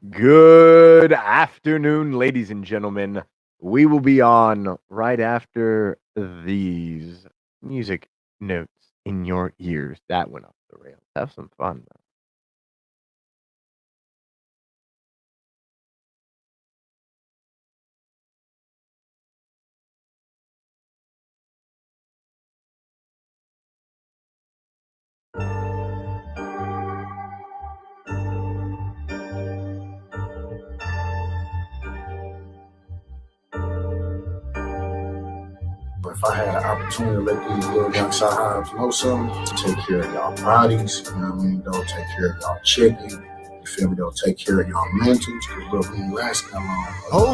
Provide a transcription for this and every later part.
Good afternoon, ladies and gentlemen. We will be on right after these music notes in your ears. That went off the rails. Have some fun, though. But if I had an opportunity to let these little young sahabs know something, take care of y'all bodies, you know what I mean? Don't take care of y'all chicken. You feel me? Don't take care of y'all mentals, because love ain't last that long.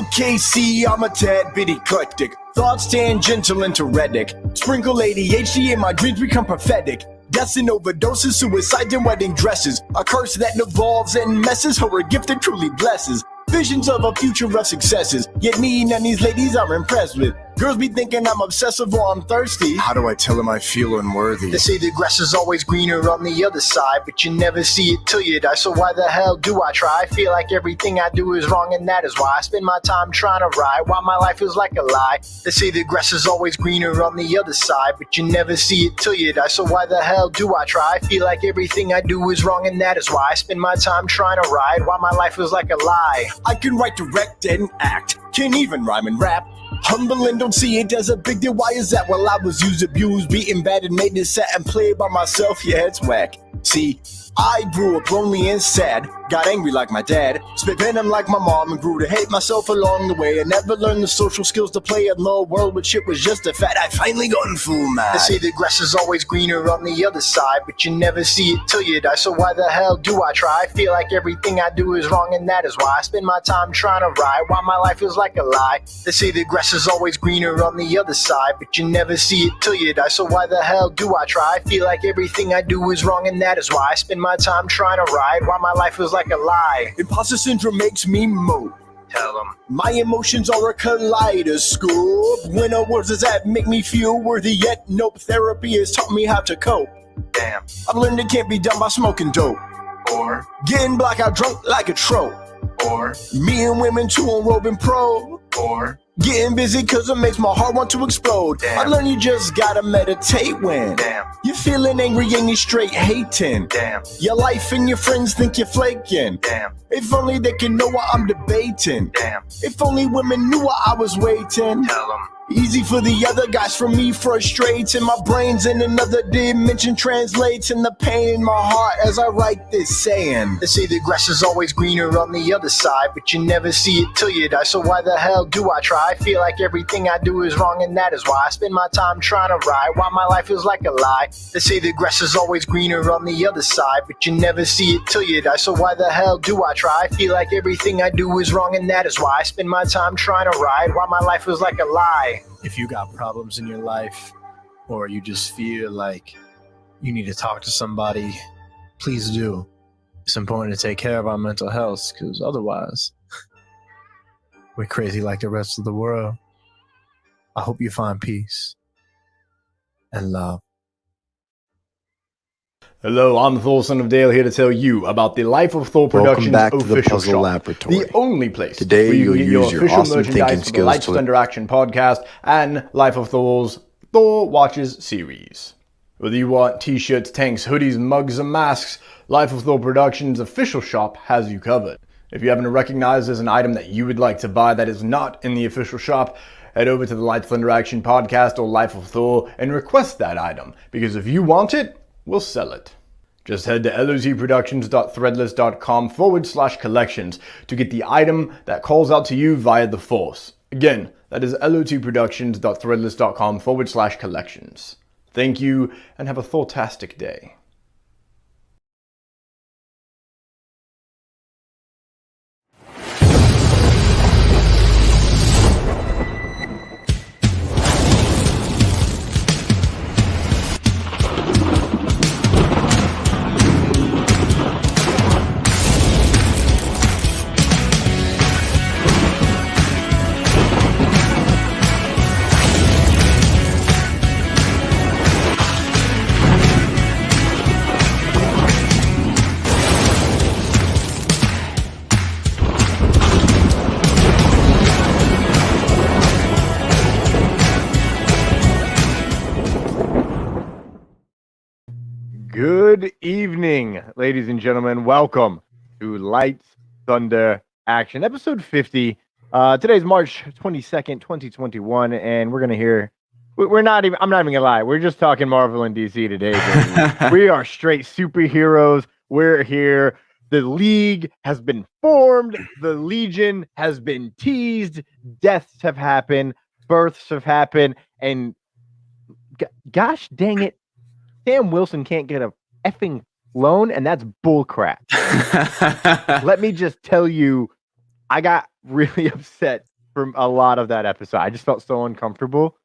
Okay, see, I'm a tad bit eclectic. Thoughts tangential and torredic. Sprinkle ADHD in my dreams become prophetic. Deaths and overdoses, suicides and wedding dresses. A curse that evolves and messes, or a gift that truly blesses. Visions of a future of successes. Yet me and these ladies I'm impressed with. Girls be thinking I'm obsessive or I'm thirsty. How do I tell them I feel unworthy? They say the grass is always greener on the other side, but you never see it till you die, so why the hell do I try? I feel like everything I do is wrong, and that is why I spend my time trying to ride, while my life feels like a lie. They say the grass is always greener on the other side, but you never see it till you die, so why the hell do I try? I feel like everything I do is wrong, and that is why I spend my time trying to ride, while my life feels like a lie. I can write, direct, and act, can even rhyme and rap. Humble and don't see it as a big deal. Why is that? Well, I was used, abused, beaten, battered, made it sat and played by myself. Yeah, it's whack. See, I grew up lonely and sad, got angry like my dad, spit venom like my mom, and grew to hate myself along the way. I never learned the social skills to play in the world, but shit was just a fad. I finally gotten full mad. They say the grass is always greener on the other side, but you never see it till you die, so why the hell do I try? I feel like everything I do is wrong, and that is why I spend my time trying to ride, while my life feels like a lie. They say the grass is always greener on the other side, but you never see it till you die, so why the hell do I try? I feel like everything I do is wrong, and that is why I spend my time trying to ride, while my life feels like a lie. Imposter syndrome makes me mope. Tell them. My emotions are a kaleidoscope. When words does that make me feel worthy? Yet nope, therapy has taught me how to cope. Damn. I've learned it can't be done by smoking dope, or getting blackout drunk like a trope, or me and women too on robe and probe, or getting busy cause it makes my heart want to explode. Damn. I learned you just gotta meditate when you're feeling angry and you're straight hating. Damn. Your life and your friends think you're flaking. Damn. If only they can know what I'm debating. Damn. If only women knew what I was waiting. Tell them. Easy for the other guys, for me frustrating. My brain's in another dimension, translates in the pain in my heart as I write this saying. They say the grass is always greener on the other side, but you never see it till you die, so why the hell do I try? I feel like everything I do is wrong, and that is why I spend my time trying to ride, while my life feels like a lie. They say the grass is always greener on the other side, but you never see it till you die, so why the hell do I try? I feel like everything I do is wrong, and that is why I spend my time trying to ride, while my life feels like a lie. If you got problems in your life, or you just feel like you need to talk to somebody, please do. It's important to take care of our mental health, because otherwise, we're crazy like the rest of the world. I hope you find peace and love. Hello, I'm Thor, son of Dale, here to tell you about the Life of Thor Productions official shop, Laboratory. the only place Today where you can get your use your official awesome thinking merchandise for the skills to LightsThunderAction podcast and Life of Thor's Thor Watches series. Whether you want t-shirts, tanks, hoodies, mugs, and masks, Life of Thor Productions official shop has you covered. If you happen to recognize there's an item that you would like to buy that is not in the official shop, head over to the LightsThunderAction podcast or Life of Thor and request that item, because if you want it, we'll sell it. Just head to lotproductions.threadless.com/collections to get the item that calls out to you via the Force. Again, that is lotproductions.threadless.com/collections. Thank you, and have a Thor-tastic day. Good evening, ladies and gentlemen. Welcome to Lights, Thunder, Action, episode 50. Today's March 22nd, 2021, and we're going to hear... I'm not even going to lie. We're just talking Marvel and DC today, baby. We are straight superheroes. We're here. The League has been formed. The Legion has been teased. Deaths have happened. Births have happened. And gosh dang it, Sam Wilson can't get a effing loan, and that's bullcrap. Let me just tell you, I got really upset from a lot of that episode. I just felt so uncomfortable,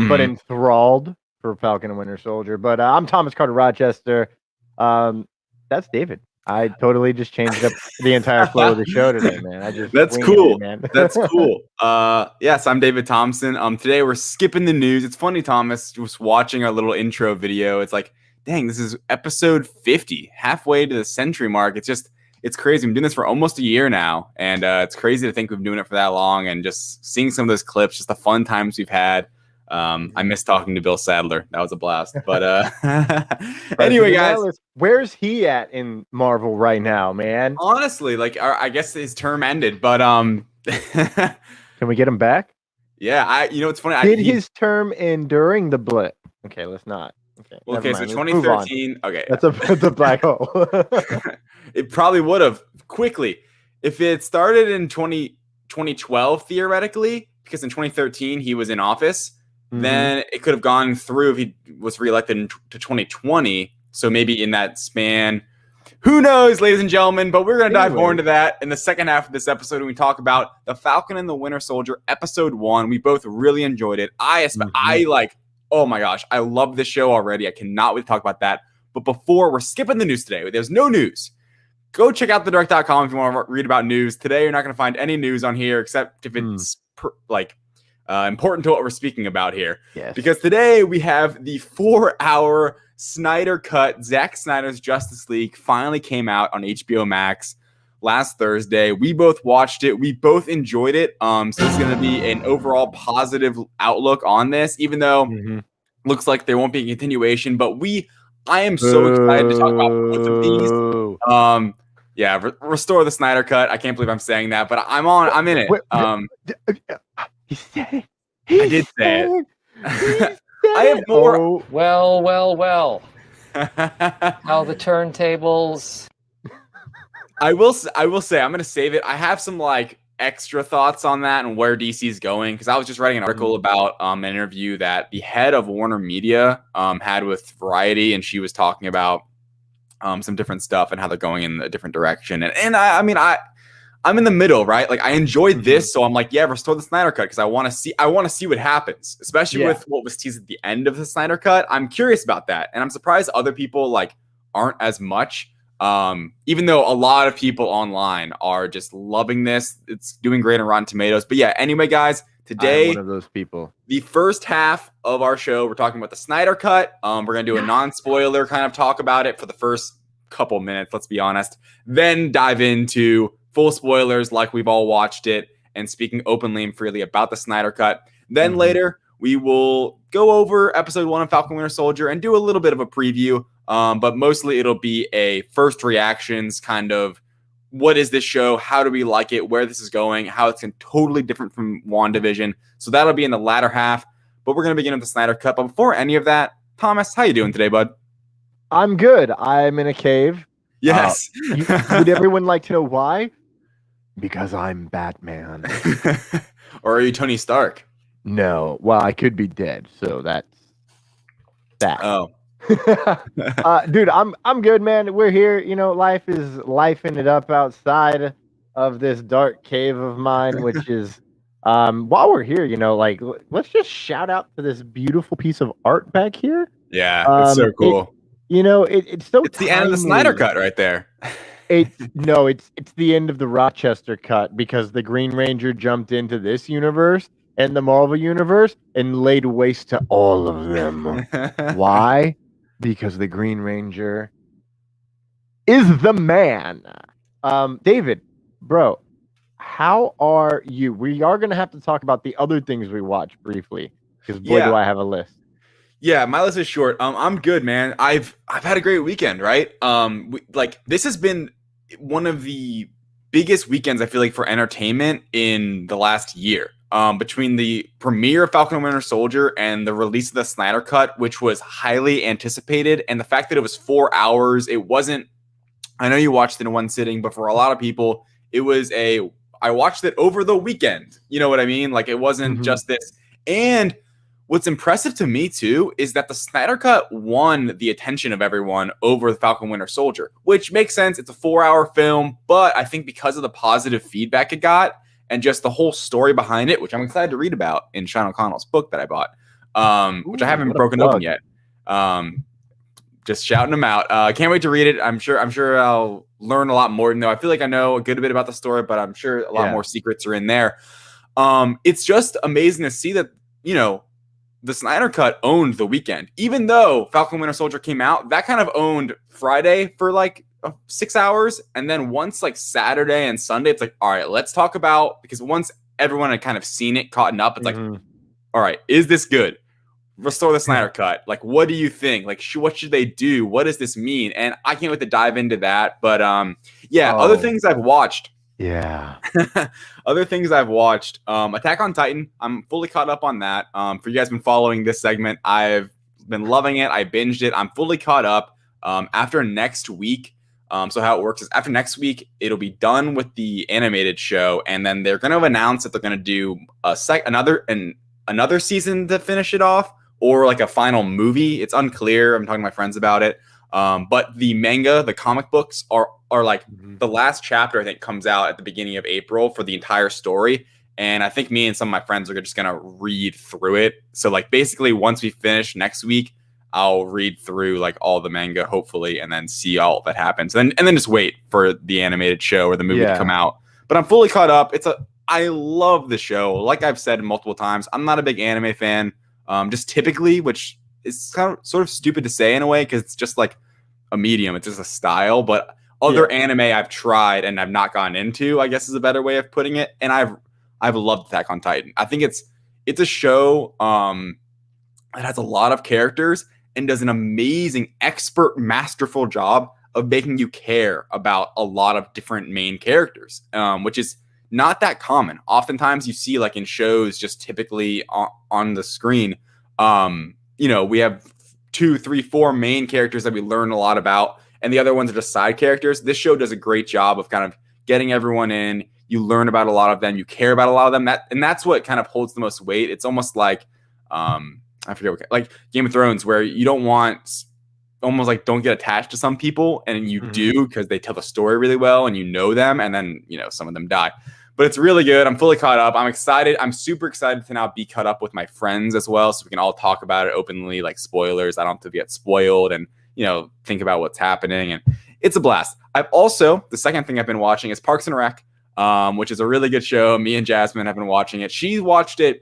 but enthralled for Falcon and Winter Soldier. But I'm Thomas Carter Rochester. That's David. I totally just changed up the entire flow of the show today, man. That's cool. Man. That's cool. Yes, I'm David Thompson. Today we're skipping the news. It's funny, Thomas, just watching our little intro video. It's like, dang, this is episode 50, halfway to the century mark. It's crazy. I'm doing this for almost a year now, and it's crazy to think we've been doing it for that long. And just seeing some of those clips, just the fun times we've had. I miss talking to Bill Sadler. That was a blast. But anyway, guys, where's he at in Marvel right now, man? Honestly, like I guess his term ended, but can we get him back? Yeah, it's funny. Did his term end during the blip? Okay, let's not. Okay, so 2013. Okay, that's a black hole. It probably would have quickly if it started in 2012 theoretically, because in 2013 he was in office. Then it could have gone through if he was reelected to 2020. So maybe in that span, who knows, ladies and gentlemen. But we're going to dive more into that in the second half of this episode when we talk about The Falcon and the Winter Soldier, episode 1. We both really enjoyed it. Oh my gosh, I love this show already. I cannot wait to talk about that. But before, we're skipping the news today. There's no news. Go check out thedirect.com if you want to read about news. Today, you're not going to find any news on here except if it's important to what we're speaking about here. Yes. Because today we have the 4-hour Snyder cut. Zack Snyder's Justice League finally came out on HBO Max last Thursday. We both watched it. We both enjoyed it. So it's going to be an overall positive outlook on this, even though looks like there won't be a continuation. But I am so excited to talk about both of these. Yeah, restore the Snyder cut. I can't believe I'm saying that, but I'm in it. He said it. I did say it. I have more. Oh, well. How the turntables. I will say I'm going to save it. I have some extra thoughts on that and where DC's going, because I was just writing an article about an interview that the head of Warner Media had with Variety, and she was talking about some different stuff and how they're going in a different direction. And I'm in the middle, right? Like I enjoyed this, so I'm like, yeah, restore the Snyder cut because I want to see what happens, especially with what was teased at the end of the Snyder cut. I'm curious about that, and I'm surprised other people aren't as much. Even though a lot of people online are just loving this, it's doing great on Rotten Tomatoes. But yeah, anyway, guys, today I'm one of those people. The first half of our show, we're talking about the Snyder cut. We're gonna do a non-spoiler kind of talk about it for the first couple minutes. Let's be honest. Then dive into full spoilers like we've all watched it and speaking openly and freely about the Snyder cut. Then later, we will go over episode 1 of Falcon Winter Soldier and do a little bit of a preview. But mostly it'll be a first reactions kind of, what is this show? How do we like it? Where this is going? How it's totally different from WandaVision. So that'll be in the latter half. But we're going to begin with the Snyder cut. But before any of that, Thomas, how you doing today, bud? I'm good. I'm in a cave. Yes. Would everyone like to know why? Because I'm Batman. Or are you Tony Stark? No. Well, I could be dead, so that's that. Oh. Dude, I'm good, man. We're here. Life is lifing it up outside of this dark cave of mine, which is while we're here, let's just shout out to this beautiful piece of art back here. Yeah, it's so cool. It's so it's the end of the Snyder cut right there. It's the end of the Rochester cut, because the Green Ranger jumped into this universe and the Marvel universe and laid waste to all of them. Why? Because the Green Ranger is the man. David, bro, how are you? We are going to have to talk about the other things we watched briefly, because boy, do I have a list. Yeah, my list is short. I'm good, man. I've had a great weekend, right? This has been one of the biggest weekends I feel like for entertainment in the last year. Between the premiere of Falcon and Winter Soldier and the release of the Snyder Cut, which was highly anticipated, and the fact that it was 4 hours, it wasn't. I know you watched it in one sitting, but for a lot of people, it was I watched it over the weekend. You know what I mean? Like it wasn't just this. And what's impressive to me, too, is that the Snyder Cut won the attention of everyone over the Falcon Winter Soldier, which makes sense. It's a 4-hour film, but I think because of the positive feedback it got and just the whole story behind it, which I'm excited to read about in Sean O'Connell's book that I bought, which I haven't broken open yet. Just shouting them out. I can't wait to read it. I'm sure I'll learn a lot more. I feel like I know a good bit about the story, but I'm sure a lot more secrets are in there. It's just amazing to see that, the Snyder Cut owned the weekend. Even though Falcon Winter Soldier came out, that kind of owned Friday for like 6 hours. And then once like Saturday and Sunday, it's like, all right, let's talk about, because once everyone had kind of seen it, caught up, it's like, all right, is this good? Restore the Snyder Cut. Like, what do you think? Like, what should they do? What does this mean? And I can't wait to dive into that. But other things I've watched. Yeah. Other things I've watched. Attack on Titan. I'm fully caught up on that. For you guys been following this segment, I've been loving it. I binged it. I'm fully caught up. After next week. So how it works is after next week, it'll be done with the animated show, and then they're going to announce that they're going to do another season to finish it off, or like a final movie. It's unclear. I'm talking to my friends about it. But the manga, the comic books are like the last chapter, I think, comes out at the beginning of April for the entire story. And I think me and some of my friends are just going to read through it. So like basically once we finish next week, I'll read through like all the manga, hopefully, and then see all that happens. And then just wait for the animated show or the movie to come out. But I'm fully caught up. I love the show. Like I've said multiple times, I'm not a big anime fan. Just typically, which is kind of sort of stupid to say in a way, because it's just like a medium. It's just a style. But other anime I've tried and I've not gotten into, I guess is a better way of putting it. And I've loved Attack on Titan. I think it's a show that has a lot of characters and does an amazing, expert, masterful job of making you care about a lot of different main characters, which is not that common. Oftentimes you see like in shows just typically on the screen, we have 2, 3, 4 main characters that we learn a lot about, and the other ones are just side characters. This show does a great job of kind of getting everyone in. You learn about a lot of them. You care about a lot of them. That's what kind of holds the most weight. It's almost like, I forget like Game of Thrones, where you don't get attached to some people, and you do because they tell the story really well and you know them, and then, some of them die. But it's really good. I'm fully caught up. I'm excited. I'm super excited to now be caught up with my friends as well, so we can all talk about it openly, like spoilers. I don't have to get spoiled and, think about what's happening. And it's a blast. The second thing I've been watching is Parks and Rec, which is a really good show. Me and Jasmine have been watching it. She watched it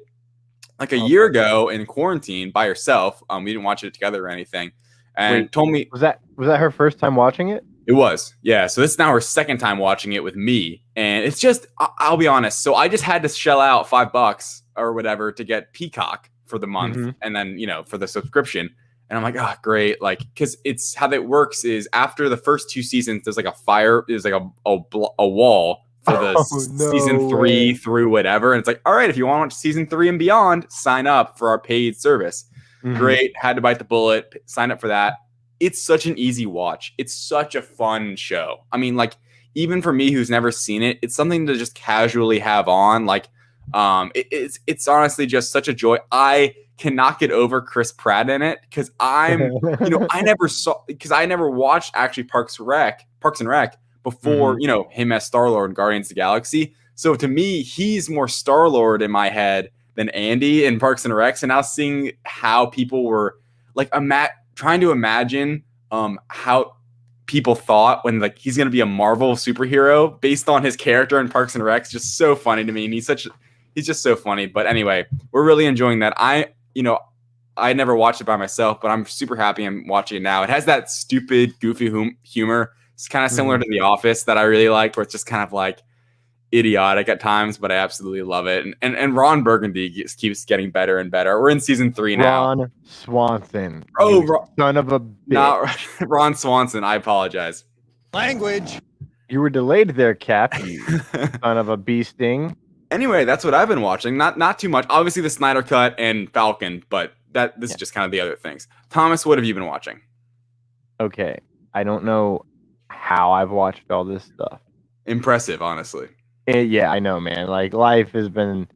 like a year ago in quarantine by herself. We didn't watch it together or anything. And told me, was that her first time watching it? It was, yeah. So this is now her second time watching it with me, and it's just, I'll be honest. So I just had to shell out $5 or whatever to get Peacock for the month, and then for the subscription. And I'm like, oh, great, like, because it's how that works is after the first 2 seasons, there's like a wall for the season 3 through whatever, and it's like, all right, if you want to watch season 3 and beyond, sign up for our paid service. Great, had to bite the bullet, sign up for that. It's such an easy watch. It's such a fun show. I mean, like, even for me who's never seen it, it's something to just casually have on. Like, it's honestly just such a joy. I cannot get over Chris Pratt in it because I never watched actually Parks and Rec before, him as Star-Lord in Guardians of the Galaxy. So to me, he's more Star-Lord in my head than Andy in Parks and Rec. And now seeing how people were like, trying to imagine how people thought when like he's going to be a Marvel superhero based on his character in Parks and Rec is just so funny to me. And he's just so funny. But anyway, we're really enjoying that. I never watched it by myself, but I'm super happy I'm watching it now. It has that stupid, goofy humor. It's kind of similar to The Office that I really like, where it's just kind of like, idiotic at times, but I absolutely love it. And Ron Burgundy keeps getting better and better. We're in season 3 now. Ron Swanson. Oh, son of a bitch. Not Ron Swanson. I apologize. Language. You were delayed there, Cap. You son of a bee sting. Anyway, that's what I've been watching. Not too much. Obviously, the Snyder Cut and Falcon, but this is just kind of the other things. Thomas, what have you been watching? Okay, I don't know how I've watched all this stuff. Impressive, honestly. Yeah, I know, man. Like, life has been,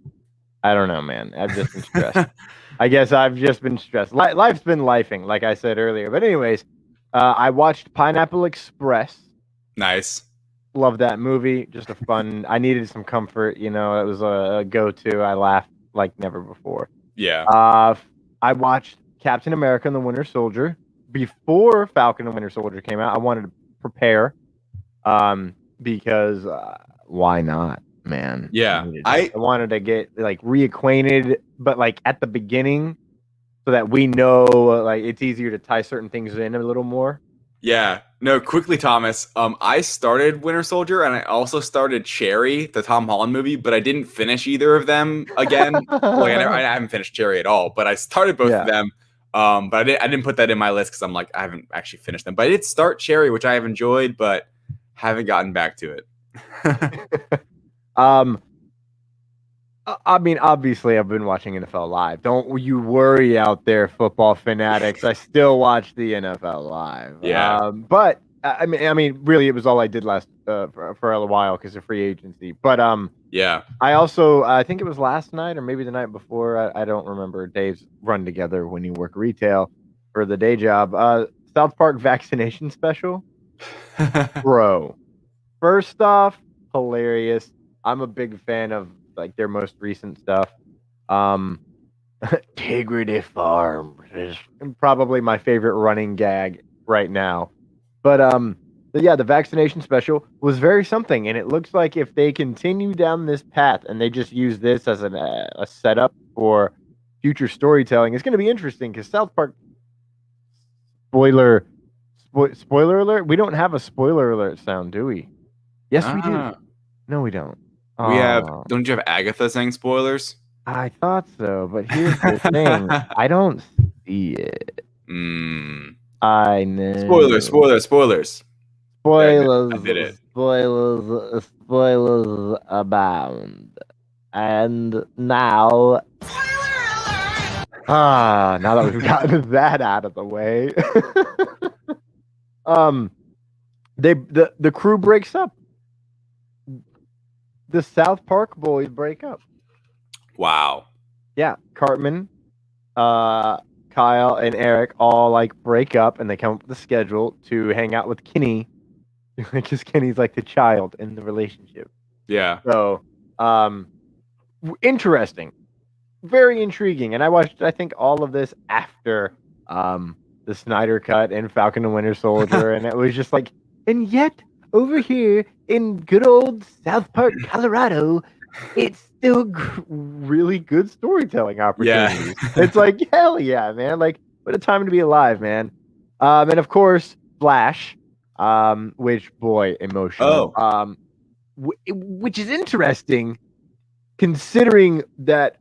I don't know, man. I've just been stressed. I guess I've just been stressed. Life's been lifing, like I said earlier. But anyways, I watched Pineapple Express. Nice. Love that movie. Just a fun. I needed some comfort. You know, it was a go-to. I laughed like never before. Yeah. I watched Captain America and the Winter Soldier before Falcon and Winter Soldier came out. I wanted to prepare, because why not, man? Yeah. I wanted to get like reacquainted, but like at the beginning, so that we know like it's easier to tie certain things in a little more. Yeah. No, quickly, Thomas. I started Winter Soldier and I also started Cherry, the Tom Holland movie, but I didn't finish either of them again. I haven't finished Cherry at all, but I started both of them. But I didn't put that in my list because I'm like, I haven't actually finished them. But I did start Cherry, which I have enjoyed, but haven't gotten back to it. I mean, obviously, I've been watching NFL Live. Don't you worry out there, football fanatics. I still watch the NFL Live. Yeah. But I mean, really, it was all I did last for a while because of free agency. But yeah. I think it was last night or maybe the night before. I don't remember. Days run together when you work retail for the day job. South Park vaccination special, bro. First off, hilarious. I'm a big fan of like their most recent stuff. Integrity Farm is probably my favorite running gag right now. But yeah, the vaccination special was very something, and it looks like if they continue down this path and they just use this as a setup for future storytelling, it's going to be interesting because South Park. Spoiler alert. We don't have a spoiler alert sound, do we? Yes, we do. No, we don't. We have. Don't you have Agatha saying spoilers? I thought so, but here's the thing: I don't see it. I know. Spoilers. Spoilers. I did it. Spoilers abound. And now. Now that we've gotten that out of the way, the crew breaks up. The South Park boys break up. Wow. Yeah, Cartman, Kyle, and Eric all like break up, and they come up with a schedule to hang out with Kenny, because Kenny's like the child in the relationship. Yeah. So, interesting, very intriguing, and I watched I think all of this after the Snyder Cut and Falcon and Winter Soldier, and it was just like, and yet. Over here in good old South Park, Colorado, it's still really good storytelling opportunities. Yeah. It's like, hell yeah, man. Like, what a time to be alive, man. And of course, Flash, which, boy, emotional. Oh. Which is interesting, considering that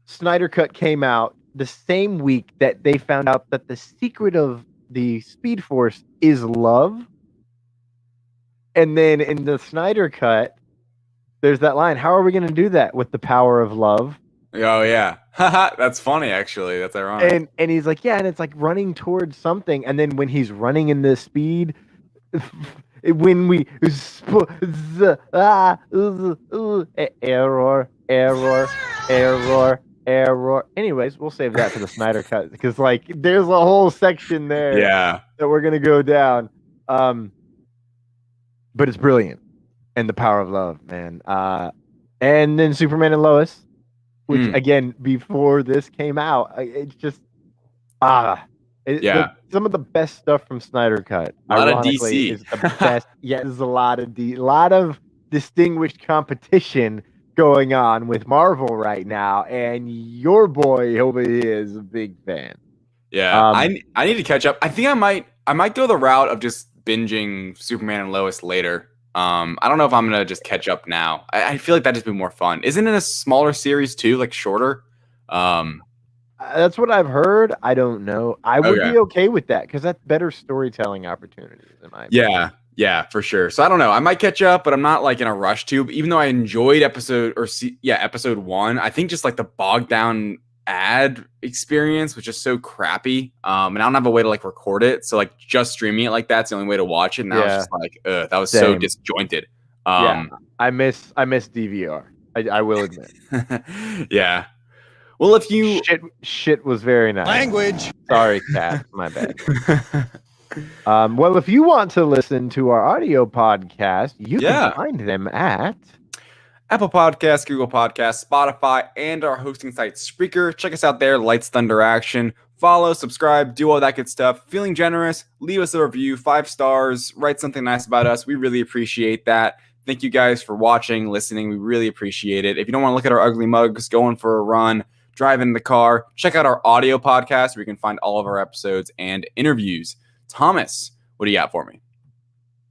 Snyder Cut came out the same week that they found out that the secret of the Speed Force is love. And then in the Snyder Cut, there's that line, how are we going to do that with the power of love? Oh, yeah. That's funny, actually. That's ironic. And he's like, yeah, and it's like running towards something. And then when he's running in the speed, when we... Error. Anyways, we'll save that for the Snyder Cut. Because, like, there's a whole section there that we're going to go down. But it's brilliant. And the power of love, man. And then Superman and Lois, which, again, before this came out, it's just... some of the best stuff from Snyder Cut. A lot of DC. Is the best. Yeah, there's a lot of distinguished competition going on with Marvel right now. And your boy over here is a big fan. Yeah, I need to catch up. I think I might go the route of just binging Superman and Lois later. I don't know if I'm gonna just catch up now. I feel like that'd just be more fun. Isn't it a smaller series too, like shorter? That's what I've heard. I don't know. I would be okay with that because that's better storytelling opportunities in my opinion. Yeah, for sure. So I don't know. I might catch up, but I'm not like in a rush to. Even though I enjoyed episode 1, I think just like the bogged down ad experience was just so crappy. And I don't have a way to like record it, so like just streaming it like that's the only way to watch it. And that was just like, that was so disjointed. I miss DVR. I will admit. Yeah. Well, if you shit was very nice. Language. Sorry, Cat. My bad. Well, if you want to listen to our audio podcast, you can find them at Apple Podcasts, Google Podcasts, Spotify, and our hosting site Spreaker. Check us out there, LightsThunderAction. Follow, subscribe, do all that good stuff. Feeling generous, leave us a review, 5 stars, write something nice about us. We really appreciate that. Thank you guys for watching, listening. We really appreciate it. If you don't want to look at our ugly mugs, going for a run, driving in the car, check out our audio podcast where you can find all of our episodes and interviews. Thomas, what do you got for me?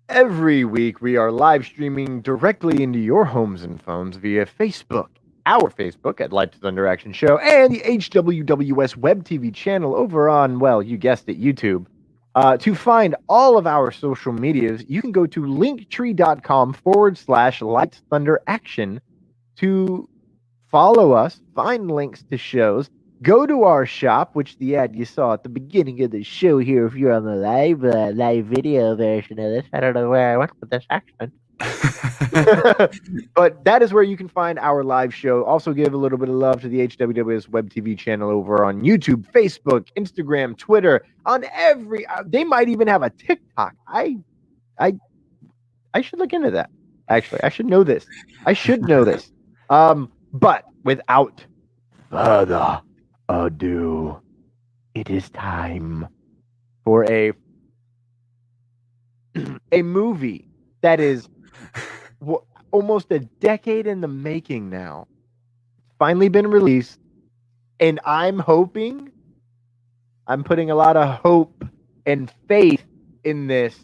Every week, we are live streaming directly into your homes and phones via Facebook, our Facebook at LightsThunderAction Show, and the HWWS WebTV channel over on, well, you guessed it, YouTube. To find all of our social medias, you can go to Linktr.com/LightsThunderAction to follow us, find links to shows, go to our shop, which the ad you saw at the beginning of the show here, if you're on the live video version of this. I don't know where I went with this accent. But that is where you can find our live show. Also give a little bit of love to the HWWS WebTV channel over on YouTube, Facebook, Instagram, Twitter, on every... they might even have a TikTok. I should look into that. Actually, I should know this. But without further ado, it is time for a movie that is almost a decade in the making now. Finally been released, and I'm putting a lot of hope and faith in this,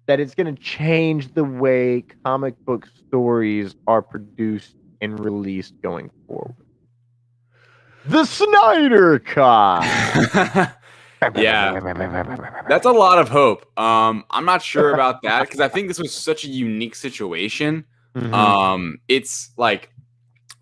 that it's going to change the way comic book stories are produced and released going forward. The Snyder Cut. Yeah, that's a lot of hope. I'm not sure about that because I think this was such a unique situation. It's like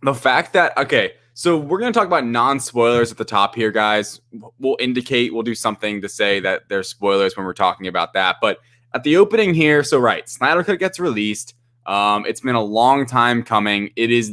the fact that, okay, so we're going to talk about non-spoilers at the top here, guys. We'll do something to say that there's spoilers when we're talking about that. But at the opening here, so right, Snyder Cut gets released. It's been a long time coming. It is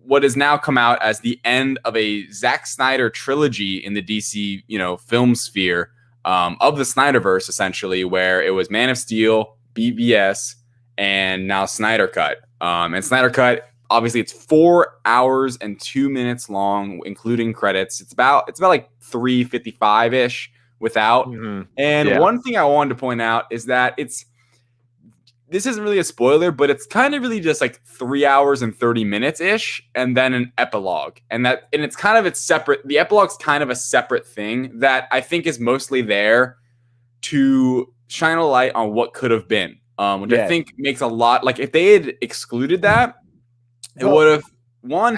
what has now come out as the end of a Zack Snyder trilogy in the DC, film sphere, of the Snyderverse, essentially, where it was Man of Steel, BVS, and now Snyder Cut. And Snyder Cut, obviously, it's 4 hours and 2 minutes long, including credits. It's about like 3:55-ish without. And one thing I wanted to point out is that this isn't really a spoiler, but it's kind of really just like 3 hours and 30 minutes ish, and then an epilogue. And it's kind of separate. The epilogue's kind of a separate thing that I think is mostly there to shine a light on what could have been. Which I think makes a lot, like if they had excluded that, it would have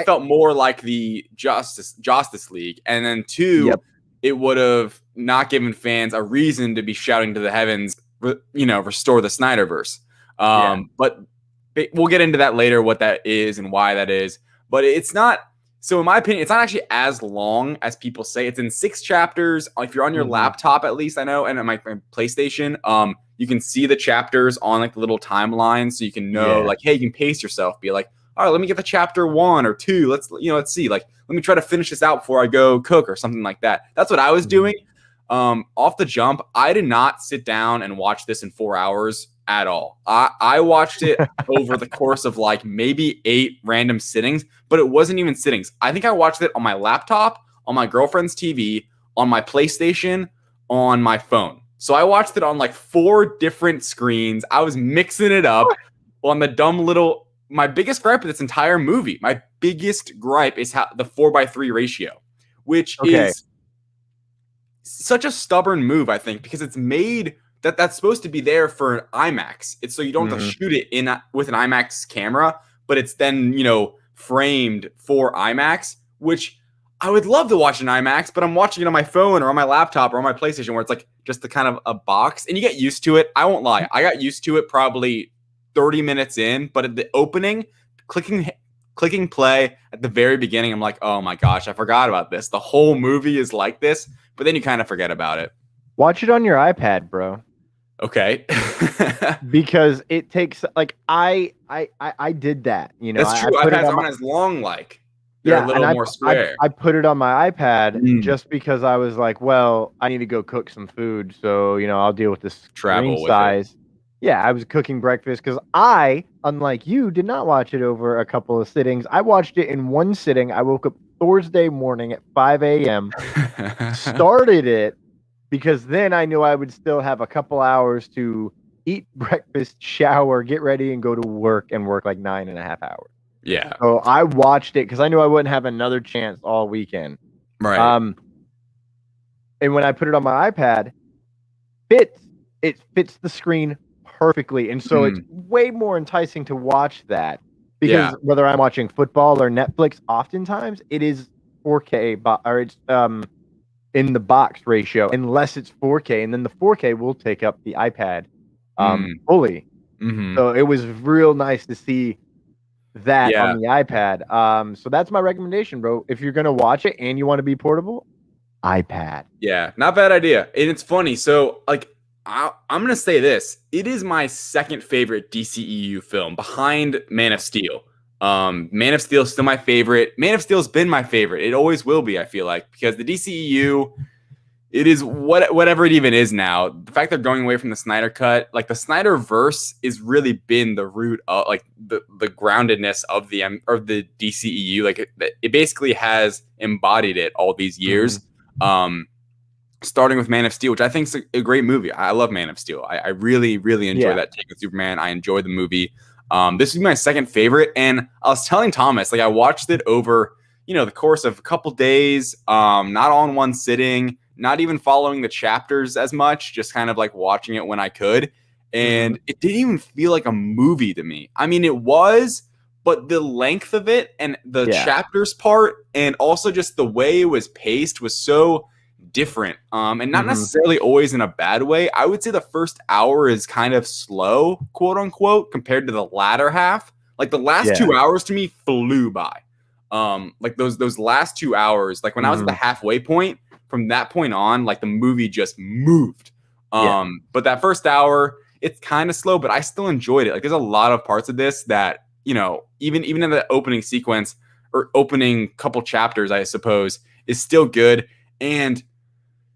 felt more like the Justice League, and then 2, it would have not given fans a reason to be shouting to the heavens, restore the Snyderverse. But we'll get into that later, what that is and why that is. But it's not, so in my opinion, it's not actually as long as people say. It's in 6 chapters. If you're on your laptop, at least I know, and on my PlayStation, you can see the chapters on like the little timeline, so you can know like, hey, you can pace yourself. Be like, all right, let me get the chapter 1 or 2. Let's see. Like, let me try to finish this out before I go cook or something like that. That's what I was doing. Off the jump, I did not sit down and watch this in 4 hours at all. I watched it over the course of like maybe 8 random sittings, but it wasn't even sittings. I think I watched it on my laptop, on my girlfriend's TV, on my PlayStation, on my phone. So I watched it on like 4 different screens. I was mixing it up on the dumb little. My biggest gripe with this entire movie, my biggest gripe is how the 4:3 ratio, which is such a stubborn move, I think, because it's made that's supposed to be there for an IMAX. It's so you don't have to shoot it in with an IMAX camera, but it's then, framed for IMAX, which I would love to watch in IMAX, but I'm watching it on my phone or on my laptop or on my PlayStation where it's like just the kind of a box, and you get used to it. I won't lie. I got used to it probably 30 minutes in, but at the opening, clicking play at the very beginning, I'm like, oh my gosh, I forgot about this. The whole movie is like this, but then you kind of forget about it. Watch it on your iPad, bro. Okay. Because it takes I did that. That's true. iPads aren't as long, like they're a little more square. I put it on my iPad just because I was like, well, I need to go cook some food, so I'll deal with this screen size. Yeah, I was cooking breakfast because I, unlike you, did not watch it over a couple of sittings. I watched it in one sitting. I woke up Thursday morning at 5 a.m., started it, because then I knew I would still have a couple hours to eat breakfast, shower, get ready, and go to work and work like 9.5 hours. Yeah. So I watched it because I knew I wouldn't have another chance all weekend. Right. And when I put it on my iPad, it fits the screen perfectly, and so it's way more enticing to watch that, because whether I'm watching football or Netflix, oftentimes it is 4K, or it's in the box ratio, unless it's 4K, and then the 4K will take up the iPad fully. So it was real nice to see that on the iPad. So that's my recommendation, bro. If you're gonna watch it and you want to be portable, iPad. Yeah, not bad idea. And it's funny. So like, I'm going to say this. It is my second favorite DCEU film behind Man of Steel. Man of Steel is still my favorite. Man of Steel has been my favorite. It always will be, I feel like, because the DCEU, it is whatever it even is now. The fact they're going away from the Snyder cut, like the Snyderverse has really been the root of like the groundedness of the DCEU. Like it basically has embodied it all these years. Starting with Man of Steel, which I think is a great movie. I love Man of Steel. I really, really enjoy that take with Superman. I enjoy the movie. This is my second favorite. And I was telling Thomas, like I watched it over, the course of a couple days, not all in one sitting, not even following the chapters as much, just kind of like watching it when I could. And it didn't even feel like a movie to me. I mean, it was, but the length of it and the chapters part, and also just the way it was paced was so different, and not necessarily always in a bad way. I would say the first hour is kind of slow, quote unquote, compared to the latter half. Like the last 2 hours to me flew by. Like those last 2 hours, like when I was at the halfway point, from that point on, like the movie just moved. But that first hour, it's kind of slow, but I still enjoyed it. Like there's a lot of parts of this that, even in the opening sequence or opening couple chapters, I suppose, is still good. And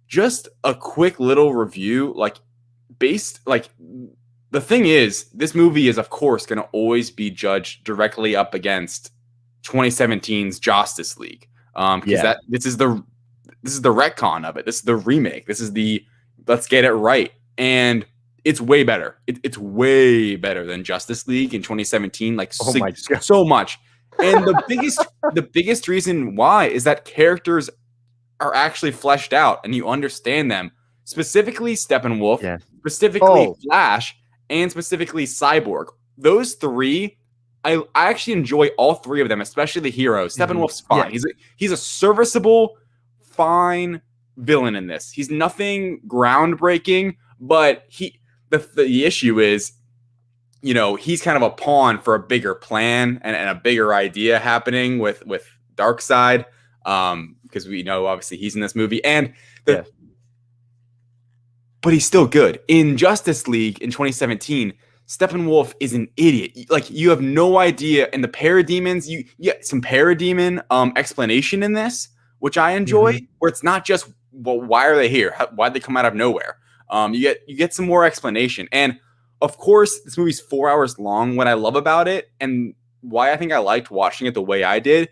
just a quick little review, the thing is, this movie is of course going to always be judged directly up against 2017's Justice League, because this is the retcon of it. This is the remake. This is the let's get it right, and it's way better. It's way better than Justice League in 2017, like so much. And the biggest reason why is that characters are actually fleshed out and you understand them, specifically Steppenwolf, specifically Flash, and specifically Cyborg. Those three, I actually enjoy all three of them, especially the heroes. Steppenwolf's fine. He's a serviceable, fine villain in this. He's nothing groundbreaking, but the issue is, he's kind of a pawn for a bigger plan and a bigger idea happening with Darkseid. Because we know obviously he's in this movie, but he's still good. In Justice League in 2017, Steppenwolf is an idiot. Like you have no idea. And the parademons, you get some parademon explanation in this, which I enjoy. Where it's not just why are they here? Why'd they come out of nowhere? You get some more explanation. And of course, this movie's 4 hours long. What I love about it and why I think I liked watching it the way I did,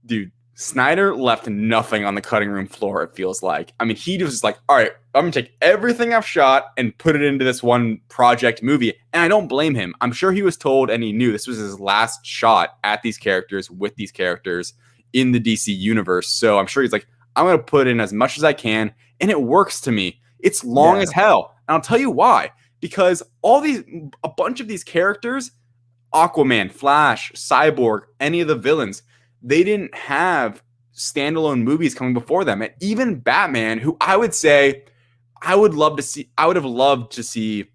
dude. Snyder left nothing on the cutting room floor, it feels like. I mean, he was like, all right, I'm going to take everything I've shot and put it into this one project movie. And I don't blame him. I'm sure he was told and he knew this was his last shot at these characters with these characters in the DC universe. So I'm sure he's like, I'm going to put in as much as I can. And it works to me. It's long as hell. And I'll tell you why. Because a bunch of these characters, Aquaman, Flash, Cyborg, any of the villains, they didn't have standalone movies coming before them. And even Batman, who I would say I would have loved to see,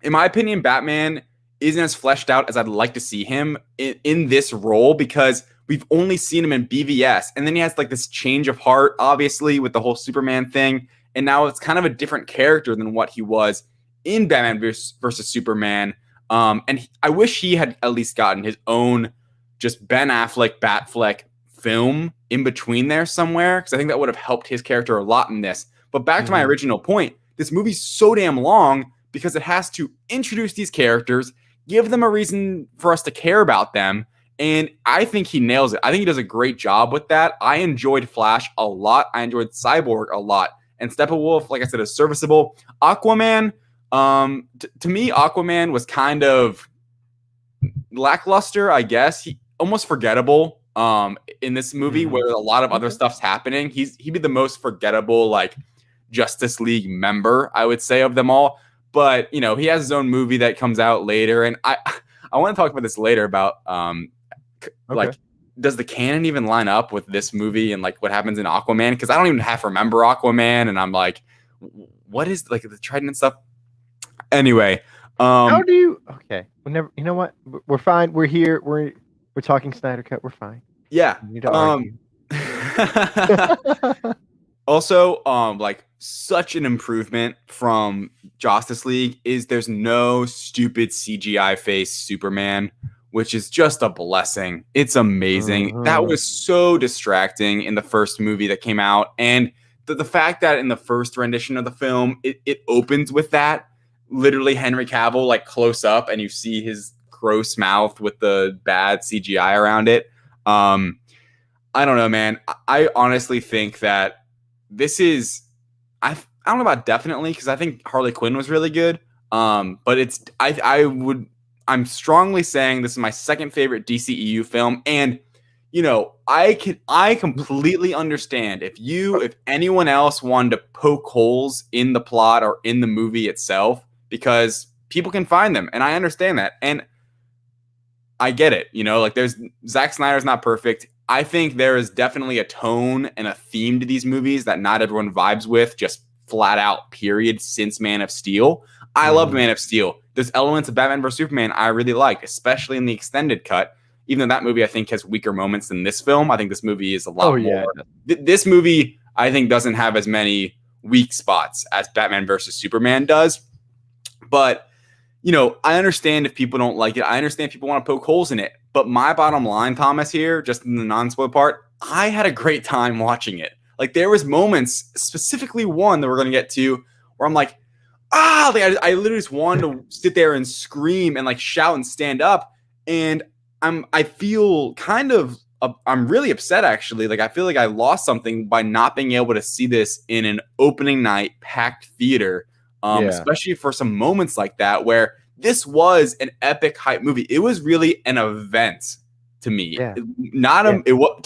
in my opinion, Batman isn't as fleshed out as I'd like to see him in this role, because we've only seen him in BVS. And then he has like this change of heart, obviously, with the whole Superman thing. And now it's kind of a different character than what he was in Batman versus Superman. I wish he had at least gotten his own just Ben Affleck, Batfleck film in between there somewhere, because I think that would have helped his character a lot in this. But back to my original point, this movie's so damn long because it has to introduce these characters, give them a reason for us to care about them, and I think he nails it. I think he does a great job with that. I enjoyed Flash a lot. I enjoyed Cyborg a lot. And Steppenwolf, like I said, is serviceable. Aquaman, to me, Aquaman was kind of lackluster, I guess. He almost forgettable in this movie where a lot of other stuff's happening. He'd be the most forgettable, like, Justice League member, I would say, of them all. But, he has his own movie that comes out later. And I want to talk about this later about, like, does the canon even line up with this movie and, like, what happens in Aquaman? Because I don't even half remember Aquaman. And I'm like, what is, like, the Trident and stuff? Anyway. How do you... Okay. We'll never... You know what? We're fine. We're here. We're talking Snyder Cut. We're fine. Yeah. Also, like, such an improvement from Justice League is there's no stupid CGI face Superman, which is just a blessing. It's amazing. That was so distracting in the first movie that came out. And the fact that in the first rendition of the film, it opens with that, literally Henry Cavill, like, close up, and you see his gross mouth with the bad CGI around it. I don't know, man. I honestly think that this is, I don't know about definitely, because I think Harley Quinn was really good. But I'm strongly saying this is my second favorite DCEU film. And, I completely understand if anyone else wanted to poke holes in the plot or in the movie itself, because people can find them. And I understand that. And I get it. Like, Zack Snyder's not perfect. I think there is definitely a tone and a theme to these movies that not everyone vibes with, just flat out, period, since Man of Steel. I loved Man of Steel. There's elements of Batman vs. Superman I really liked, especially in the extended cut. Even though that movie, I think, has weaker moments than this film, I think this movie is a lot more. This movie, I think, doesn't have as many weak spots as Batman vs. Superman does. But, I understand if people don't like it. I understand if people want to poke holes in it. But my bottom line, Thomas, here, just in the non-spoiler part, I had a great time watching it. Like, there was moments, specifically one that we're going to get to, where I'm like, like, I literally just wanted to sit there and scream and, like, shout and stand up. And I feel kind of, I'm really upset, actually. Like, I feel like I lost something by not being able to see this in an opening night packed theater, especially for some moments like that, where this was an epic hype movie. It was really an event to me. To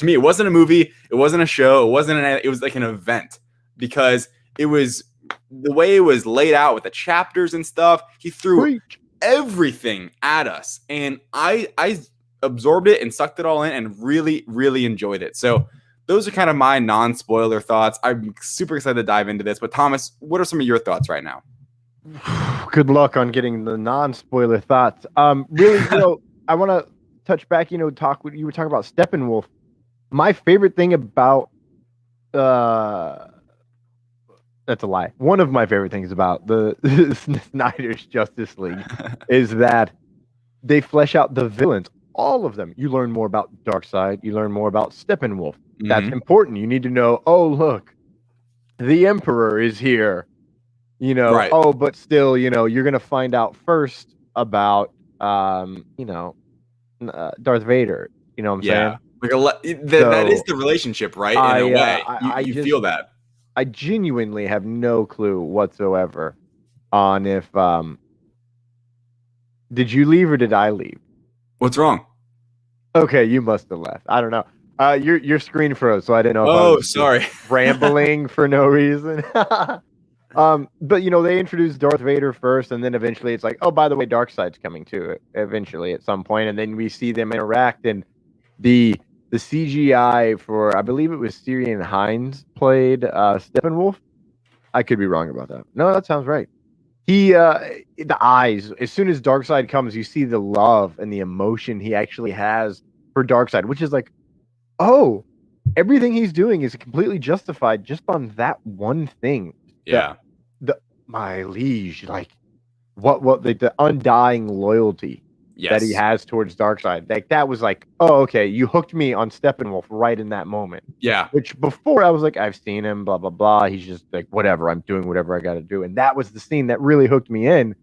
me, it wasn't a movie. It wasn't a show. It was like an event, because it was the way it was laid out with the chapters and stuff. He threw everything at us, and I absorbed it and sucked it all in and really, really enjoyed it. So those are kind of my non-spoiler thoughts. I'm super excited to dive into this. But Thomas, what are some of your thoughts right now? Good luck on getting the non-spoiler thoughts. Really, I want to touch back. You were talking about Steppenwolf. My favorite thing about that's a lie. One of my favorite things about the Snyder's Justice League is that they flesh out the villains, all of them. You learn more about Darkseid. You learn more about Steppenwolf. That's important. You need to know, oh, look, the Emperor is here. But still, you're going to find out first about, Darth Vader. You know what I'm saying? That is the relationship, right? In a way, you feel that. I genuinely have no clue whatsoever on if, did you leave or did I leave? What's wrong? Okay, you must have left. I don't know. Your screen froze, so I didn't know. Oh, sorry. Rambling for no reason. But they introduced Darth Vader first, and then eventually it's like, oh, by the way, Darkseid's coming too. Eventually, at some point, and then we see them interact, and the CGI for, I believe it was Syrian Hines played Steppenwolf. I could be wrong about that. No, that sounds right. He the eyes, as soon as Darkseid comes, you see the love and the emotion he actually has for Darkseid, which is like, oh, everything he's doing is completely justified just on that one thing. Yeah. My liege, like what the undying loyalty that he has towards Darkseid. Like that was like, oh, okay, you hooked me on Steppenwolf right in that moment. Yeah. Which before I was like, I've seen him, blah blah blah. He's just like, whatever, I'm doing whatever I got to do. And that was the scene that really hooked me in,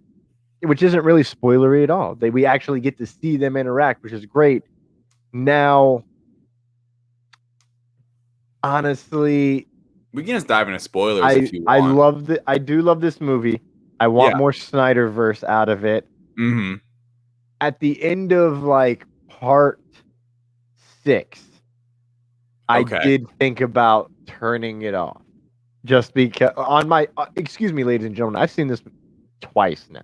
which isn't really spoilery at all. We actually get to see them interact, which is great. Now, honestly, we can just dive into spoilers if you want. I do love this movie. I want more Snyderverse out of it. Mm-hmm. At the end of like part 6, I did think about turning it off. Just because on my excuse me, ladies and gentlemen, I've seen this twice now.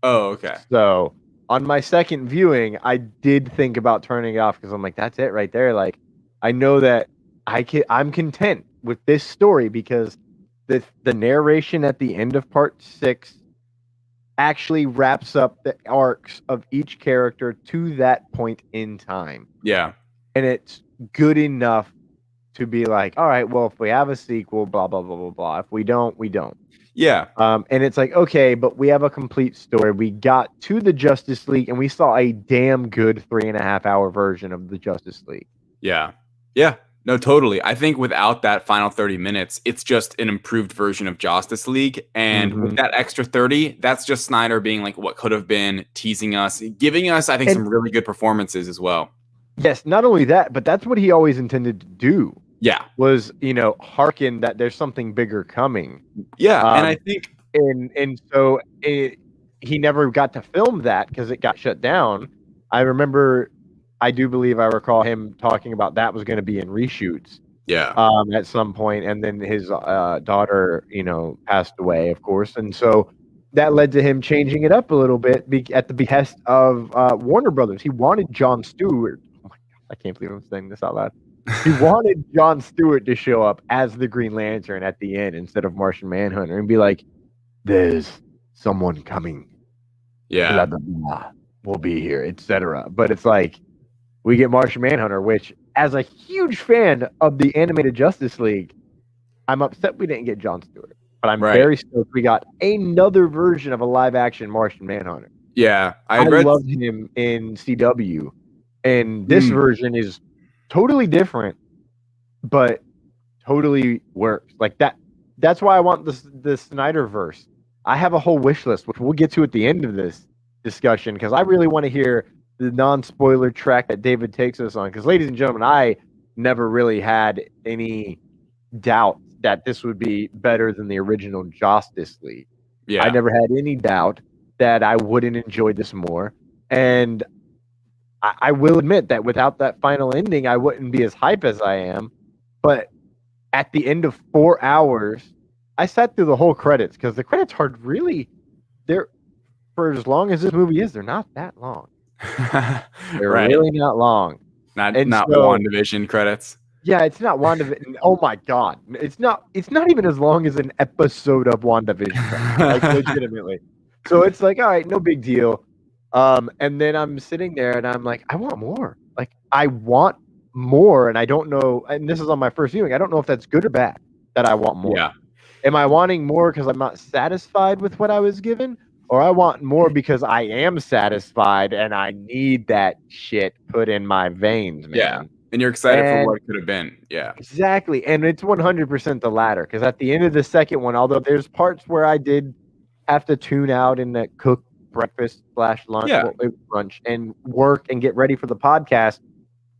Oh, okay. So on my second viewing, I did think about turning it off because I'm like, that's it right there. Like, I know that I'm content with this story because the narration at the end of part 6 actually wraps up the arcs of each character to that point in time. Yeah. And it's good enough to be like, all right, well, if we have a sequel, blah, blah, blah, blah, blah. If we don't, we don't. Yeah. And it's like, okay, but we have a complete story. We got to the Justice League and we saw a damn good 3.5-hour version of the Justice League. Yeah. Yeah. No, totally. I think without that final 30 minutes, it's just an improved version of Justice League. And with that extra 30, that's just Snyder being like what could have been, teasing us, giving us, I think, some really good performances as well. Yes, not only that, but that's what he always intended to do. Yeah. Was, hearken that there's something bigger coming. Yeah, and I think... And so he never got to film that because it got shut down. I do believe I recall him talking about that was going to be in reshoots. Yeah. At some point, and then his daughter, passed away, of course, and so that led to him changing it up a little bit at the behest of Warner Brothers. He wanted Jon Stewart. Oh my God, I can't believe I'm saying this out loud. He wanted Jon Stewart to show up as the Green Lantern at the end instead of Martian Manhunter and be like, "There's someone coming. Yeah, blah, blah, blah. We'll be here, etc." But it's like, we get Martian Manhunter, which, as a huge fan of the animated Justice League, I'm upset we didn't get Jon Stewart. But I'm very stoked we got another version of a live-action Martian Manhunter. Yeah. I loved him in CW. And this version is totally different, but totally works. Like that. That's why I want the Snyderverse. I have a whole wish list, which we'll get to at the end of this discussion, because I really want to hear the non-spoiler track that David takes us on. Because, ladies and gentlemen, I never really had any doubt that this would be better than the original Justice League. Yeah. I never had any doubt that I wouldn't enjoy this more. And I will admit that without that final ending, I wouldn't be as hype as I am. But at the end of 4 hours, I sat through the whole credits, because the credits are really, for as long as this movie is, they're not that long. They're really not long. Not WandaVision credits. Yeah, it's not WandaVision. Oh my God, it's not even as long as an episode of WandaVision. Like, legitimately. So it's like, all right, no big deal. And then I'm sitting there and I'm like, I want more. Like, I want more, and I don't know. And this is on my first viewing. I don't know if that's good or bad that I want more. Yeah. Am I wanting more because I'm not satisfied with what I was given? Or I want more because I am satisfied and I need that shit put in my veins, man. Yeah. And you're excited for what it could have been. Yeah. Exactly. And it's 100% the latter. Because at the end of the second one, although there's parts where I did have to tune out and cook breakfast / lunch and work and get ready for the podcast,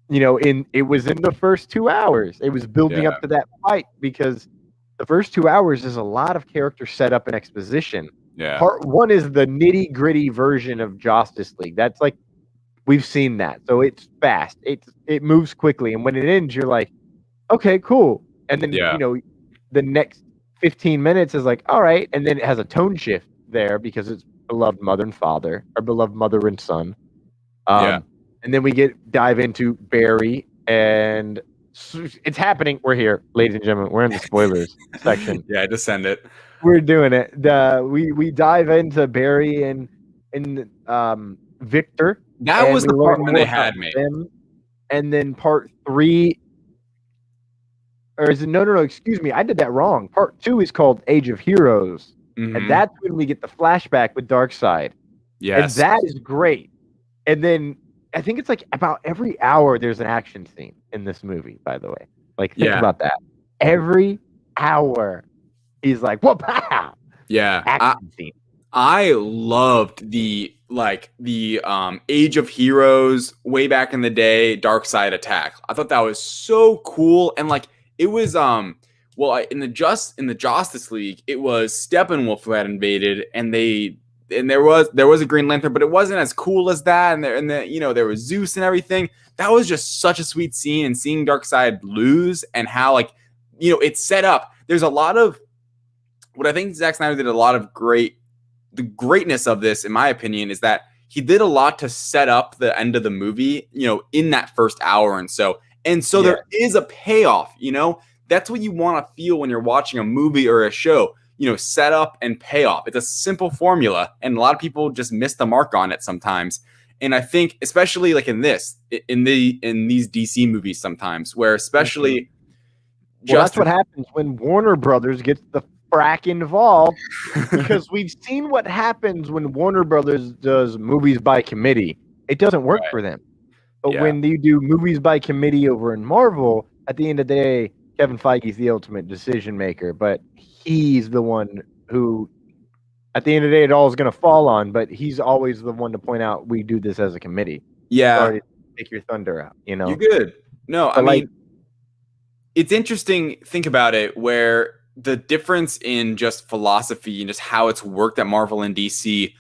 it was in the first 2 hours. It was building up to that fight, because the first 2 hours is a lot of character setup and exposition. Yeah. Part 1 is the nitty-gritty version of Justice League. That's like, we've seen that. So it's fast. It moves quickly. And when it ends, you're like, okay, cool. And then, the next 15 minutes is like, all right, and then it has a tone shift there because it's beloved mother and father, or beloved mother and son. Yeah. And then we dive into Barry, and it's happening. We're here, ladies and gentlemen. We're in the spoilers section. Yeah, just send it. We're doing it. We dive into Barry and Victor. That was the we part learn when more they had about me. them. And then part 3, or is it no, excuse me, I did that wrong. Part 2 is called Age of Heroes. And that's when we get the flashback with Darkseid. Yes. And that is great. And then I think it's like about every hour there's an action scene in this movie, by the way. Like, think about that. Every hour he's like, whoop, pow! Yeah. Action scene. I loved the Age of Heroes way back in the day Darkseid attack. I thought that was so cool, and like it was in the Justice League it was Steppenwolf who had invaded, and there was a Green Lantern, but it wasn't as cool as that, and there was Zeus and everything. That was just such a sweet scene, and seeing Darkseid lose and how it's set up. There's a lot of what I think Zack Snyder did a lot of the greatness of this, in my opinion, is that he did a lot to set up the end of the movie, in that first hour and so. And so there is a payoff, That's what you want to feel when you're watching a movie or a show, set up and payoff. It's a simple formula, and a lot of people just miss the mark on it sometimes. And I think, especially like in these DC movies sometimes, where especially that's what happens when Warner Brothers gets the frack involved, because we've seen what happens when Warner Brothers does movies by committee. It doesn't work for them. But when you do movies by committee over in Marvel, at the end of the day, Kevin Feige's the ultimate decision maker, but he's the one who, at the end of the day, it all is going to fall on, but he's always the one to point out, we do this as a committee. Yeah. Sorry to take your thunder out, You're good. No, I mean, it's interesting, think about it, where the difference in just philosophy and just how it's worked at Marvel and DC,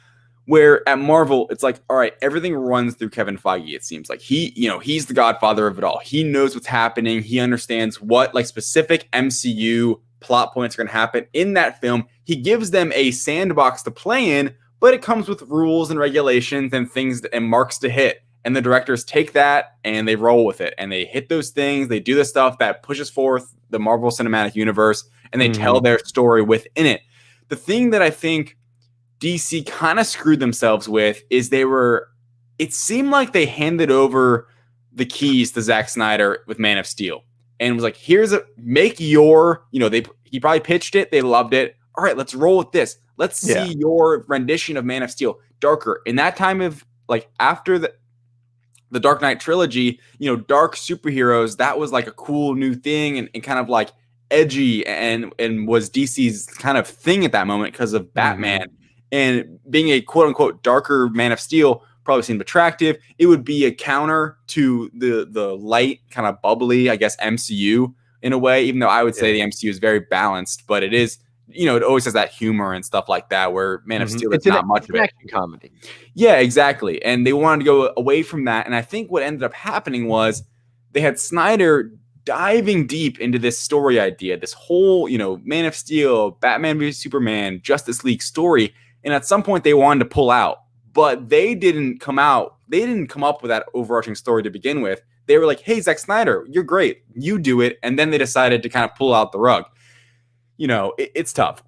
where at Marvel, it's like, all right, everything runs through Kevin Feige. It seems like he's the godfather of it all. He knows what's happening. He understands what specific MCU plot points are going to happen in that film. He gives them a sandbox to play in, but it comes with rules and regulations and things and marks to hit. And the directors take that and they roll with it, and they hit those things. They do the stuff that pushes forth the Marvel Cinematic Universe, and they tell their story within it. The thing that I think DC kind of screwed themselves with is it seemed like they handed over the keys to Zack Snyder with Man of Steel and was like, he probably pitched it. They loved it. All right, let's roll with this. Let's see your rendition of Man of Steel, darker. In that time of after the Dark Knight trilogy, dark superheroes, that was like a cool new thing and kind of like edgy and was DC's kind of thing at that moment because of Batman. And being a quote unquote darker Man of Steel probably seemed attractive. It would be a counter to the light, kind of bubbly, I guess, MCU in a way, even though I would say the MCU is very balanced, but it is, it always has that humor and stuff like that, where Man of Steel is not much of it. Action comedy. Yeah, exactly. And they wanted to go away from that. And I think what ended up happening was they had Snyder diving deep into this story idea, this whole, Man of Steel, Batman v Superman, Justice League story. And at some point they wanted to pull out, but they didn't come up with that overarching story to begin with. They were like, hey, Zack Snyder, you're great. You do it. And then they decided to kind of pull out the rug. It's tough.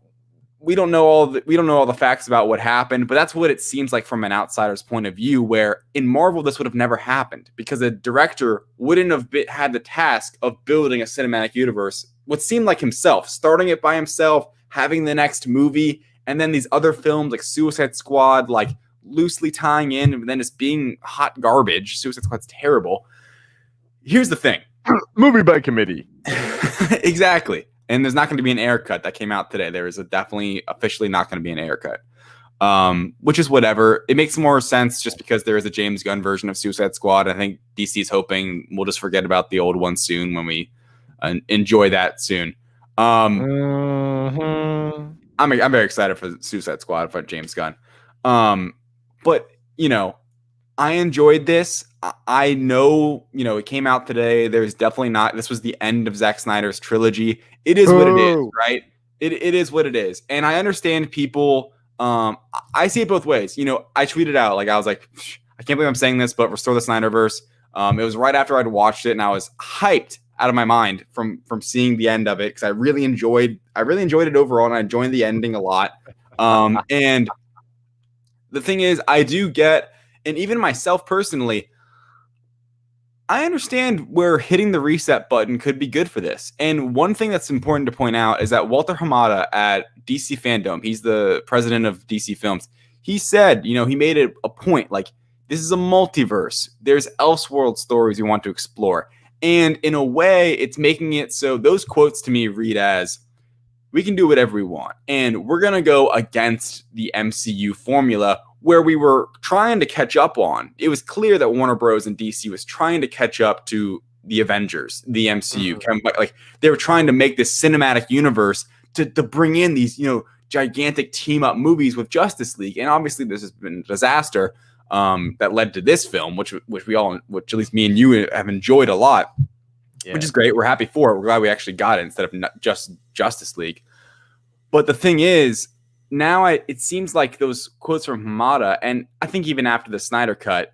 We don't know all the facts about what happened, but that's what it seems like from an outsider's point of view, where in Marvel, this would have never happened because a director wouldn't have had the task of building a cinematic universe, what seemed like himself, starting it by himself, having the next movie, and then these other films like Suicide Squad, like loosely tying in, and then just being hot garbage. Suicide Squad's terrible. Here's the thing. Movie by committee. Exactly. And there's not going to be an air cut that came out today. There is definitely officially not going to be an air cut, which is whatever. It makes more sense just because there is a James Gunn version of Suicide Squad. I think DC's hoping we'll just forget about the old one soon when we enjoy that soon. I'm very excited for Suicide Squad for James Gunn. But, I enjoyed this. I know, it came out today. There's definitely not. This was the end of Zack Snyder's trilogy. It is what it is, right? It is what it is. And I understand people, I see it both ways. You know, I tweeted out, like, I was like, I can't believe I'm saying this, but restore the Snyderverse. It was right after I'd watched it, and I was hyped out of my mind from seeing the end of it, because I really enjoyed it overall, and I enjoyed the ending a lot. And the thing is, I do get, and even myself personally, I understand where hitting the reset button could be good for this. And one thing that's important to point out is that Walter Hamada at DC Fandom, he's the president of DC Films, he said, you know, he made it a point, like, this is a multiverse. There's Elseworld stories we want to explore. And in a way, it's making it so those quotes to me read as, we can do whatever we want. And we're going to go against the MCU formula, where we were trying to catch up on. It was clear that Warner Bros. And DC was trying to catch up to the Avengers, the MCU. Like, they were trying to make this cinematic universe to bring in these, you know, gigantic team up movies with Justice League. And obviously this has been a disaster that led to this film, which at least me and you have enjoyed a lot, which is great. We're happy for it. We're glad we actually got it instead of not just Justice League. But the thing is, now it seems like those quotes from Hamada, and I think even after the Snyder Cut,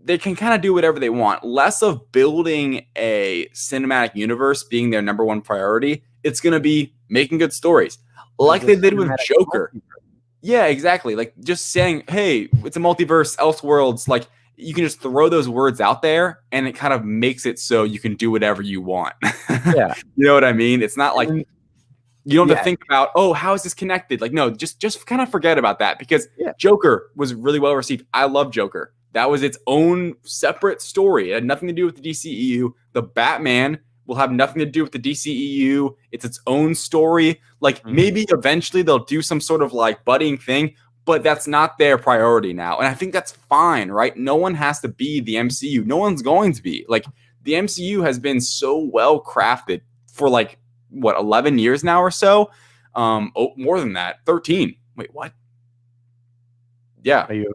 they can kind of do whatever they want. Less of building a cinematic universe being their number one priority. It's going to be making good stories, like they did with Joker. Yeah, exactly. Like, just saying, hey, it's a multiverse, Elseworlds. Like, you can just throw those words out there, and it kind of makes it so you can do whatever you want. Yeah. You know what I mean? It's not like, you don't have to think about, oh, how is this connected? Like, no, just kind of forget about that, because Joker was really well received. I love Joker. That was its own separate story. It had nothing to do with the DCEU. The Batman will have nothing to do with the DCEU. It's its own story. Like, maybe eventually they'll do some sort of like budding thing, but that's not their priority now. And I think that's fine, right? No one has to be the MCU. No one's going to be. Like, the MCU has been so well crafted for, like, what, 11 years now or so? More than that, 13. Wait, what? Yeah. Are you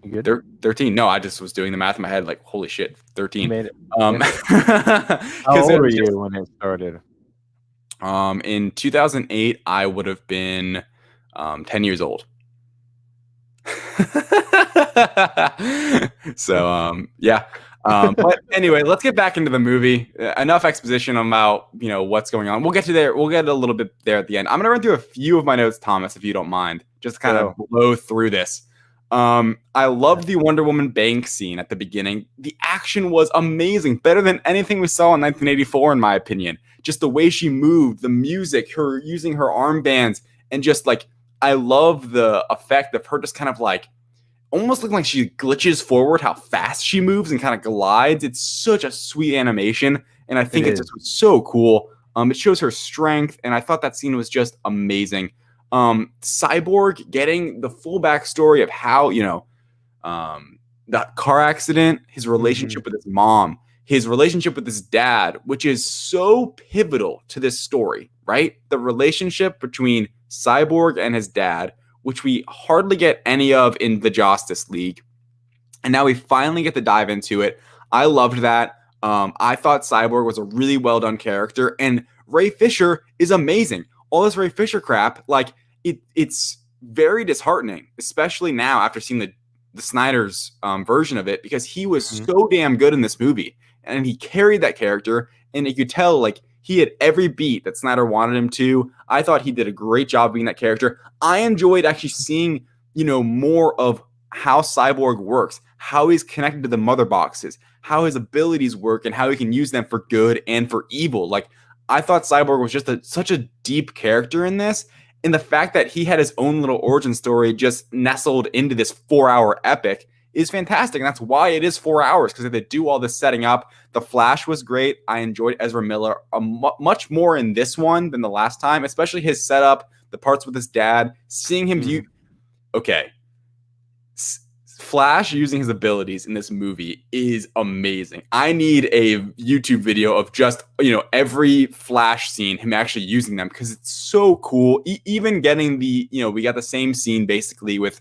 good? 13. No, I just was doing the math in my head, like, holy shit, 13. You made it. How old were you when it started? In 2008, I would have been 10 years old. So, yeah. But anyway, let's get back into the movie. Enough exposition about, you know, what's going on. We'll get to there. We'll get a little bit there at the end. I'm going to run through a few of my notes, Thomas, if you don't mind, just to kind of blow through this. I love the Wonder Woman bank scene at the beginning. The action was amazing, better than anything we saw in 1984, in my opinion. Just the way she moved, the music, her using her armbands, and just like, I love the effect of her just kind of like, almost looking like she glitches forward, how fast she moves and kind of glides. It's such a sweet animation, and I think it's just so cool. It shows her strength, and I thought that scene was just amazing. Cyborg getting the full backstory of how, you know, that car accident, his relationship with his mom, his relationship with his dad, which is so pivotal to this story, right? The relationship between Cyborg and his dad, which we hardly get any of in the Justice League. And now we finally get to dive into it. I loved that. I thought Cyborg was a really well done character, and Ray Fisher is amazing. All this Ray Fisher crap, like, it's very disheartening, especially now after seeing the Snyder's version of it, because he was so damn good in this movie, and he carried that character, and you could tell, like, he had every beat that Snyder wanted him to. I thought he did a great job being that character. I enjoyed actually seeing, you know, more of how Cyborg works, how he's connected to the mother boxes, how his abilities work, and how he can use them for good and for evil. Like, I thought Cyborg was just such a deep character in this. And the fact that he had his own little origin story just nestled into this 4-hour epic is fantastic. And that's why it is 4 hours, because they do all this setting up. The Flash was great. I enjoyed Ezra Miller much more in this one than the last time, especially his setup, the parts with his dad, seeing him Flash using his abilities in this movie is amazing. I need a YouTube video of just, you know, every Flash scene, him actually using them, because it's so cool. Even getting the, you know, we got the same scene basically with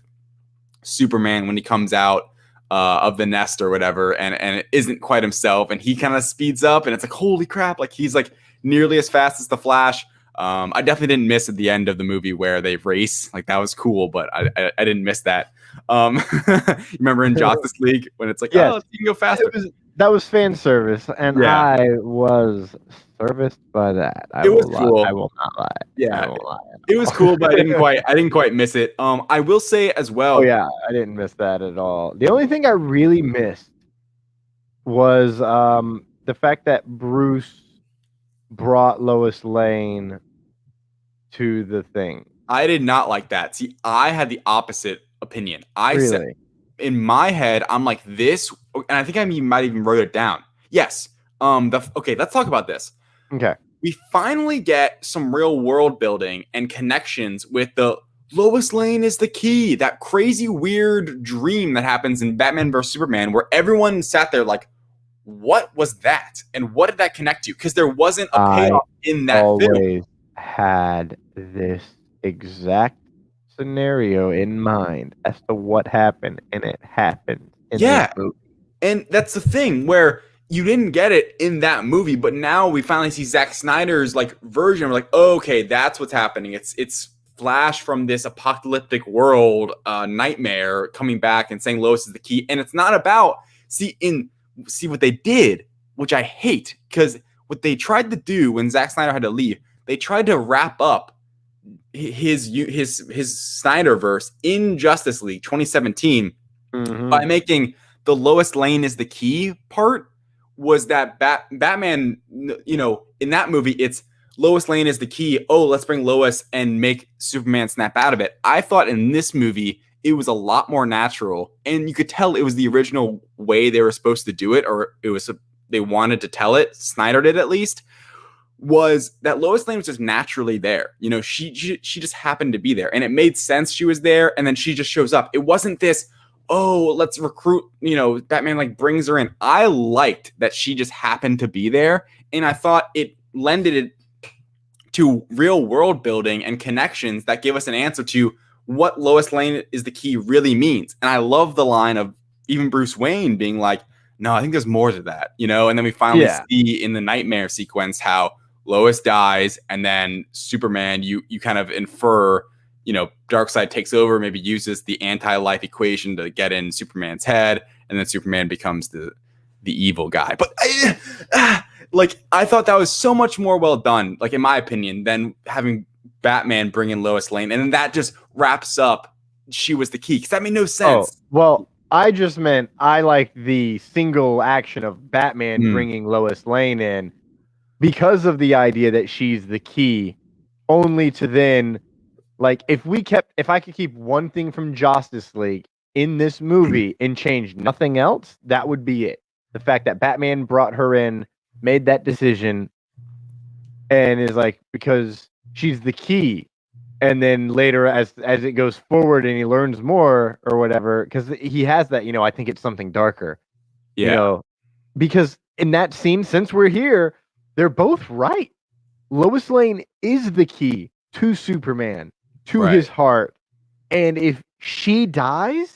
Superman when he comes out of the nest or whatever, and it isn't quite himself, and he kind of speeds up, and it's like, holy crap, like, he's like nearly as fast as the Flash. I definitely didn't miss at the end of the movie where they race. Like that was cool, but I didn't miss that. You remember in Justice League when it's like, Yes. oh, you can go faster. That was fan service, and Yeah. I was serviced by that. It was cool. I will not lie. Yeah. I won't lie. It was cool, but I didn't quite miss it. I will say as well. Oh yeah, I didn't miss that at all. The only thing I really missed was the fact that Bruce brought Lois Lane to the thing. I did not like that. See, I had the opposite opinion. I said Really? in my head, I'm like this, and I think I might even wrote it down. Yes. Okay, let's talk about this. Okay. We finally get some real world building and connections with the Lois Lane is the key. That crazy weird dream that happens in Batman vs Superman, where everyone sat there like, what was that? And what did that connect to? Because there wasn't a payoff in that film. Always had this exact scenario in mind as to what happened, and it happened in this movie. And that's the thing where you didn't get it in that movie, but now we finally see Zack Snyder's like version. We're like, oh, okay, that's what's happening. It's Flash from this apocalyptic world nightmare coming back and saying Lois is the key. And it's not about see what they did, which I hate, because what they tried to do when Zack Snyder had to leave, they tried to wrap up his Snyderverse in Justice League 2017 by making the Lois Lane is the key part was that Batman, you know, in that movie, it's Lois Lane is the key. Oh, let's bring Lois and make Superman snap out of it. I thought in this movie, it was a lot more natural, and you could tell it was the original way they were supposed to do it, or they wanted to tell it. Snyder did at least. Was that Lois Lane was just naturally there. You know, she just happened to be there, and it made sense she was there, and then she just shows up. It wasn't this, oh, let's recruit, you know, Batman like brings her in. I liked that she just happened to be there, and I thought it lended it to real world building and connections that give us an answer to what Lois Lane is the key really means. And I love the line of even Bruce Wayne being like, no, I think there's more to that, you know? And then we finally see in the nightmare sequence how Lois dies, and then Superman, you kind of infer, you know, Darkseid takes over, maybe uses the anti-life equation to get in Superman's head, and then Superman becomes the evil guy. But I thought that was so much more well done, like in my opinion, than having Batman bring in Lois Lane, and then that just wraps up. She was the key, because that made no sense. Oh, well, I just meant I like the single action of Batman bringing Lois Lane in because of the idea that she's the key, only to then, like, if I could keep one thing from Justice League in this movie and change nothing else, that would be it. The fact that Batman brought her in, made that decision, and is like, because she's the key. And then later, as it goes forward and he learns more or whatever, because he has that, you know, I think it's something darker. Yeah. You know, because in that scene, since we're here, they're both right. Lois Lane is the key to Superman, to his heart. And if she dies,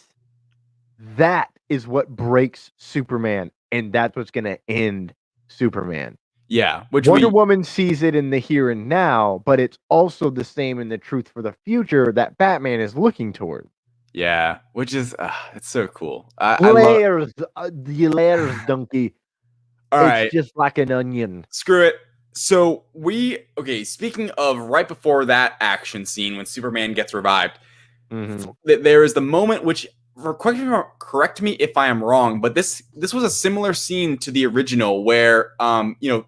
that is what breaks Superman. And that's what's going to end Superman. Yeah. Which Wonder Woman sees it in the here and now, but it's also the same in the truth for the future that Batman is looking toward. Yeah. Which is, it's so cool. Layers, the layers, donkey. All it's right. just like an onion. Screw it. So speaking of right before that action scene when Superman gets revived, there is the moment which, correct me if I am wrong, but this was a similar scene to the original where, you know,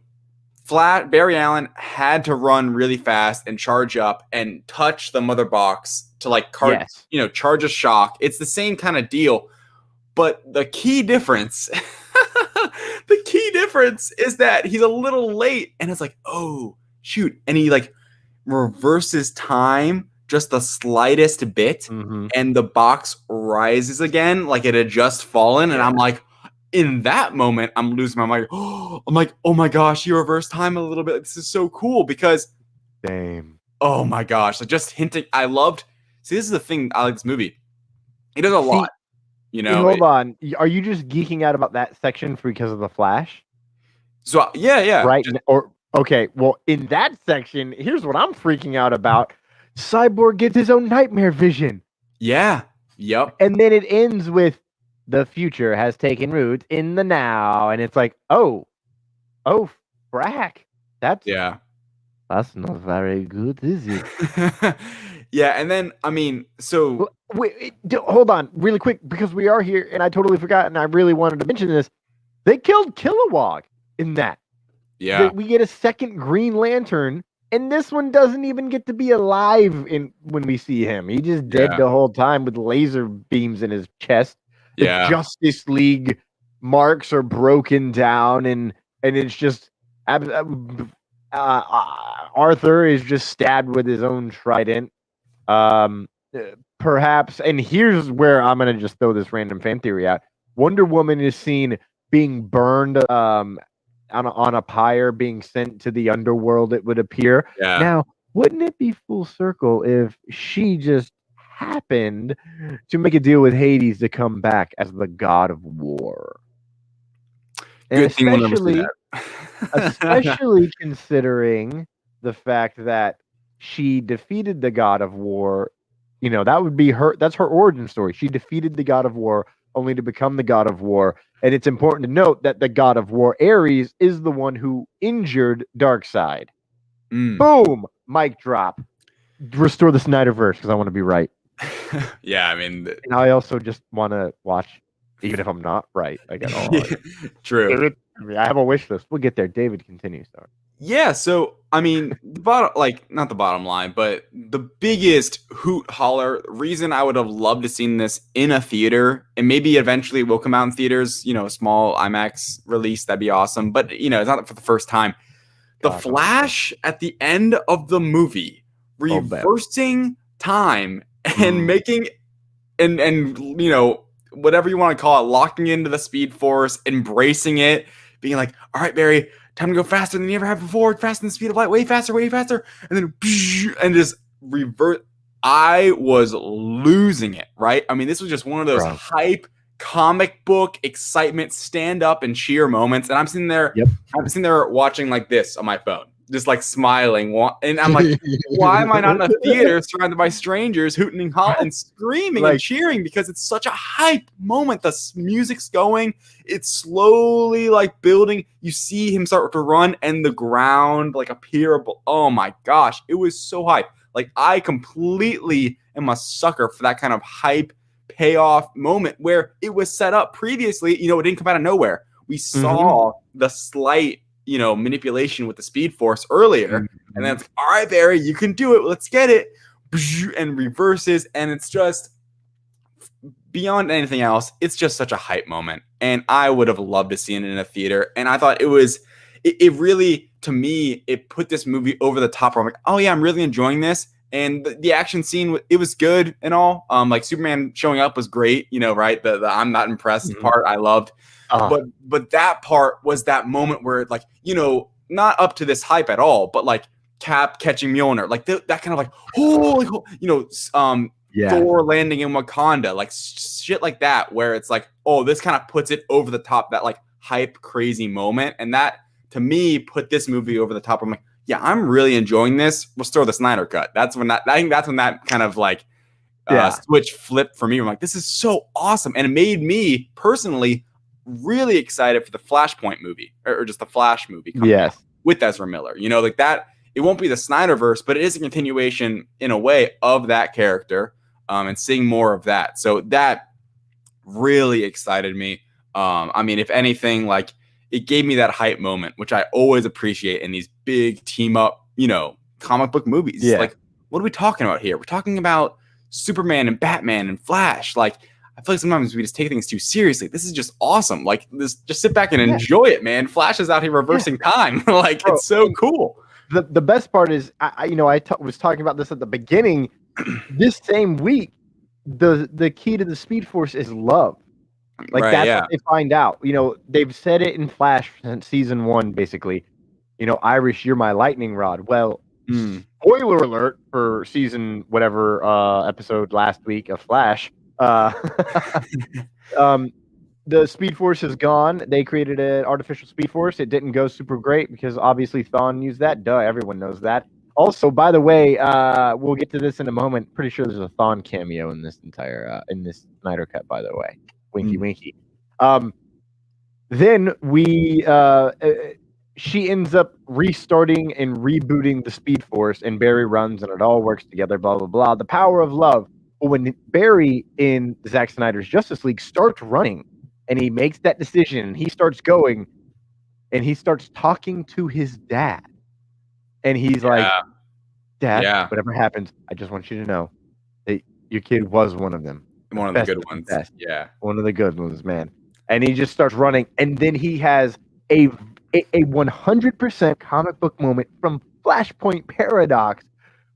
Barry Allen had to run really fast and charge up and touch the mother box to like charge a shock. It's the same kind of deal, but the key difference is that he's a little late, and it's like, oh shoot, and he like reverses time just the slightest bit, and the box rises again like it had just fallen, and I'm like, in that moment, I'm losing my mind. I'm like, oh my gosh, you reverse time a little bit. This is so cool because, damn. Oh my gosh, like just hinting. See, this is the thing. I like this movie. It does a lot. You know. Hold on. Are you just geeking out about that section because of the Flash? So yeah. Right. Okay, well, in that section, here's what I'm freaking out about. Cyborg gets his own nightmare vision. Yeah. Yep. And then it ends with the future has taken root in the now. And it's like, oh, frack. That's not very good, is it? Yeah, and then I mean, so wait, hold on, really quick, because we are here, and I totally forgot, and I really wanted to mention this. They killed Kilowog in that. yeah, We get a second Green Lantern, and this one doesn't even get to be alive when we see him. He just dead the whole time with laser beams in his chest. The Justice League marks are broken down, and it's just Arthur is just stabbed with his own trident. Perhaps, and here's where I'm gonna just throw this random fan theory out. Wonder Woman is seen being burned on a pyre, being sent to the underworld, it would appear. Yeah. Now, wouldn't it be full circle if she just happened to make a deal with Hades to come back as the god of war? And good thing we'll never see that. Especially considering the fact that she defeated the god of war. You know, that would be that's her origin story. She defeated the god of war only to become the god of war. And it's important to note that the god of war, Ares, is the one who injured Darkseid. Boom! Mic drop. Restore the Snyderverse, because I want to be right. Yeah, I mean... And I also just want to watch, even if I'm not right. I got all True. I have a wish list. We'll get there. David, continue. Sorry. Yeah, so I mean, not the bottom line, but the biggest hoot holler reason I would have loved to seen this in a theater, and maybe eventually it will come out in theaters, you know, a small IMAX release, that'd be awesome. But you know, it's not for the first time. The Flash at the end of the movie, reversing time and making and you know, whatever you want to call it, locking into the Speed Force, embracing it, being like, all right, Barry, time to go faster than you ever have before, faster than the speed of light, way faster, and then and just revert. I was losing it, right? I mean, this was just one of those hype comic book excitement, stand up and cheer moments. And I'm sitting there, I'm sitting there watching like this on my phone, just like smiling. And I'm like, why am I not in a theater surrounded by strangers hooting and hollering and screaming and cheering? Because it's such a hype moment. The music's going, it's slowly like building. You see him start to run and the ground like appear. Oh my gosh, it was so hype. Like, I completely am a sucker for that kind of hype payoff moment where it was set up previously. You know, it didn't come out of nowhere. We saw the slight, you know, manipulation with the Speed Force earlier, and then it's all right, Barry, you can do it. Let's get it, and reverses, and it's just beyond anything else. It's just such a hype moment, and I would have loved to see it in a theater. And I thought it really, to me, it put this movie over the top. Where I'm like, oh yeah, I'm really enjoying this. And the action scene, it was good and all. Like Superman showing up was great, you know, right? The I'm not impressed part I loved. But that part was that moment where, like, you know, not up to this hype at all, but like Cap catching Mjolnir, like that kind of like, oh, you know, Thor landing in Wakanda, like shit like that, where it's like, oh, this kind of puts it over the top, that like hype crazy moment. And that, to me, put this movie over the top. I'm like, yeah, I'm really enjoying this. Restore the Snyder Cut. That's when I think that's when that kind of like switch flipped for me. I'm like, this is so awesome. And it made me personally really excited for the Flashpoint movie, or just the Flash movie coming out with Ezra Miller. You know, like that, it won't be the Snyderverse, but it is a continuation in a way of that character, and seeing more of that. So that really excited me. I mean, if anything, like, it gave me that hype moment, which I always appreciate in these big team up, you know, comic book movies. Like, what are we talking about here? We're talking about Superman and Batman and Flash. Like, I feel like sometimes we just take things too seriously. This is just awesome. Like, this, just sit back and enjoy it, man. Flash is out here reversing time. Like, bro, it's so cool. The best part is, I was talking about this at the beginning. This same week, the key to the Speed Force is love. Like, that's what they find out. You know, they've said it in Flash since season 1, basically. You know, Irish, you're my lightning rod. Well, spoiler alert for season whatever episode last week of Flash. the Speed Force is gone. They created an artificial Speed Force. It didn't go super great because obviously Thawne used that. Duh, everyone knows that. Also, by the way, we'll get to this in a moment. Pretty sure there's a Thawne cameo in this entire in this Snyder cut. By the way, winky winky. Then she ends up restarting and rebooting the Speed Force, and Barry runs, and it all works together. Blah blah blah. The power of love. But when Barry in Zack Snyder's Justice League starts running, and he makes that decision, and he starts going, and he starts talking to his dad, and he's like, "Dad, whatever happens, I just want you to know that your kid was one of them, one of the good ones. Yeah, one of the good ones, man." And he just starts running, and then he has a 100% comic book moment from Flashpoint Paradox,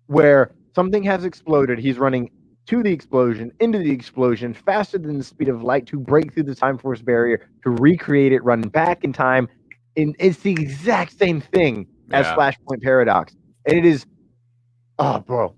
where something has exploded. He's running to the explosion, into the explosion, faster than the speed of light to break through the Time Force barrier, to recreate it, run back in time. And it's the exact same thing as Flashpoint Paradox. And it is, oh, bro,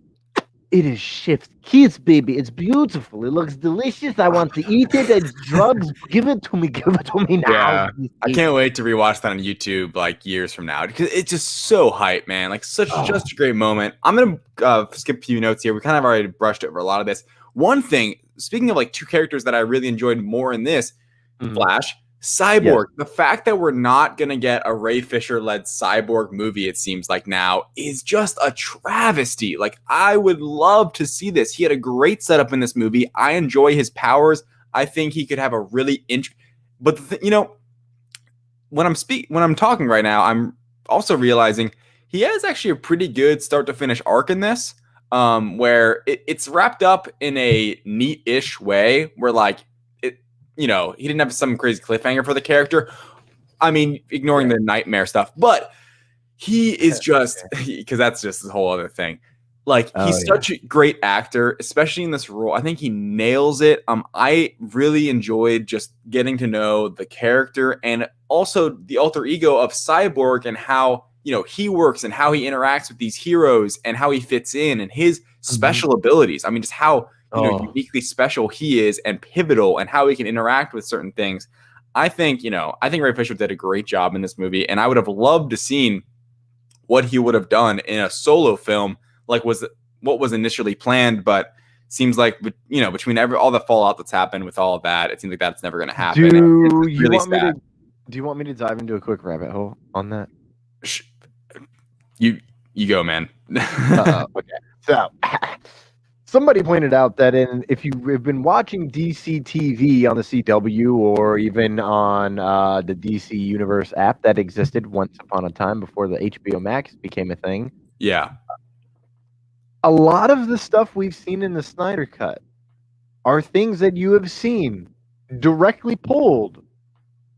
it is chef's kiss, baby. It's beautiful. It looks delicious. I want to eat it. It's drugs. Give it to me. Give it to me now. Yeah. I can't wait to rewatch that on YouTube like years from now because it's just so hype, man. Like just a great moment. I'm gonna skip a few notes here. We kind of already brushed over a lot of this. One thing, speaking of like two characters that I really enjoyed more in this, Flash, Cyborg. The fact that we're not going to get a Ray Fisher-led Cyborg movie, it seems like now, is just a travesty. Like, I would love to see this. He had a great setup in this movie. I enjoy his powers. I think he could have a really But, when I'm talking right now, I'm also realizing he has actually a pretty good start-to-finish arc in this, where it's wrapped up in a neat-ish way, where, like, he didn't have some crazy cliffhanger for the character. I mean, ignoring the nightmare stuff, but he is just, because that's just a whole other thing. Like, he's such a great actor, especially in this role. I think he nails it. I really enjoyed just getting to know the character and also the alter ego of Cyborg and how, he works and how he interacts with these heroes and how he fits in and his special abilities. I mean, just how uniquely special he is and pivotal and how he can interact with certain things. I think Ray Fisher did a great job in this movie, and I would have loved to seen what he would have done in a solo film, like what was initially planned, but seems like, between all the fallout that's happened with all of that, it seems like that's never going to happen. Do you want me to dive into a quick rabbit hole on that? You go, man. Okay. So somebody pointed out that if you've been watching DC TV on the CW or even on the DC Universe app that existed once upon a time before the HBO Max became a thing. Yeah. A lot of the stuff we've seen in the Snyder Cut are things that you have seen directly pulled.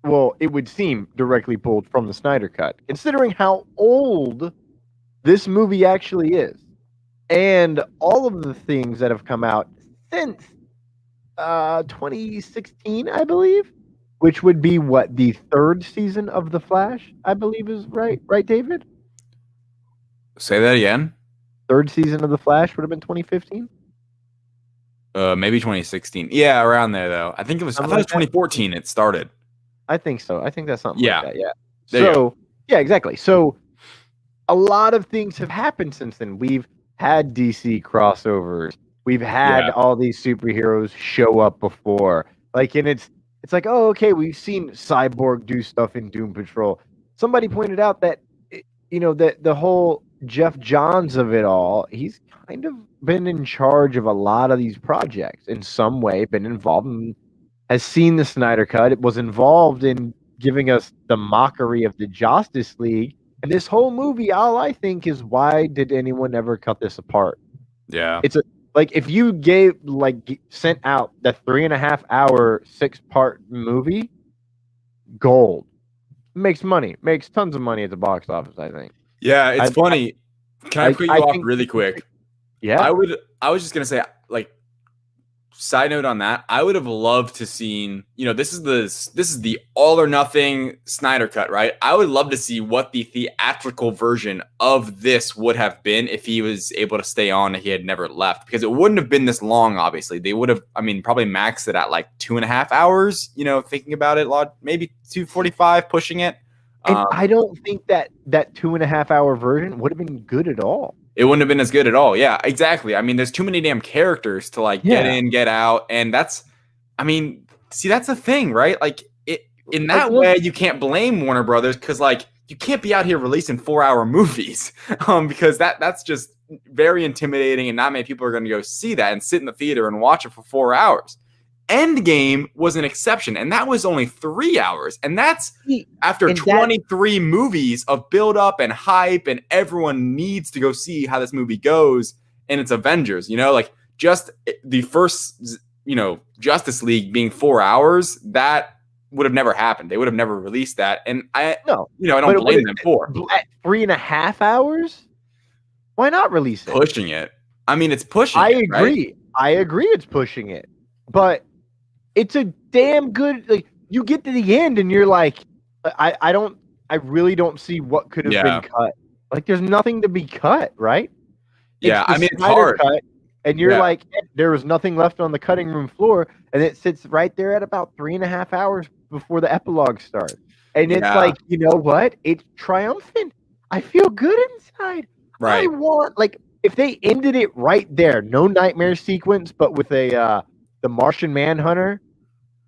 Well, it would seem directly pulled from the Snyder Cut, considering how old this movie actually is. And all of the things that have come out since 2016, I believe, which would be the third season of The Flash, I believe is right, David? Say that again. Third season of The Flash would have been 2015? Maybe 2016. Yeah, around there, though. I thought it was 2014 it started. I think so. I think that's something like that, yeah. So, yeah, exactly. So, a lot of things have happened since then. We've had DC crossovers. We've had all these superheroes show up before. Like, and it's like, oh, okay, we've seen Cyborg do stuff in Doom Patrol. Somebody pointed out that, that the whole Jeff Johns of it all, he's kind of been in charge of a lot of these projects in some way, been involved in, has seen the Snyder Cut. It was involved in giving us the mockery of the Justice League. And this whole movie, all I think is, why did anyone ever cut this apart? Yeah. It's if you sent out the 3.5 hour 6-part movie, gold. Makes money. Makes tons of money at the box office, I think. Yeah, it's funny. Can I put you off really quick? Yeah. I was just going to say, side note on that, I would have loved to seen, this is the all or nothing Snyder cut, right? I would love to see what the theatrical version of this would have been if he was able to stay on and he had never left, because it wouldn't have been this long. Obviously, they would have, probably maxed it at like 2.5 hours. Thinking about it, maybe 2:45, pushing it. And I don't think that 2.5 hour version would have been good at all. It wouldn't have been as good at all. Yeah, exactly. There's too many damn characters to get in, get out. And that's the thing, right? Like in that way, you can't blame Warner Brothers, because you can't be out here releasing 4-hour movies because that's just very intimidating, and not many people are going to go see that and sit in the theater and watch it for 4 hours. Endgame was an exception, and that was only 3 hours, and that's after 23 movies of build up and hype, and everyone needs to go see how this movie goes, and it's Avengers. Just the first Justice League being 4 hours, that would have never happened. They would have never released that, and I don't blame them for at 3.5 hours. Why not release it? Pushing it. It's pushing. I agree. Right? I agree. It's pushing it, but it's a damn good. You get to the end and you're like, I really don't see what could have been cut. There's nothing to be cut, right? Yeah, it's hard. Cut, and you're like, there was nothing left on the cutting room floor, and it sits right there at about 3.5 hours before the epilogue starts. And it's like, you know what? It's triumphant. I feel good inside. Right. I want if they ended it right there, no nightmare sequence, but with the Martian Manhunter,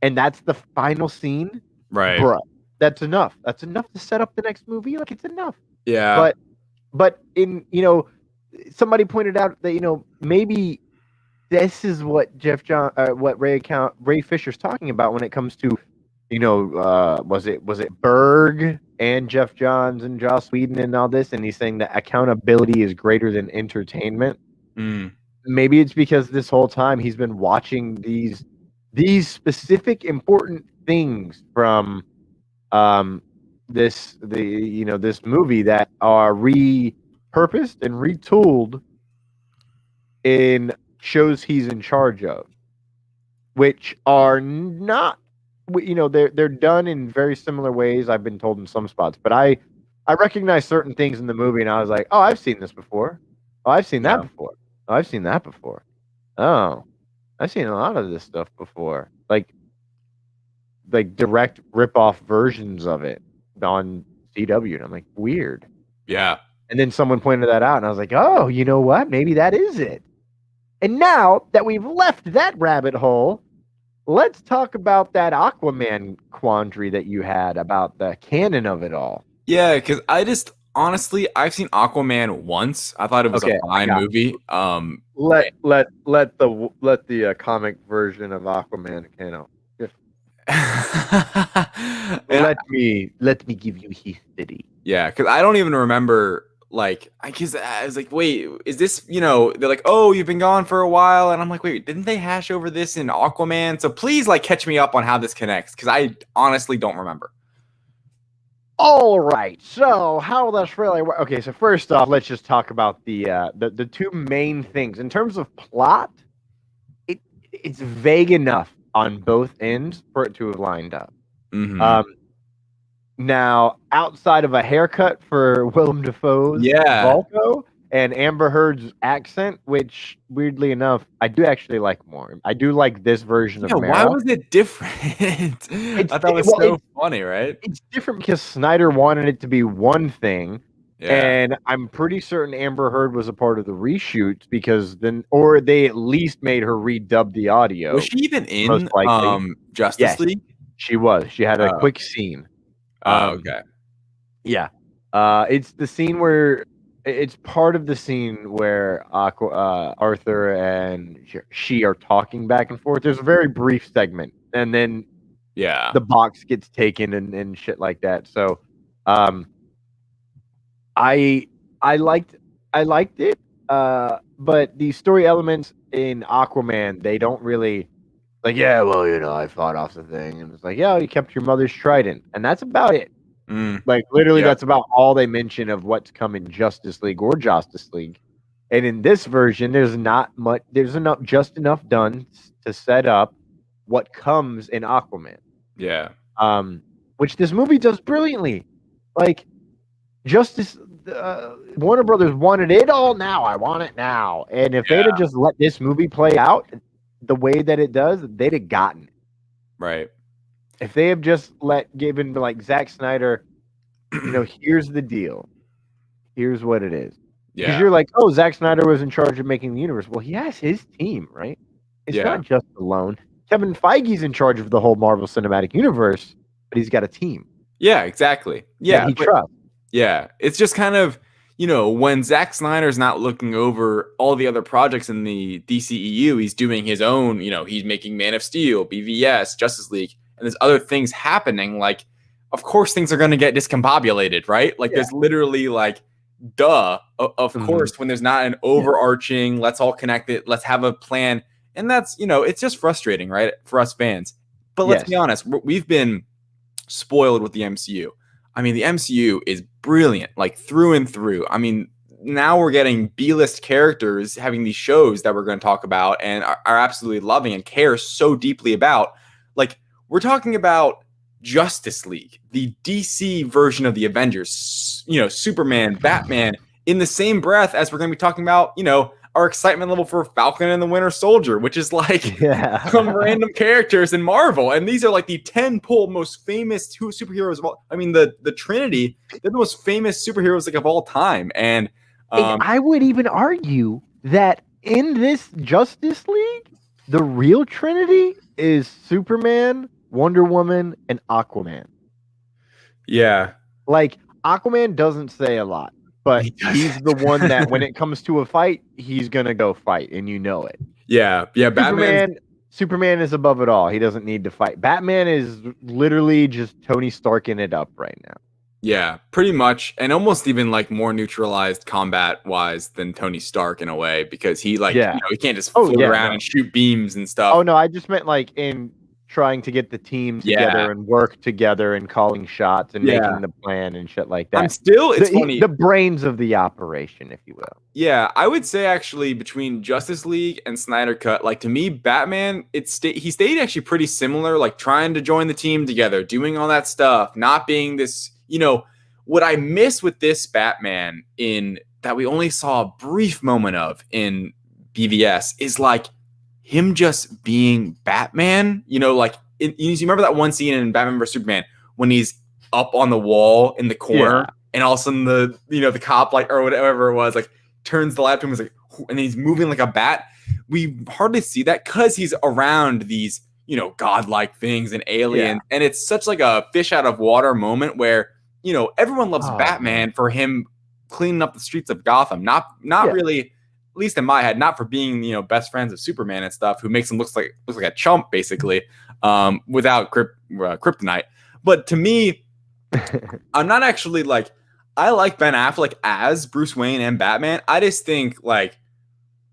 and that's the final scene. Right. Bruh, that's enough. That's enough to set up the next movie. It's enough. Yeah. But in somebody pointed out that maybe this is what what Ray Fisher's talking about when it comes to was it Berg and Jeff Johns and Joss Whedon and all this, and he's saying that accountability is greater than entertainment. Maybe it's because this whole time he's been watching these specific important things from this movie that are repurposed and retooled in shows he's in charge of, which are not, they're done in very similar ways, I've been told, in some spots, but I recognize certain things in the movie and I was like, oh, I've seen this before. Oh, I've seen that before. Oh, I've seen that before. Oh, I've seen a lot of this stuff before. Like direct rip-off versions of it on CW. And I'm like, weird. Yeah. And then someone pointed that out and I was like, oh, you know what? Maybe that is it. And now that we've left that rabbit hole, let's talk about that Aquaman quandary that you had about the canon of it all. Yeah, because honestly, I've seen Aquaman once. I thought it was a fine movie. Let the comic version of Aquaman canon. Let me give you history. Yeah, because I don't even remember. Because I was like, wait, is this? They're like, oh, you've been gone for a while, and I'm like, wait, didn't they hash over this in Aquaman? So please, catch me up on how this connects, because I honestly don't remember. All right, so how that's really work? Okay, so first off, let's just talk about the two main things in terms of plot. It's vague enough on both ends for it to have lined up. Mm-hmm. Now, outside of a haircut for Willem Dafoe's Volko and Amber Heard's accent, which weirdly enough, I do actually like more. I do like this version of Mara. Why was it different? I thought it was so funny, right? It's different because Snyder wanted it to be one thing. Yeah. And I'm pretty certain Amber Heard was a part of the reshoots because or they at least made her redub the audio. Was she even in Justice League? She was. She had a quick scene. Okay. Yeah. It's the scene where it's part of the scene where Arthur and she are talking back and forth. There's a very brief segment, and then the box gets taken and shit like that. So, I liked it. But the story elements in Aquaman, they don't really I fought off the thing, and it's like, you kept your mother's trident, and that's about it. Literally, that's about all they mention of what's come in Justice League or Justice League. And in this version, there's not much. There's just enough done to set up what comes in Aquaman. Yeah. Which this movie does brilliantly. Like, Justice Warner Brothers wanted it all now. I want it now. And if they'd have just let this movie play out the way that it does, they'd have gotten it. Right. If they have just given like Zack Snyder, here's the deal. Here's what it is. Because you're like, oh, Zack Snyder was in charge of making the universe. Well, he has his team, right? It's not just alone. Kevin Feige's in charge of the whole Marvel Cinematic Universe, but he's got a team. Yeah, exactly. Yeah. He trusts. Yeah. It's just kind of, when Zack Snyder's not looking over all the other projects in the DCEU, he's doing his own, he's making Man of Steel, BVS, Justice League, and there's other things happening. Like, of course, things are going to get discombobulated, right? Like, there's literally of course, when there's not an overarching, let's all connect it, let's have a plan. And that's, it's just frustrating, right? For us fans. But let's be honest, we've been spoiled with the MCU. I mean, the MCU is brilliant, like through and through. I mean, now we're getting B-list characters having these shows that we're going to talk about and are absolutely loving and care so deeply about. Like, we're talking about Justice League, the DC version of the Avengers, Superman, Batman, in the same breath as we're going to be talking about, our excitement level for Falcon and the Winter Soldier, which is like some random characters in Marvel. And these are like the 10-pull most famous superheroes of all. I mean, the Trinity, they're the most famous superheroes of all time. And I would even argue that in this Justice League, the real Trinity is Superman, Wonder Woman, and Aquaman. Yeah. Like, Aquaman doesn't say a lot. But he's the one that, when it comes to a fight, he's gonna go fight, and you know it. Yeah. Superman is above it all. He doesn't need to fight. Batman is literally just Tony Starking it up right now. Yeah, pretty much, and almost even like more neutralized combat-wise than Tony Stark in a way, because he he can't just float around and shoot beams and stuff. Oh no, I just meant like in trying to get the team together and work together and calling shots and making the plan and shit like that. It's funny. The brains of the operation, if you will. Yeah, I would say actually between Justice League and Snyder Cut, like to me, Batman, he stayed actually pretty similar, like trying to join the team together, doing all that stuff, not being this, what I miss with this Batman in that we only saw a brief moment of in BVS is like him just being Batman, you remember that one scene in Batman vs Superman when he's up on the wall in the corner and all of a sudden the cop or whatever it was turns the light to him and and he's moving like a bat. We hardly see that because he's around these godlike things and aliens, and it's such like a fish out of water moment where everyone loves Batman for him cleaning up the streets of Gotham, not really. At least in my head, not for being best friends of Superman and stuff, who makes him looks like a chump basically, without kryptonite. But to me, I'm not actually I like Ben Affleck as Bruce Wayne and Batman. I just think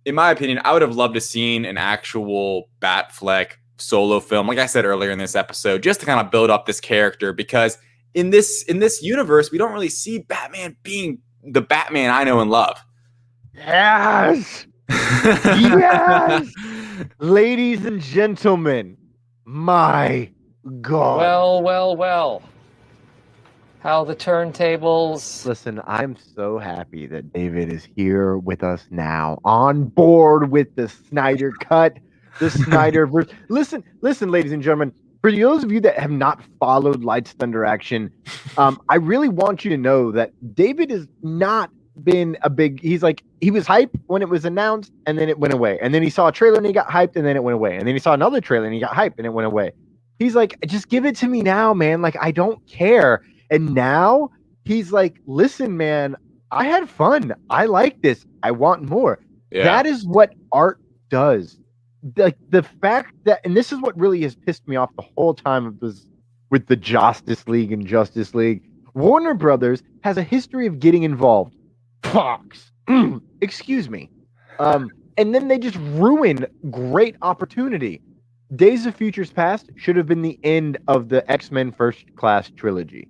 in my opinion, I would have loved to seen an actual Batfleck solo film, like I said earlier in this episode, just to kind of build up this character, because in this universe, we don't really see Batman being the Batman I know and love. Yes! Yes! Ladies and gentlemen, my God. Well. How the turntables. Listen, I'm so happy that David is here with us now, on board with the Snyder Cut, the Snyderverse. Listen, ladies and gentlemen, for those of you that have not followed LightsThunderAction, I really want you to know that David is not been a big, he was hyped when it was announced and then it went away, and then he saw a trailer and he got hyped and then it went away, and then he saw another trailer and he got hyped and it went away. He's like, just give it to me now, man, I don't care. And now he's like, listen, man, I had fun, I like this, I want more. That is what art does. The fact that, and this is what really has pissed me off the whole time with the Justice League and Justice League, Warner Brothers has a history of getting involved. Fox, excuse me, and then they just ruin great opportunity. Days of Futures Past should have been the end of the X-Men First Class trilogy,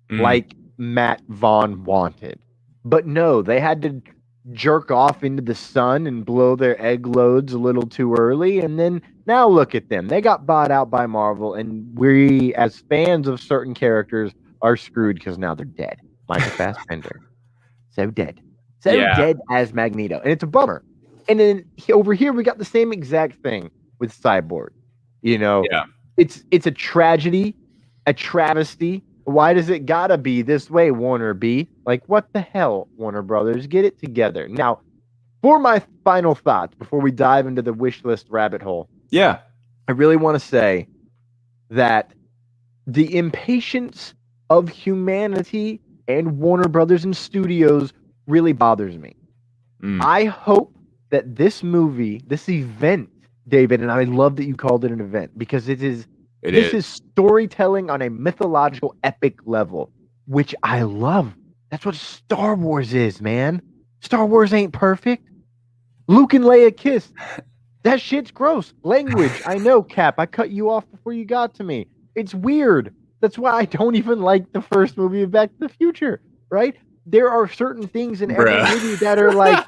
like Matt Vaughn wanted, but no, they had to jerk off into the sun and blow their egg loads a little too early. And then now look at them. They got bought out by Marvel, and we, as fans of certain characters, are screwed because now they're dead. Michael Fassbender. So dead. So dead as Magneto. And it's a bummer. And then over here, we got the same exact thing with Cyborg. You know, it's a tragedy, a travesty. Why does it gotta be this way, Warner B? Like, what the hell, Warner Brothers? Get it together. Now, for my final thoughts, before we dive into the wish list rabbit hole, I really want to say that the impatience of humanity and Warner Brothers and studios really bothers me. I hope that this movie, this event, David, and I love that you called it an event, because this is storytelling on a mythological epic level, which I love. That's what Star Wars is, man. Star Wars ain't perfect. Luke and Leia kiss. That shit's gross. Language. I know, Cap. I cut you off before you got to me. It's weird. That's why I don't even like the first movie of Back to the Future, right? There are certain things in every movie that are like,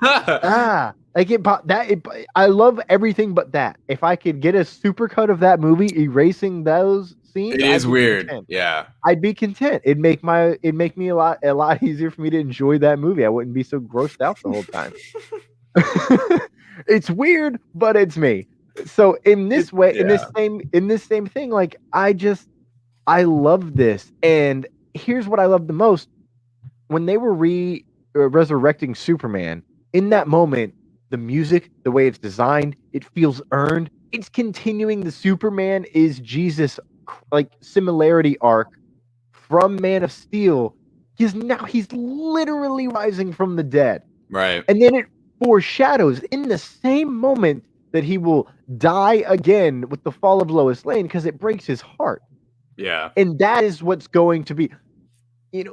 I love everything but that. If I could get a supercut of that movie erasing those scenes, it is weird. Content. Yeah, I'd be content. It'd make me a lot easier for me to enjoy that movie. I wouldn't be so grossed out the whole time. It's weird, but it's me. So in this same thing, like I love this. And here's what I love the most. When they were resurrecting Superman, in that moment, the music, the way it's designed, it feels earned. It's continuing the Superman is Jesus like similarity arc from Man of Steel. He's literally rising from the dead. Right. And then it foreshadows in the same moment that he will die again with the fall of Lois Lane, because it breaks his heart. Yeah. And that is what's going to be,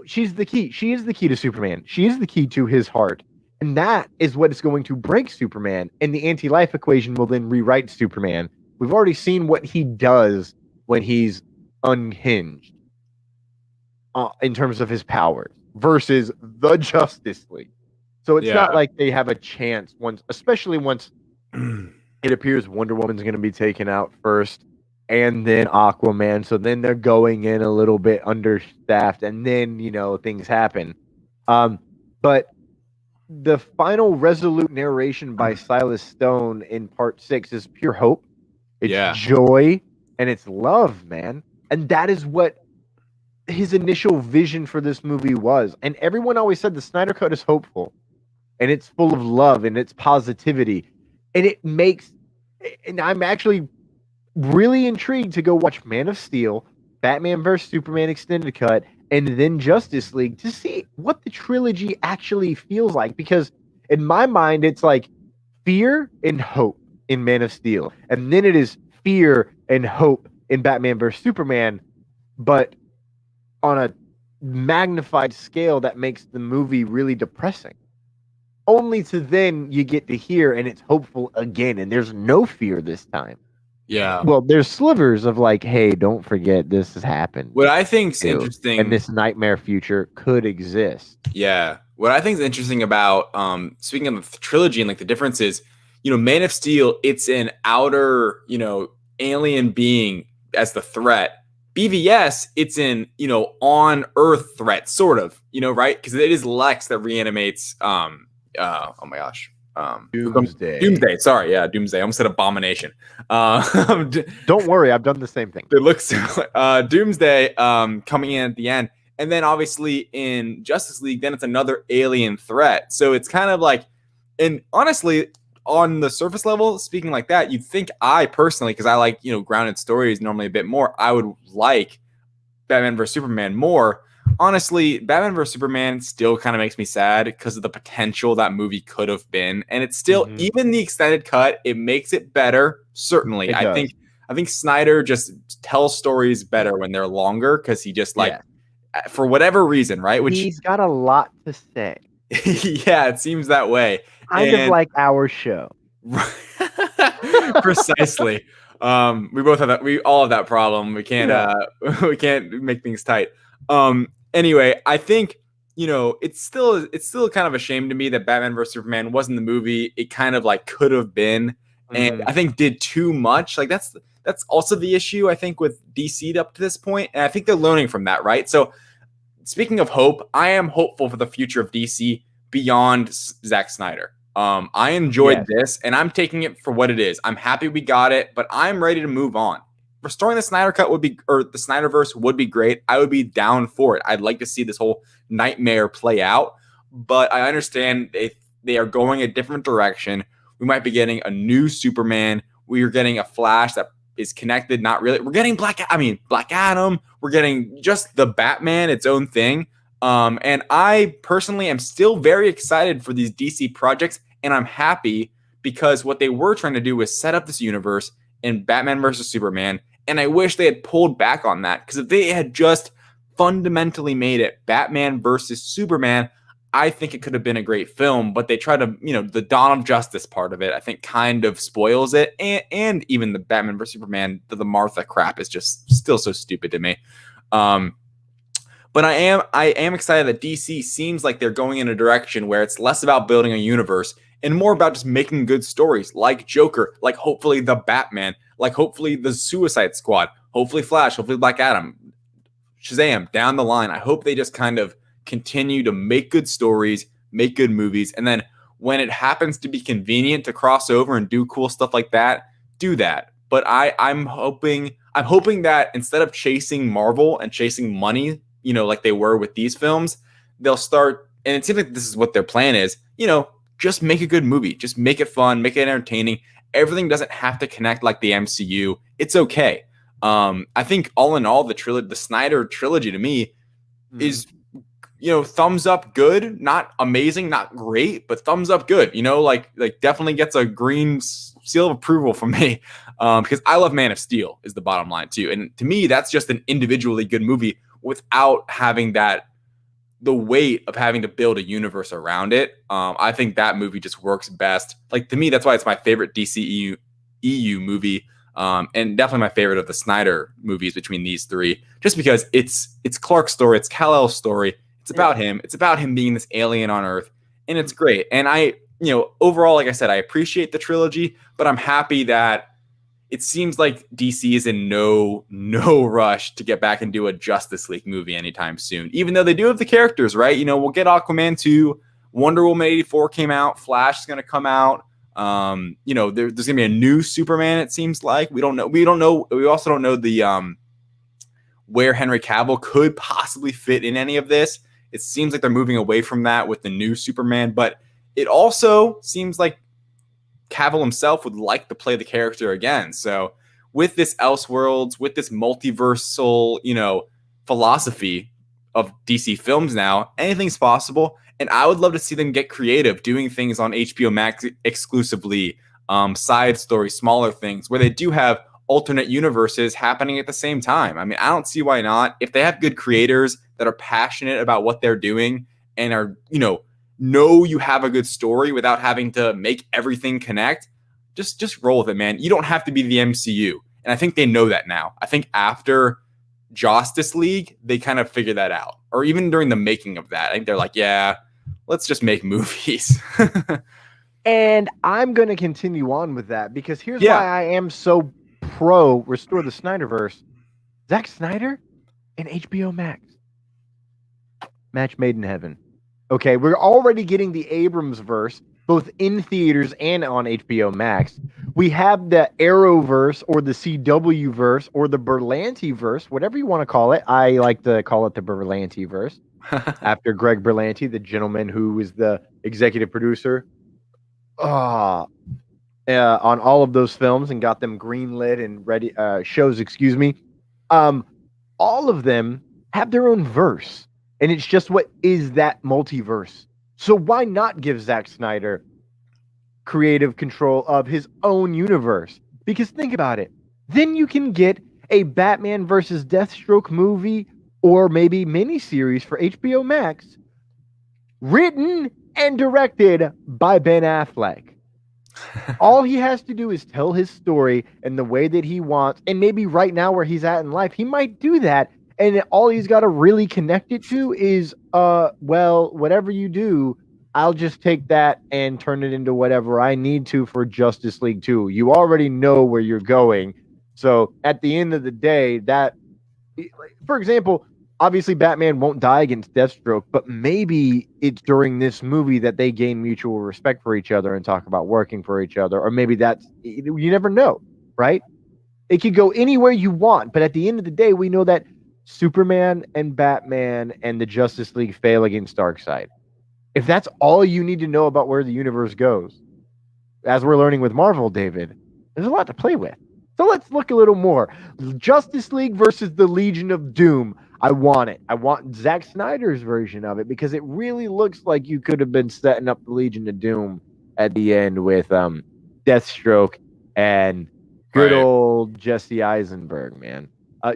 she's the key. She is the key to Superman. She is the key to his heart. And that is what is going to break Superman. And the anti-life equation will then rewrite Superman. We've already seen what he does when he's unhinged in terms of his powers versus the Justice League. So it's not like they have a chance especially once it appears Wonder Woman's going to be taken out first, and then Aquaman. So then they're going in a little bit understaffed, and then, things happen. But the final resolute narration by Silas Stone in part 6 is pure hope. It's joy, and it's love, man. And that is what his initial vision for this movie was. And everyone always said the Snyder Cut is hopeful, and it's full of love, and it's positivity. And and I'm actually really intrigued to go watch Man of Steel, Batman vs. Superman Extended Cut, and then Justice League to see what the trilogy actually feels like. Because in my mind, it's like fear and hope in Man of Steel. And then it is fear and hope in Batman vs. Superman, but on a magnified scale that makes the movie really depressing. Only to then you get to hear, and it's hopeful again, and there's no fear this time. Yeah. Well, there's slivers of like, hey, don't forget this has happened. What I think's interesting, and this nightmare future could exist. Yeah. What I think is interesting about speaking of the trilogy and like the differences, Man of Steel, it's an outer, alien being as the threat. BVS, it's an, on Earth threat, sort of, right? Because it is Lex that reanimates oh my gosh. Doomsday. Sorry, Doomsday. I almost said Abomination. Don't worry, I've done the same thing. It looks Doomsday coming in at the end, and then obviously in Justice League, then it's another alien threat. So it's kind of like, and honestly, on the surface level, speaking like that, you'd think I personally, because I like grounded stories normally a bit more, I would like Batman vs Superman more. Honestly, Batman vs Superman still kind of makes me sad because of the potential that movie could have been, and it's still even the extended cut. It makes it better, certainly. I think Snyder just tells stories better when they're longer because he just for whatever reason, right? Which he's got a lot to say. Yeah, it seems that way. Kind of like our show. Precisely. We both have that. We all have that problem. We can't. We can't make things tight. Anyway, I think it's still kind of a shame to me that Batman vs Superman wasn't the movie it kind of like could have been, and I think did too much. Like that's also the issue I think with DC up to this point, and I think they're learning from that, right? So speaking of hope, I am hopeful for the future of DC beyond Zack Snyder. I enjoyed this, and I'm taking it for what it is. I'm happy we got it, but I'm ready to move on. Restoring the Snyder Cut the Snyderverse would be great. I would be down for it. I'd like to see this whole nightmare play out, but I understand they are going a different direction. We might be getting a new Superman. We are getting a Flash that is connected, not really. We're getting Black Adam. We're getting just the Batman, its own thing. And I personally am still very excited for these DC projects, and I'm happy because what they were trying to do was set up this universe in Batman versus Superman, and I wish they had pulled back on that, because if they had just fundamentally made it Batman versus Superman, I think it could have been a great film. But they try to, the Dawn of Justice part of it, I think kind of spoils it, and even the Batman versus Superman, the Martha crap is just still so stupid to me. But I am excited that DC seems like they're going in a direction where it's less about building a universe and more about just making good stories, like Joker, like hopefully the Batman, like hopefully the Suicide Squad, hopefully Flash, hopefully Black Adam, Shazam, down the line. I hope they just kind of continue to make good stories, make good movies, and then when it happens to be convenient to cross over and do cool stuff like that, do that. But I'm hoping that instead of chasing Marvel and chasing money, like they were with these films, they'll start, and it seems like this is what their plan is, just make a good movie. Just make it fun, make it entertaining. Everything doesn't have to connect like the MCU. It's okay. I think all in all, the Snyder trilogy to me is, thumbs up good, not amazing, not great, but thumbs up good. Like definitely gets a green seal of approval from me, because I love Man of Steel is the bottom line too. And to me, that's just an individually good movie without having the weight of having to build a universe around it. I think that movie just works best. Like to me, that's why it's my favorite DCEU movie, and definitely my favorite of the Snyder movies between these three. Just because it's Clark's story, it's Kal-El's story, it's about him. It's about him being this alien on Earth, and it's great. And I, overall, like I said, I appreciate the trilogy, but I'm happy that it seems like DC is in no rush to get back and do a Justice League movie anytime soon, even though they do have the characters, right? We'll get Aquaman 2, Wonder Woman 84 came out, Flash is going to come out. There's going to be a new Superman, it seems like. We don't know. We also don't know the where Henry Cavill could possibly fit in any of this. It seems like they're moving away from that with the new Superman, but it also seems like Cavill himself would like to play the character again. So with this Elseworlds, with this multiversal, philosophy of DC films now, anything's possible. And I would love to see them get creative, doing things on HBO Max exclusively, side stories, smaller things, where they do have alternate universes happening at the same time. I mean, I don't see why not. If they have good creators that are passionate about what they're doing and are, know you have a good story without having to make everything connect, just roll with it, man. You don't have to be the MCU. And I think they know that now. I think after Justice League, they kind of figured that out. Or even during the making of that, I think they're like, yeah, let's just make movies. And I'm going to continue on with that, because here's why I am so pro Restore the Snyderverse. Zack Snyder and HBO Max. Match made in heaven. Okay, we're already getting the Abrams verse, both in theaters and on HBO Max. We have the Arrowverse, or the CW verse, or the Berlanti verse, whatever you want to call it. I like to call it the Berlanti verse, after Greg Berlanti, the gentleman who is the executive producer on all of those films and got them greenlit and ready shows. Excuse me. All of them have their own verse. And it's just, what is that multiverse? So why not give Zack Snyder creative control of his own universe? Because think about it. Then you can get a Batman versus Deathstroke movie, or maybe miniseries for HBO Max, written and directed by Ben Affleck. All he has to do is tell his story in the way that he wants, and maybe right now where he's at in life, he might do that And all he's got to really connect it to is, well, whatever you do, I'll just take that and turn it into whatever I need to for Justice League 2. You already know where you're going. So at the end of the day, that, for example, obviously Batman won't die against Deathstroke, but maybe it's during this movie that they gain mutual respect for each other and talk about working for each other. Or maybe that's, you never know, right? It could go anywhere you want. But at the end of the day, we know that Superman and Batman and the Justice League fail against Darkseid. If that's all you need to know about where the universe goes, as we're learning with Marvel, David, there's a lot to play with. So let's look a little more. Justice League versus the Legion of Doom. I want it. I want Zack Snyder's version of it because it really looks like you could have been setting up the Legion of Doom at the end with Deathstroke and good old Jesse Eisenberg, man.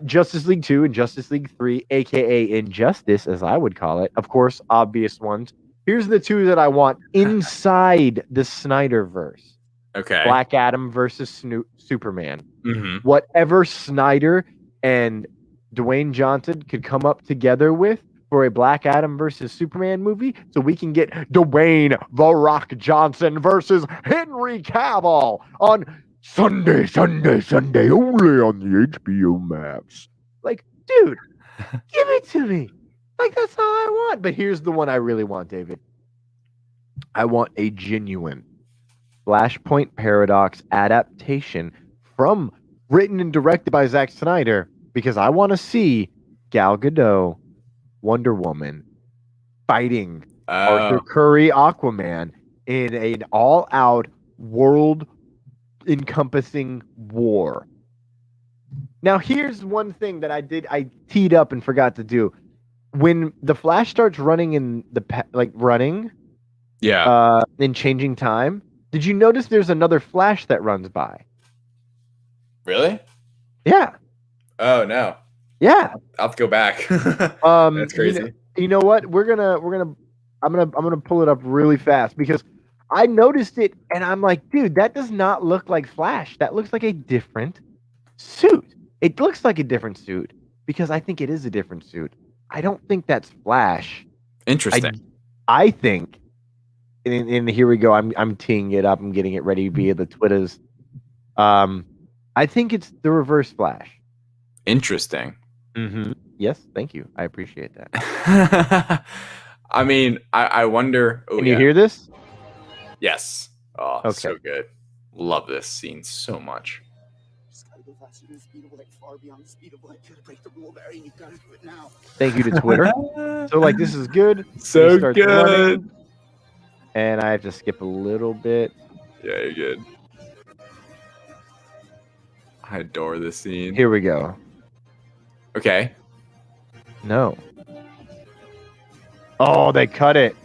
Justice League 2 and Justice League 3, a.k.a. Injustice, as I would call it. Of course, obvious ones. Here's the two that I want inside the Snyderverse. Okay. Black Adam versus Superman. Mm-hmm. Whatever Snyder and Dwayne Johnson could come up together with for a Black Adam versus Superman movie, so we can get Dwayne The Rock Johnson versus Henry Cavill on Sunday, only on the HBO Max. Like, dude, give it to me. Like, that's all I want. But here's the one I really want, David. I want a genuine Flashpoint Paradox adaptation from written and directed by Zack Snyder, because I want to see Gal Gadot, Wonder Woman, fighting Arthur Curry, Aquaman, in an all-out world-encompassing war. Now, here's one thing that I teed up and forgot to do. When the Flash starts running in the in changing time, did you notice there's another Flash that runs by? Really? Yeah. Oh no. Yeah. I'll have to go back. That's crazy. You know what? I'm gonna pull it up really fast because I noticed it and I'm like, dude, that does not look like Flash. That looks like a different suit. It looks like a different suit because I think it is a different suit. I don't think that's Flash. Interesting. I think, and here we go. I'm teeing it up. I'm getting it ready via the Twitters. I think it's the Reverse Flash. Interesting. Mm-hmm. Yes, thank you. I appreciate that. I mean, I wonder. Can you hear this? Yes. Oh, okay. So good. Love this scene so much. Thank you to Twitter. So, like, this is good. So good. Running, and I have to skip a little bit. Yeah, you're good. I adore this scene. Here we go. Okay. No. Oh, they cut it.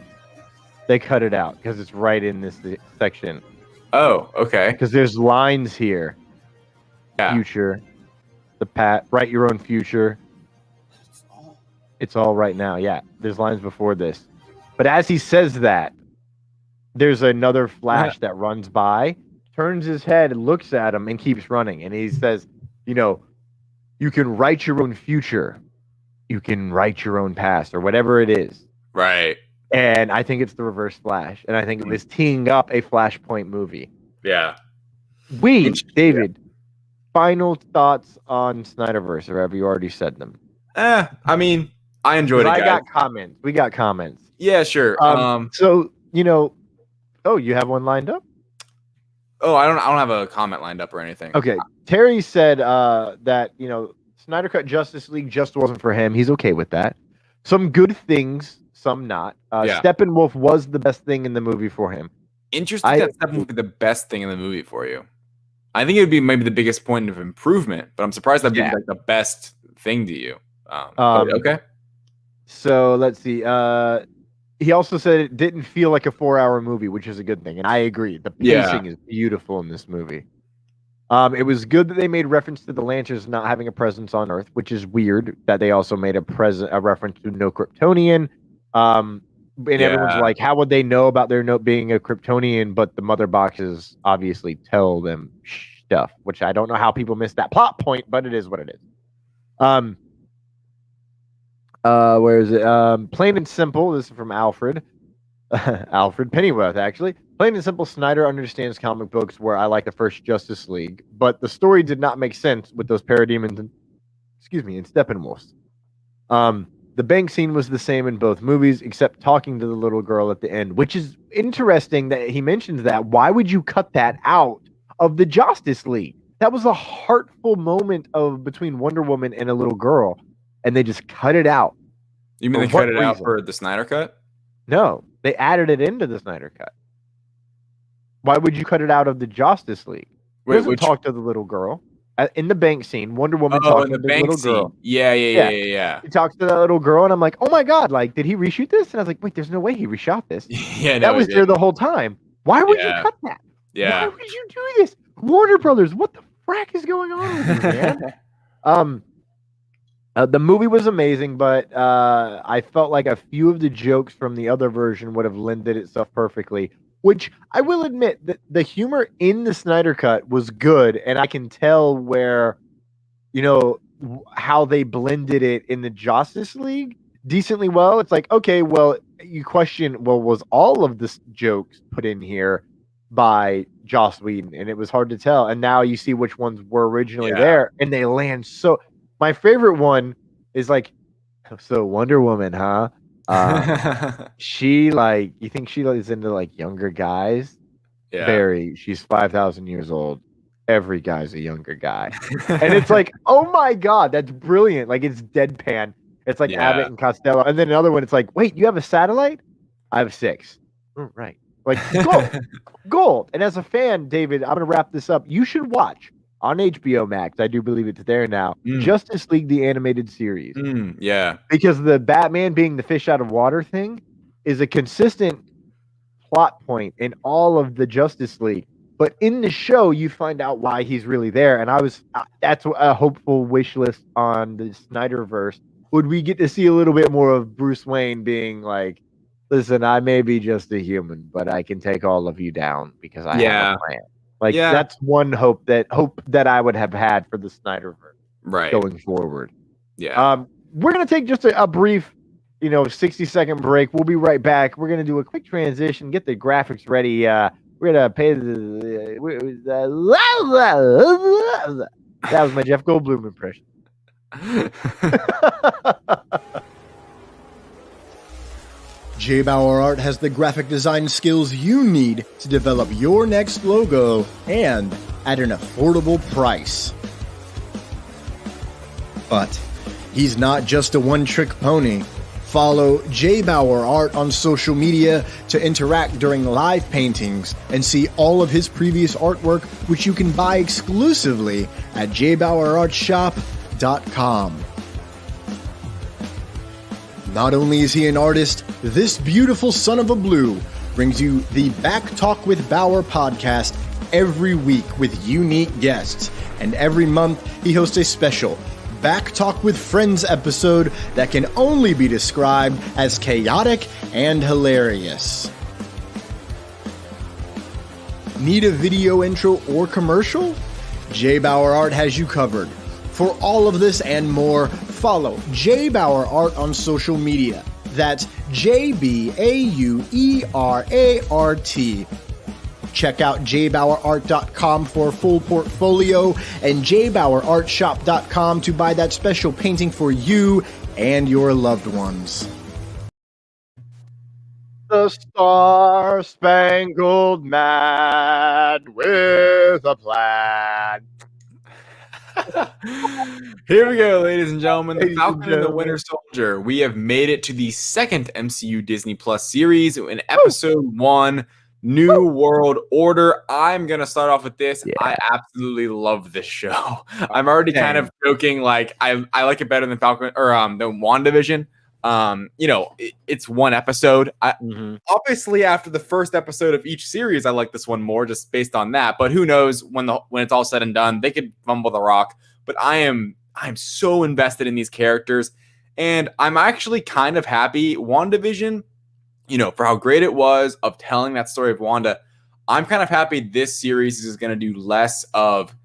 They cut it out because it's right in this section. Oh, okay. Because there's lines here. Yeah. Future. Write your own future. It's all right now. Yeah. There's lines before this. But as he says that, there's another Flash that runs by, turns his head, and looks at him, and keeps running. And he says, you can write your own future. You can write your own past, or whatever it is. Right. And I think it's the Reverse Flash. And I think it was teeing up a Flashpoint movie. Yeah. David, final thoughts on Snyderverse, or have you already said them? I mean, I enjoyed it, guys. I got comments. We got comments. Yeah, sure. So, you have one lined up? Oh, I don't have a comment lined up or anything. Okay. Terry said that, Snyder Cut Justice League just wasn't for him. He's okay with that. Some good things, some not. Steppenwolf was the best thing in the movie for him. Interesting that Steppenwolf would be the best thing in the movie for you. I think it would be maybe the biggest point of improvement, but I'm surprised that'd be like the best thing to you. Okay. So let's see. He also said it didn't feel like a 4-hour movie, which is a good thing. And I agree. The pacing is beautiful in this movie. It was good that they made reference to the Lancers not having a presence on Earth, which is weird that they also made a reference to no Kryptonian. And everyone's like, how would they know about there not being a Kryptonian? But the mother boxes obviously tell them stuff, which I don't know how people missed that plot point, but it is what it is. Where is it? Plain and simple. This is from Alfred. Alfred Pennyworth, actually. Plain and simple, Snyder understands comic books where I like the first Justice League, but the story did not make sense with those parademons and, and Steppenwolves. The bank scene was the same in both movies, except talking to the little girl at the end, which is interesting that he mentions that. Why would you cut that out of the Justice League? That was a heartful moment between Wonder Woman and a little girl, and they just cut it out. You mean they cut it out for the Snyder Cut? No, they added it into the Snyder Cut. Why would you cut it out of the Justice League? He doesn't talk to the little girl. In the bank scene, Wonder Woman talking to the little girl. Yeah. He talks to that little girl, and I'm like, oh my God, like, did he reshoot this? And I was like, wait, there's no way he reshot this. That was there the whole time. Why would you cut that? Yeah. Why would you do this? Warner Brothers, what the frack is going on with you, man? The movie was amazing, but I felt like a few of the jokes from the other version would have lended itself perfectly. Which I will admit that the humor in the Snyder Cut was good, and I can tell where, how they blended it in the Justice League decently well. It's like, okay, well, you question, was all of the jokes put in here by Joss Whedon? And it was hard to tell. And now you see which ones were originally there, and they land so. My favorite one is like, so Wonder Woman, huh? She you think she is into like younger guys? Yeah. Barry, she's 5,000 years old. Every guy's a younger guy. And it's like, oh my God, that's brilliant. Like, it's deadpan. It's like Abbott and Costello. And then another one, it's like, wait, you have a satellite? I have 6. Oh, right. Like, gold. And as a fan, David, I'm going to wrap this up. You should watch on HBO Max, I do believe it's there now, Justice League, the animated series. Yeah. Because the Batman being the fish out of water thing is a consistent plot point in all of the Justice League. But in the show, you find out why he's really there. And that's a hopeful wish list on the Snyderverse. Would we get to see a little bit more of Bruce Wayne being like, listen, I may be just a human, but I can take all of you down because I have a plan. That's one hope that I would have had for the Snyderverse going forward. Yeah. We're going to take just a brief, 60-second break. We'll be right back. We're going to do a quick transition, get the graphics ready. We're going to pay that was my Jeff Goldblum impression. JBauerArt has the graphic design skills you need to develop your next logo and at an affordable price. But he's not just a one-trick pony. Follow JBauerArt on social media to interact during live paintings and see all of his previous artwork, which you can buy exclusively at JBauerArtShop.com. Not only is he an artist, this beautiful son of a blue brings you the Back Talk with Bauer podcast every week with unique guests. And every month, he hosts a special Back Talk with Friends episode that can only be described as chaotic and hilarious. Need a video intro or commercial? JBauerArt has you covered. For all of this and more, follow JBauerArt on social media. That's JBauerArt. Check out JBauerArt.com for a full portfolio and JBauerArtShop.com to buy that special painting for you and your loved ones. The Star-Spangled Man with a plan. Here we go, ladies and gentlemen. The Falcon and the Winter Soldier. We have made it to the second MCU Disney Plus series in episode 1, New World Order. I'm going to start off with this. Yeah. I absolutely love this show. I'm already kind of joking, like, I like it better than Falcon or the WandaVision. It's one episode. Obviously, after the first episode of each series, I like this one more just based on that. But who knows when it's all said and done, they could fumble the rock. But I'm so invested in these characters, and I'm actually kind of happy. WandaVision, for how great it was of telling that story of Wanda, I'm kind of happy this series is going to do less of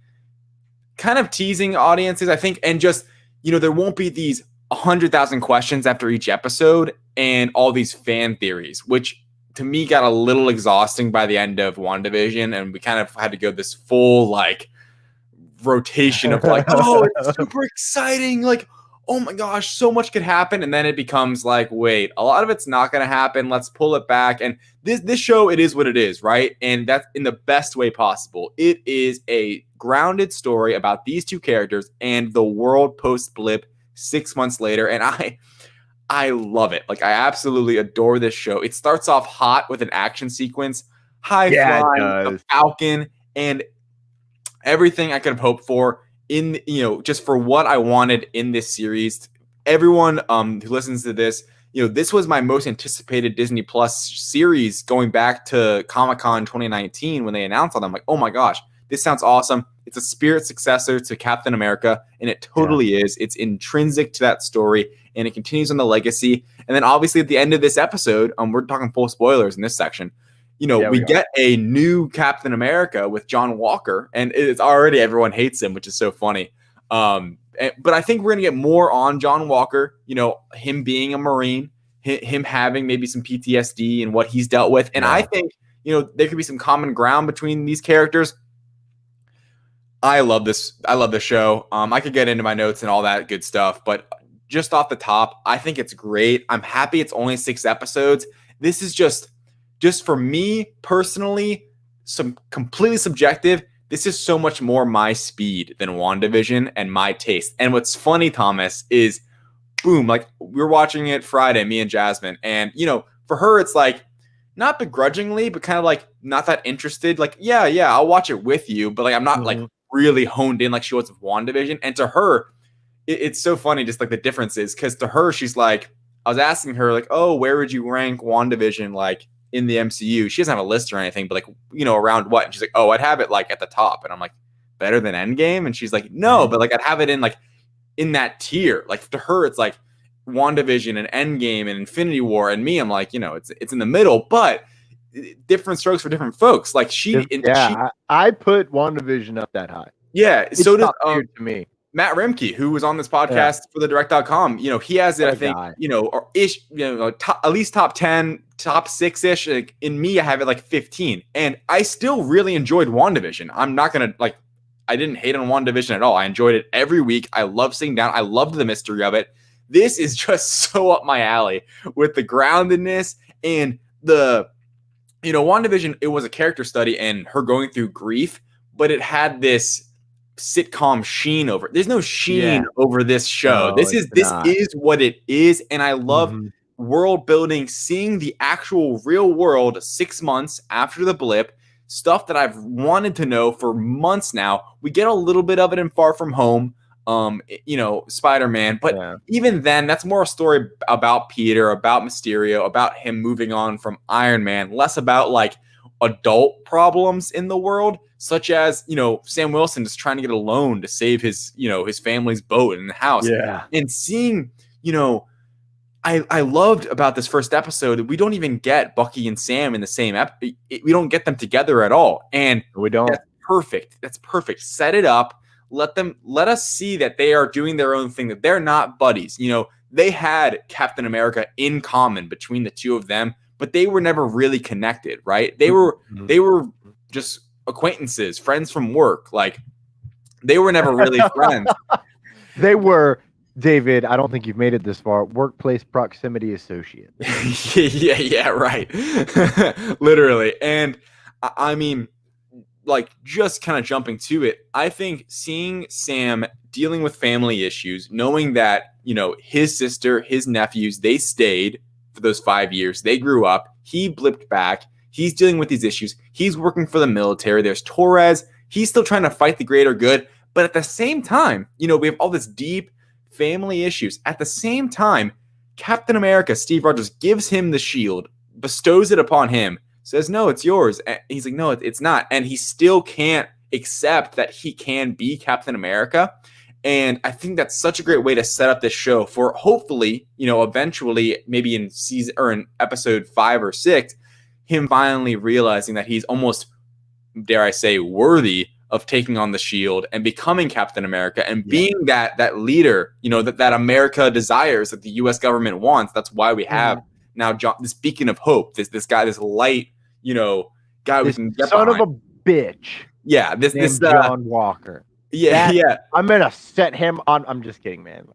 kind of teasing audiences, I think, and just there won't be these 100,000 questions after each episode and all these fan theories, which to me got a little exhausting by the end of WandaVision, and we kind of had to go this full like rotation of like, oh, it's super exciting, like, oh my gosh, so much could happen, and then it becomes like, wait, a lot of it's not going to happen. Let's pull it back. And this show, it is what it is, right? And that's in the best way possible. It is a grounded story about these two characters and the world post blip 6 months later, and I love it. Like, I absolutely adore this show. It starts off hot with an action sequence, flying, the Falcon, and everything I could have hoped for in, just for what I wanted in this series. Everyone who listens to this, this was my most anticipated Disney Plus series going back to Comic-Con 2019 when they announced all them. I'm like, oh my gosh, this sounds awesome. It's a spirit successor to Captain America, and it totally is. It's intrinsic to that story, and it continues on the legacy. And then obviously at the end of this episode, we're talking full spoilers in this section, we get a new Captain America with John Walker, and it's already everyone hates him, which is so funny. But I think we're going to get more on John Walker, him being a Marine, him having maybe some PTSD and what he's dealt with. And I think, there could be some common ground between these characters. I love this. I love the show. I could get into my notes and all that good stuff, but just off the top, I think it's great. I'm happy it's only 6 episodes. This is just for me personally, some completely subjective. This is so much more my speed than WandaVision and my taste. And what's funny, Thomas, is boom, like we were watching it Friday, me and Jasmine, and for her, it's like not begrudgingly, but kind of like not that interested. Like, yeah, I'll watch it with you, but like I'm not like really honed in like she was with WandaVision. And to her, it's so funny, just like the differences, because to her, she's like, I was asking her like, oh, where would you rank WandaVision like in the MCU? She doesn't have a list or anything, but like, around what? And she's like, oh, I'd have it like at the top. And I'm like, better than Endgame? And she's like, no, but like I'd have it in like in that tier. Like to her, it's like WandaVision and Endgame and Infinity War, and me, I'm like, it's in the middle, but different strokes for different folks. Like I put WandaVision up that high. Yeah, it's so does to me. Matt Remke, who was on this podcast for the direct.com, he has it, I think, or ish, at least top 10, top 6-ish. Like, in me, I have it like 15. And I still really enjoyed WandaVision. I'm not going to I didn't hate on WandaVision at all. I enjoyed it every week. I love sitting down. I loved the mystery of it. This is just so up my alley with the groundedness and the, WandaVision, it was a character study and her going through grief, but it had this sitcom sheen over it. There's no sheen over this show. No, this is what it is, and I love world building, seeing the actual real world 6 months after the blip, stuff that I've wanted to know for months now. We get a little bit of it in Far From Home, Spider-Man, but even then, that's more a story about Peter, about Mysterio, about him moving on from Iron Man, less about like adult problems in the world, such as, Sam Wilson just trying to get a loan to save his, his family's boat in the house. Yeah. And seeing, I loved about this first episode that we don't even get Bucky and Sam in the same we don't get them together at all. And we don't. That's perfect. That's perfect. Set it up. Let us see that they are doing their own thing, that they're not buddies. They had Captain America in common between the two of them, but they were never really connected, right? They were just acquaintances, friends from work. Like, they were never really friends. They were, David, I don't think you've made it this far, workplace proximity associates. yeah, right. Literally. And I mean, like, just kind of jumping to it, I think seeing Sam dealing with family issues, knowing that, his sister, his nephews, they stayed for those 5 years. They grew up. He blipped back. He's dealing with these issues. He's working for the military. There's Torres. He's still trying to fight the greater good. But at the same time, we have all this deep family issues. At the same time, Captain America, Steve Rogers, gives him the shield, bestows it upon him, says, no, it's yours. And he's like, no, it's not. And he still can't accept that he can be Captain America. And I think that's such a great way to set up this show for hopefully, eventually, maybe in season or in episode 5 or 6, him finally realizing that he's almost, dare I say, worthy of taking on the shield and becoming Captain America and being that leader, that America desires, that the U.S. government wants. That's why we have now speaking of hope, this guy, this light, guy we can get son behind. of a bitch. Yeah, this John Walker. Yeah. I'm gonna set him on. I'm just kidding, man.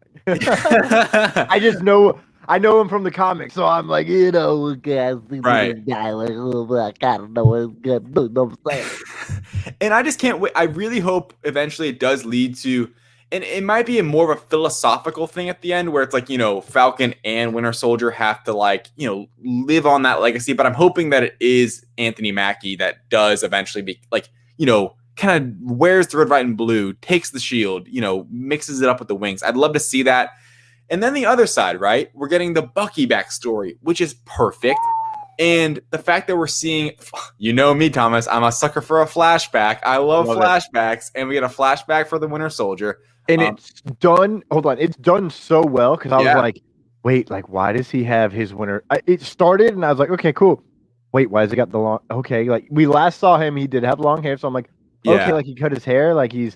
I know him from the comics, so I'm like, right. guy, like, I gotta know what he's gonna do. You know what I'm saying? And I just can't wait. I really hope eventually it does lead to, and it might be more of a philosophical thing at the end where it's like, Falcon and Winter Soldier have to live on that legacy. But I'm hoping that it is Anthony Mackie that does eventually be kind of wears the red, white, and blue, takes the shield, mixes it up with the wings. I'd love to see that. And then the other side, right? We're getting the Bucky backstory, which is perfect. And the fact that we're seeing, me, Thomas, I'm a sucker for a flashback. I love flashbacks. And we get a flashback for the Winter Soldier. And it's done. Hold on. It's done so well because I was like, wait, why does he have his winter? It started and I was like, okay, cool. Wait, why has he got the long? Okay, we last saw him. He did have long hair. So I'm like, okay, he cut his hair. He's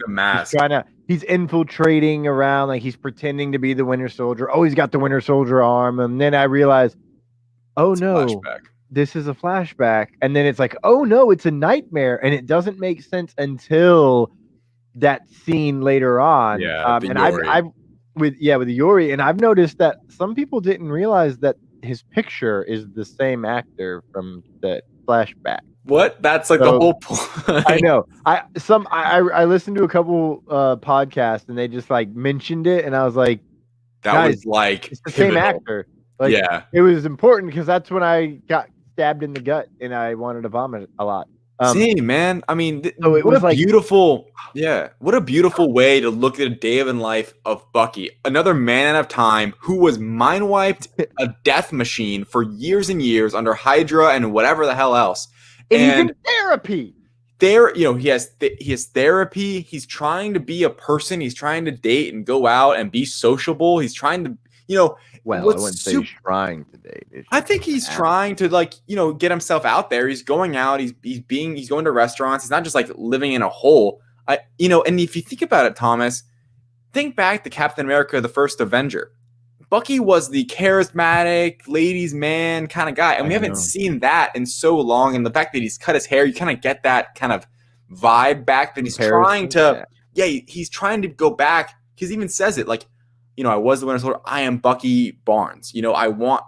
he's infiltrating around. He's pretending to be the Winter Soldier. Oh, he's got the Winter Soldier arm. And then I realized, this is a flashback. And then it's like, oh no, it's a nightmare. And it doesn't make sense until that scene later on. And I've with Yuri, and I've noticed that some people didn't realize that his picture is the same actor from the flashback. What? That's the whole point. I know. I listened to a couple podcasts and they just mentioned it, and I was like, it's the same actor. It was important because that's when I got stabbed in the gut and I wanted to vomit a lot. Man. I mean, so it was beautiful. Yeah, what a beautiful way to look at a day in life of Bucky, another man out of time who was mind wiped, a death machine for years and years under Hydra and whatever the hell else. And he's in therapy. He has therapy. He's trying to be a person. He's trying to date and go out and be sociable. He's trying to, Well, I wouldn't say he's trying to date. I think he's trying to get himself out there. He's going out. He's going to restaurants. He's not just living in a hole. And if you think about it, Thomas, think back to Captain America, the First Avenger. Bucky was the charismatic ladies' man kind of guy, and we haven't seen that in so long. And the fact that he's cut his hair, you kind of get that kind of vibe back that he's trying to, he's trying to go back. He even says it I was the Winter Soldier. I am Bucky Barnes. I want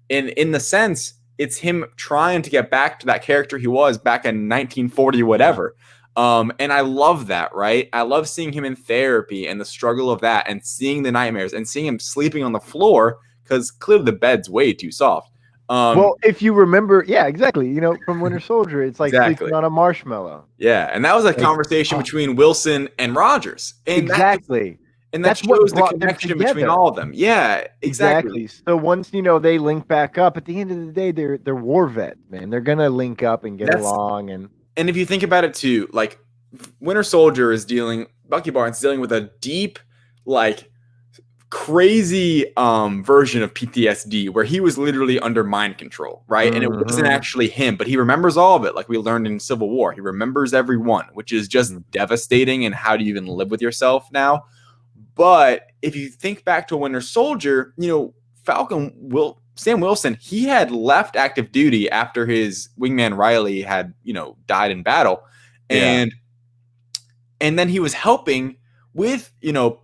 in the sense, it's him trying to get back to that character he was back in 1940, whatever. And I love that, right? I love seeing him in therapy and the struggle of that and seeing the nightmares and seeing him sleeping on the floor because clearly the bed's way too soft. Well, if you remember, exactly. From Winter Soldier, it's sleeping on a marshmallow. Yeah, and that was a conversation between Wilson and Rogers. And exactly. And that shows the connection between all of them. Yeah, exactly. So once they link back up, at the end of the day, they're war vets, man. They're gonna link up and get along. And if you think about it too, Winter Soldier is Bucky Barnes is dealing with a deep, crazy version of PTSD where he was literally under mind control, right? And it wasn't actually him, but he remembers all of it, like we learned in Civil War. He remembers everyone, which is just devastating. And how do you even live with yourself now? But if you think back to Winter Soldier, Sam Wilson, he had left active duty after his wingman Riley had, died in battle. And then he was helping with,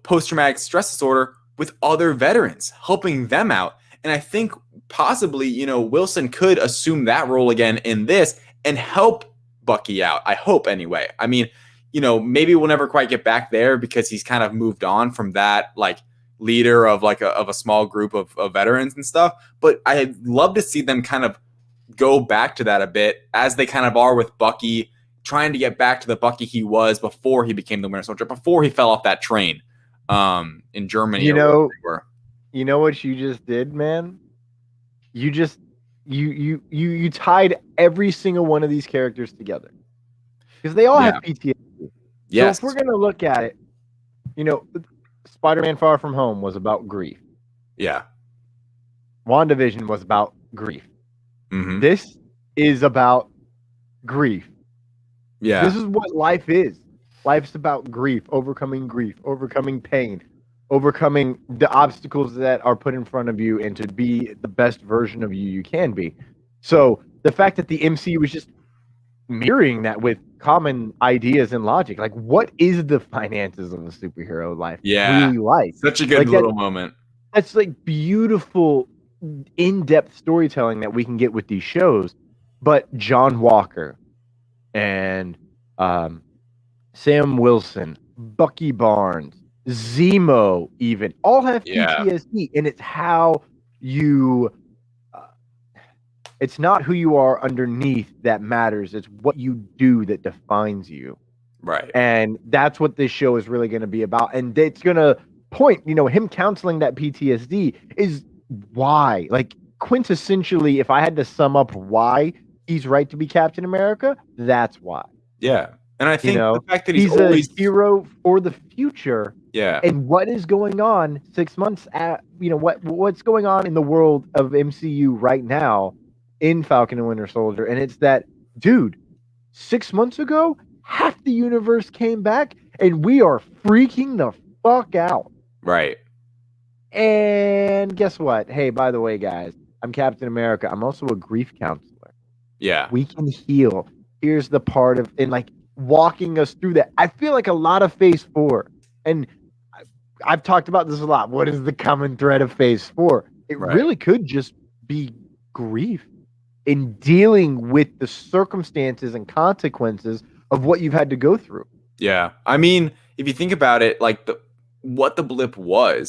post-traumatic stress disorder with other veterans, helping them out. And I think possibly, Wilson could assume that role again in this and help Bucky out. I hope anyway. I mean, maybe we'll never quite get back there because he's kind of moved on from that, leader of a small group of veterans and stuff. But I'd love to see them kind of go back to that a bit as they kind of are with Bucky, trying to get back to the Bucky he was before he became the Winter Soldier, before he fell off that train in Germany. You know what you just did, man? You just you tied every single one of these characters together because they all have PTSD. Yes. So if we're gonna look at it, Spider-Man Far From Home was about grief. Yeah. WandaVision was about grief. Mm-hmm. This is about grief. Yeah. This is what life is. Life's about grief, overcoming pain, overcoming the obstacles that are put in front of you, and to be the best version of you can be. So the fact that the MCU was just mirroring that with common ideas and logic, like what is the finances of a superhero life really like? Such a good little moment. That's like beautiful, in-depth storytelling that we can get with these shows. But John Walker and Sam Wilson, Bucky Barnes, Zemo, even all have PTSD, and it's how you. It's not who you are underneath that matters. It's what you do that defines you. Right. And that's what this show is really going to be about. And it's going to point, him counseling that PTSD is why, like quintessentially, if I had to sum up why he's right to be Captain America, that's why. Yeah. And I think the fact that he's always a hero for the future. Yeah. And what is going on 6 months at, what's going on in the world of MCU right now in Falcon and Winter Soldier. And it's that, dude, 6 months ago, half the universe came back and we are freaking the fuck out. Right. And guess what? Hey, by the way, guys, I'm Captain America. I'm also a grief counselor. Yeah. We can heal. Here's the part of, and like walking us through that. I feel like a lot of Phase 4, and I've talked about this a lot. What is the common thread of Phase 4? It really could just be grief in dealing with the circumstances and consequences of what you've had to go through. Yeah. I mean, if you think about it, like what the blip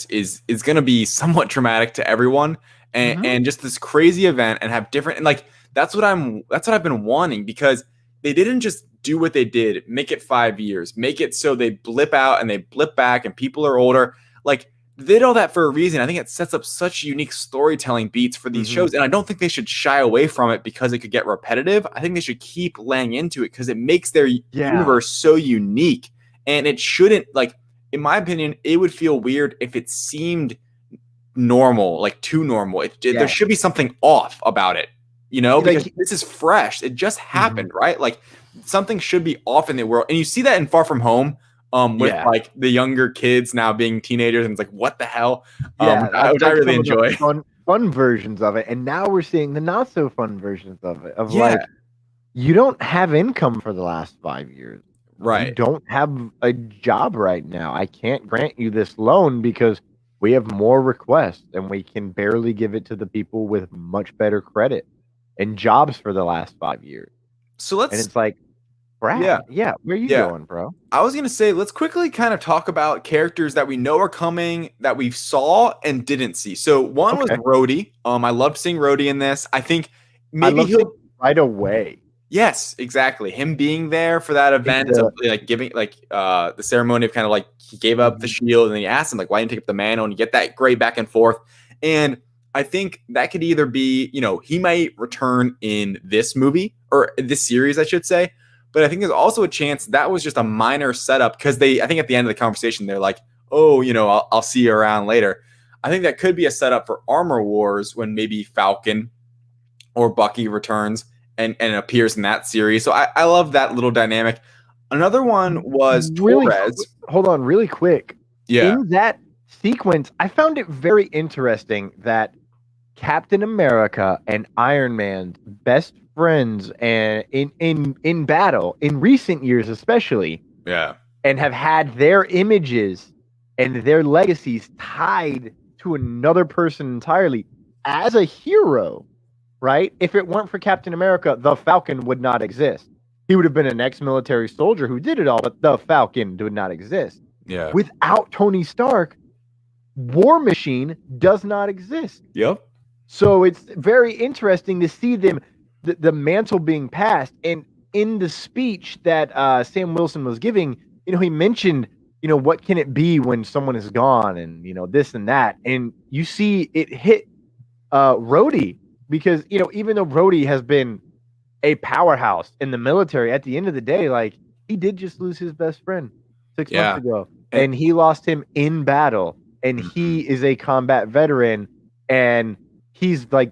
is going to be somewhat traumatic to everyone, and just this crazy event, and have different, and like that's what I've been wanting, because they didn't just do what they did, make it 5 years, make it so they blip out and they blip back and people are older. Like, they did all that for a reason. I think it sets up such unique storytelling beats for these shows, and I don't think they should shy away from it because it could get repetitive. I think they should keep laying into it because it makes their universe so unique, and it shouldn't, like, in my opinion, it would feel weird if it seemed normal, like too normal. There should be something off about it, because this is fresh. It just happened, right? Like, something should be off in the world, and you see that in Far From Home. With like the younger kids now being teenagers, and it's like, what the hell? Which I really enjoy. Fun versions of it, and now we're seeing the not so fun versions of it. Like, you don't have income for the last 5 years, right? You don't have a job right now. I can't grant you this loan because we have more requests, and we can barely give it to the people with much better credit and jobs for the last 5 years. So and it's like, Brad, where are you going, bro? I was gonna say, let's quickly kind of talk about characters that we know are coming, that we saw and didn't see. So one was Rhodey. I loved seeing Rhodey in this. I think maybe he'll right away. Yes, exactly. Him being there for that event of like giving the ceremony of kind of like he gave up the shield, and then he asked him like, why didn't you take up the mantle, and you get that great back and forth. And I think that could either be, he might return in this movie, or this series, I should say. But I think there's also a chance that was just a minor setup, because I think at the end of the conversation, they're like, oh, I'll see you around later. I think that could be a setup for Armor Wars, when maybe Falcon or Bucky returns and appears in that series. So I love that little dynamic. Another one was Torres. Hold on, really quick. Yeah. In that sequence, I found it very interesting that Captain America and Iron Man's best friends, and in battle in recent years especially, and have had their images and their legacies tied to another person entirely as a hero, right? If it weren't for Captain America, the Falcon would not exist. He would have been an ex-military soldier who did it all, but the Falcon would not exist. Yeah. Without Tony Stark, War Machine does not exist. Yep. So it's very interesting to see them, the mantle being passed. And in the speech that Sam Wilson was giving, he mentioned, what can it be when someone is gone, and, this and that. And you see it hit Rhodey, because, even though Rhodey has been a powerhouse in the military, at the end of the day, like, he did just lose his best friend 6 months ago. And he lost him in battle. And he is a combat veteran. And he's like,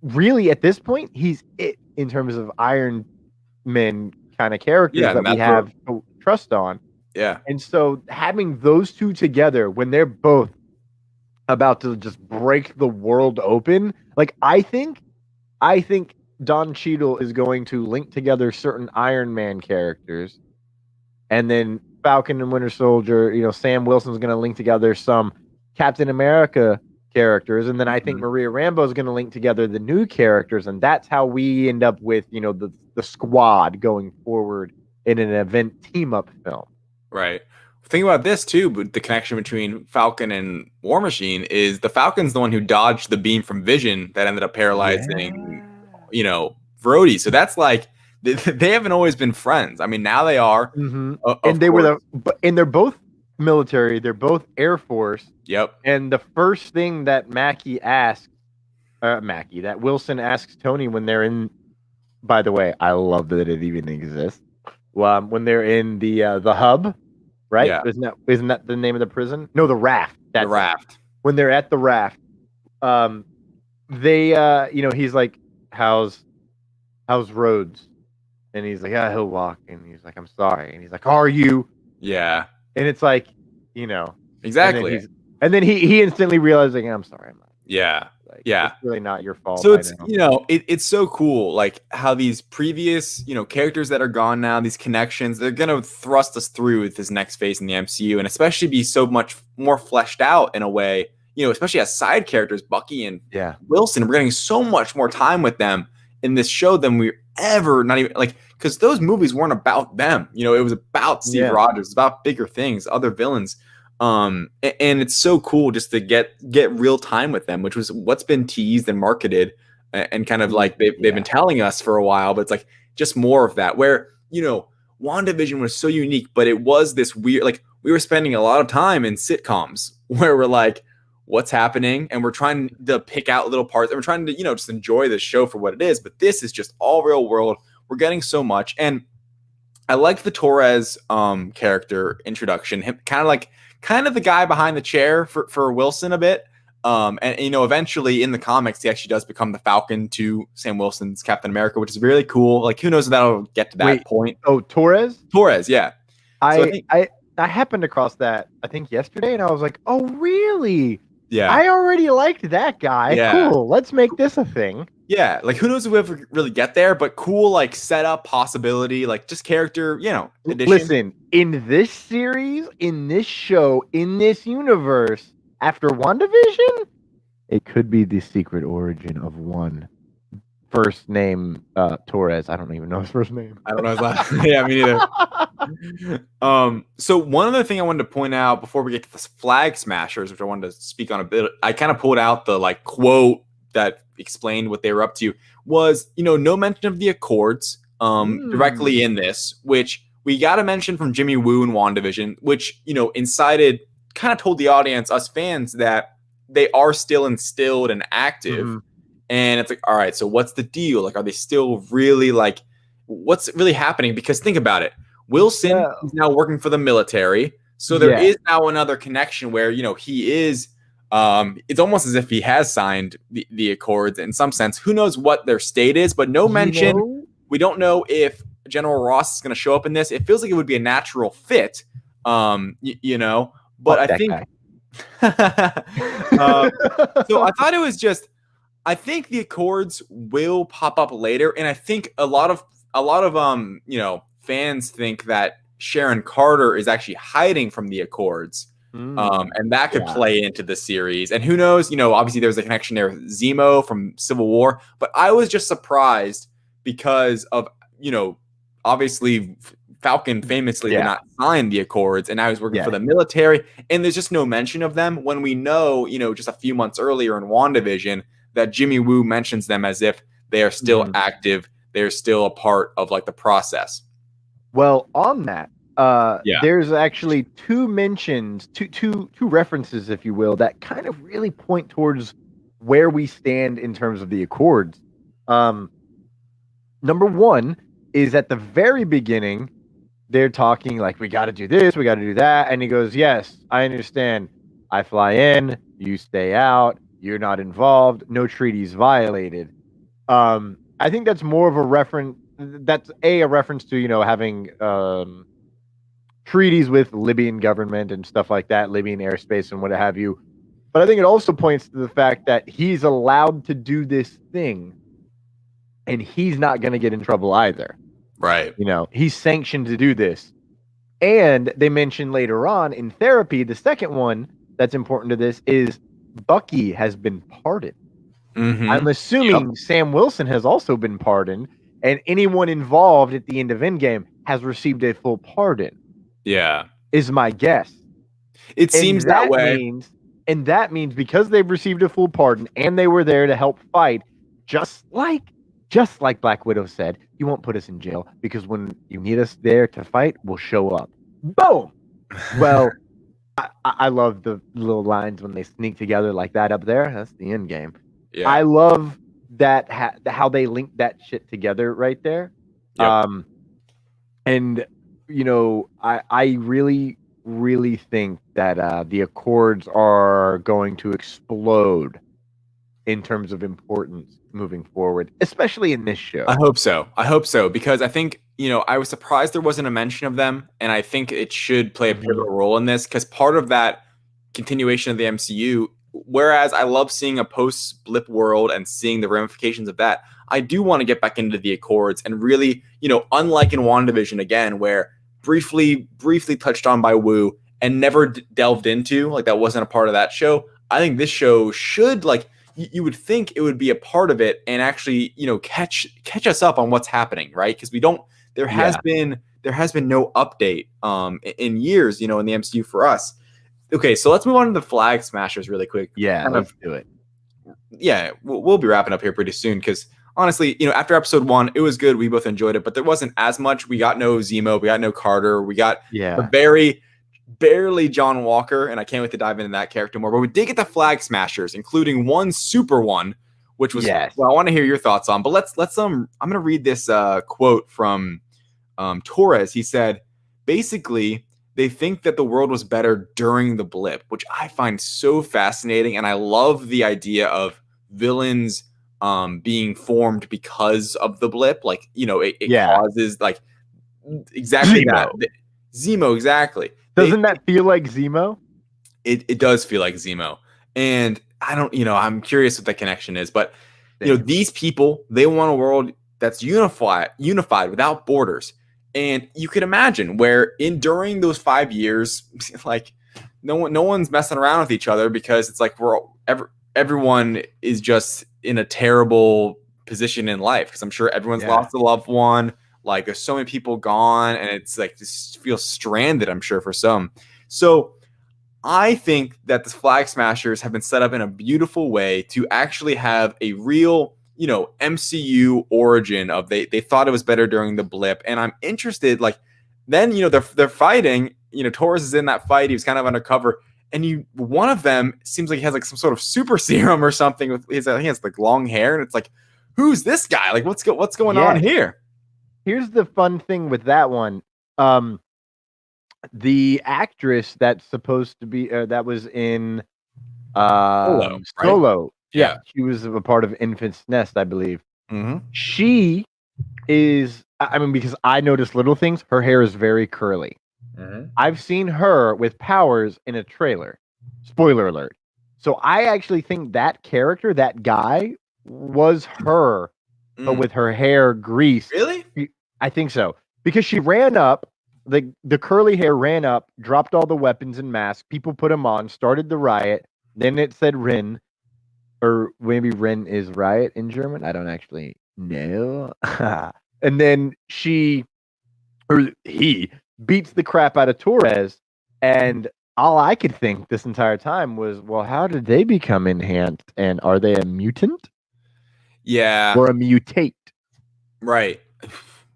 really, at this point, he's it in terms of Iron Man kind of characters that we have to trust on. Yeah. And so having those two together when they're both about to just break the world open, like I think Don Cheadle is going to link together certain Iron Man characters, and then Falcon and Winter Soldier, Sam Wilson's going to link together some Captain America characters, and then I think Maria Rambeau is going to link together the new characters, and that's how we end up with the squad going forward in an event team up film. Right. Think about this too, but the connection between Falcon and War Machine is the Falcon's the one who dodged the beam from Vision that ended up paralyzing, Brody. So that's like they haven't always been friends. I mean, now they are. And they're both military. They're both Air Force. Yep. And the first thing that that Wilson asks Tony when they're in. By the way, I love that it even exists. When they're in the hub. Right? Yeah. Isn't that the name of the prison? No, the raft. The raft. When they're at the raft, they he's like, How's Rhodes? And he's like, he'll walk. And he's like, I'm sorry. And he's like, are you? Yeah. And it's like, Exactly. And then he instantly realizes, like, I'm sorry, I'm not. Yeah. Like, yeah. It's really not your fault. So it's, it's so cool. Like how these previous, characters that are gone now, these connections, they're going to thrust us through with this next phase in the MCU and especially be so much more fleshed out in a way, especially as side characters, Bucky and Wilson, we're getting so much more time with them in this show than we ever, not even like, because those movies weren't about them. It was about Steve Rogers, about bigger things, other villains. And it's so cool just to get real time with them, which was what's been teased and marketed and kind of like they've been telling us for a while, but it's like just more of that where, WandaVision was so unique, but it was this weird, like we were spending a lot of time in sitcoms where we're like, what's happening? And we're trying to pick out little parts and we're trying to, just enjoy the show for what it is. But this is just all real world. We're getting so much. And I liked the Torres character introduction, him kind of the guy behind the chair for Wilson a bit. And eventually in the comics, he actually does become the Falcon to Sam Wilson's Captain America, which is really cool. Like, who knows if that'll get to that point. Oh, Torres? Torres, yeah. I happened across that, I think, yesterday, and I was like, oh, really? Yeah. I already liked that guy. Yeah. Cool. Let's make this a thing. Yeah. Like, who knows if we ever really get there, but cool, like, setup, possibility, like, just character, addition. Listen, in this series, in this show, in this universe, after WandaVision, it could be the secret origin of one first name Torres. I don't even know his first name. I don't know his last name. Yeah, me neither. So one other thing I wanted to point out before we get to the Flag Smashers, which I wanted to speak on a bit, I kind of pulled out the quote that explained what they were up to, was no mention of the Accords directly in this, which we got to mention from Jimmy Woo in WandaVision, which incited, kind of told the audience, us fans, that they are still instilled and active. And it's like, all right, so what's the deal? Like, are they still really what's really happening? Because think about it. Wilson is now working for the military. So there is now another connection where, he is, it's almost as if he has signed the Accords in some sense. Who knows what their state is, but no mention. We don't know if General Ross is going to show up in this. It feels like it would be a natural fit, but I think, so I thought it was just, I think the Accords will pop up later, and I think a lot of fans think that Sharon Carter is actually hiding from the Accords, and that could play into the series. And who knows? Obviously there's a connection there with Zemo from Civil War, but I was just surprised because of obviously Falcon famously did not sign the Accords, and now he's working for the military, and there's just no mention of them when we know just a few months earlier in WandaVision that Jimmy Woo mentions them as if they are still active. They're still a part of the process. Well, on that, there's actually two mentions, two references, if you will, that kind of really point towards where we stand in terms of the Accords. Number one is at the very beginning, they're talking like, we got to do this, we got to do that. And he goes, yes, I understand. I fly in, you stay out. You're not involved. No treaties violated. I think that's more of a reference. That's a reference to having treaties with Libyan government and stuff like that, Libyan airspace and what have you. But I think it also points to the fact that he's allowed to do this thing, and he's not going to get in trouble either. Right. You know, he's sanctioned to do this. And they mention later on in therapy, the second one that's important to this is Bucky has been pardoned. Mhm. I'm assuming Sam Wilson has also been pardoned, and anyone involved at the end of Endgame has received a full pardon, Yeah. is my guess. It seems that way. And that means because they've received a full pardon and they were there to help fight, just like Black Widow said, you won't put us in jail because when you need us there to fight, we'll show up. Boom. Well, I love the little lines when they sneak together like that up there. That's the end game. Yeah. I love that how they link that shit together right there. Yep. And you know, I really think that the Accords are going to explode in terms of importance moving forward, especially in this show. I hope so because I think, you know, I was surprised there wasn't a mention of them, and I think it should play a pivotal role in this because part of that continuation of the MCU, whereas I love seeing a post-blip world and seeing the ramifications of that, I do want to get back into the Accords and really, you know, unlike in WandaVision again, where briefly touched on by Wu and never delved into, like that wasn't a part of that show. I think this show should, like, you would think it would be a part of it and actually, you know, catch us up on what's happening, right? Because there has been no update in years, you know, in the MCU for us. Okay, so let's move on to the Flag Smashers really quick. Yeah, let's do it. Yeah, we'll be wrapping up here pretty soon because honestly, you know, after episode 1, it was good. We both enjoyed it, but there wasn't as much. We got no Zemo, we got no Carter, we got a very barely John Walker, and I can't wait to dive into that character more. But we did get the Flag Smashers, including one super one, which was well, I want to hear your thoughts on. But let's I'm gonna read this quote from Torres. He said, basically, they think that the world was better during the blip, which I find so fascinating, and I love the idea of villains being formed because of the blip. Like, you know, it causes like exactly that. Zemo, exactly. Doesn't that feel like Zemo? It does feel like Zemo. And I don't, you know, I'm curious what the connection is, but you know, these people, they want a world that's unified without borders. And you can imagine where during those 5 years, like no one's messing around with each other because it's like everyone is just in a terrible position in life because I'm sure everyone's lost a loved one. Like there's so many people gone and it's like just feels stranded, I'm sure, for some. So I think that the Flag Smashers have been set up in a beautiful way to actually have a real, you know, MCU origin of they thought it was better during the blip. And I'm interested, like, then, you know, they're fighting, you know, Torres is in that fight. He was kind of undercover. And one of them seems like he has like some sort of super serum or something with he has like long hair. And it's like, who's this guy? Like, what's going on here? Here's the fun thing with that one. The actress that's supposed to be that was in Solo. Yeah, she was a part of Infant's Nest, I believe. Mm-hmm. She is, I mean, because I noticed little things, her hair is very curly. Mm-hmm. I've seen her with powers in a trailer. Spoiler alert. So I actually think that character, that guy, was her, but with her hair greased. Really? I think so. Because she ran up, the curly hair ran up, dropped all the weapons and masks, people put them on, started the riot, then it said Rin, or maybe Rin is riot in German, I don't actually know. And then he beats the crap out of Torres, and all I could think this entire time was, well, how did they become enhanced, and are they a mutant? Yeah. Or a mutate? Right.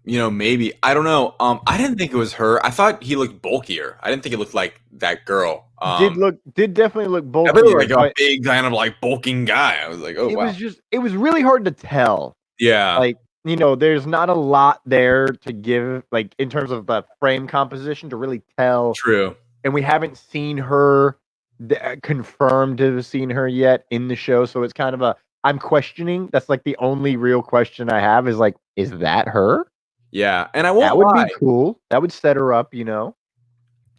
You know, maybe. I don't know. I didn't think it was her. I thought he looked bulkier. I didn't think it looked like that girl. Did definitely look bulkier. I looked like a big kind of like bulking guy. I was like, oh wow. It was really hard to tell. Yeah. Like, you know, there's not a lot there to give, like, in terms of the frame composition to really tell. True. And we haven't seen her confirmed to have seen her yet in the show. So it's kind of I'm questioning. That's like the only real question I have is like, is that her? Yeah. And I won't That would be cool. That would set her up, you know.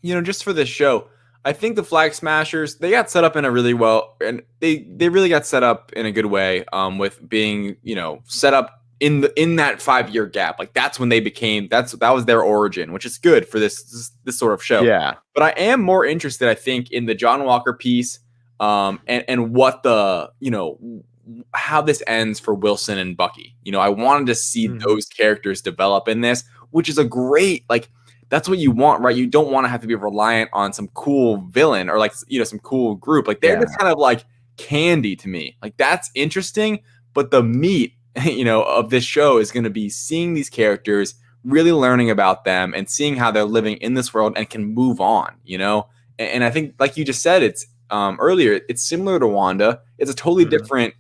just for this show, I think the Flag Smashers, they got set up in a really well, and they really got set up in a good way, with being, set up in that 5-year gap. Like that's when they became, that was their origin, which is good for this sort of show. Yeah. But I am more interested, I think, in the John Walker piece, and what the, how this ends for Wilson and Bucky. I wanted to see those characters develop in this, which is a great, like, that's what you want, right? You don't want to have to be reliant on some cool villain or like, some cool group. Like they're just kind of like candy to me. Like that's interesting, but the meat, of this show is going to be seeing these characters, really learning about them and seeing how they're living in this world and can move on, And I think, like you just said, it's earlier, it's similar to Wanda. It's a totally different,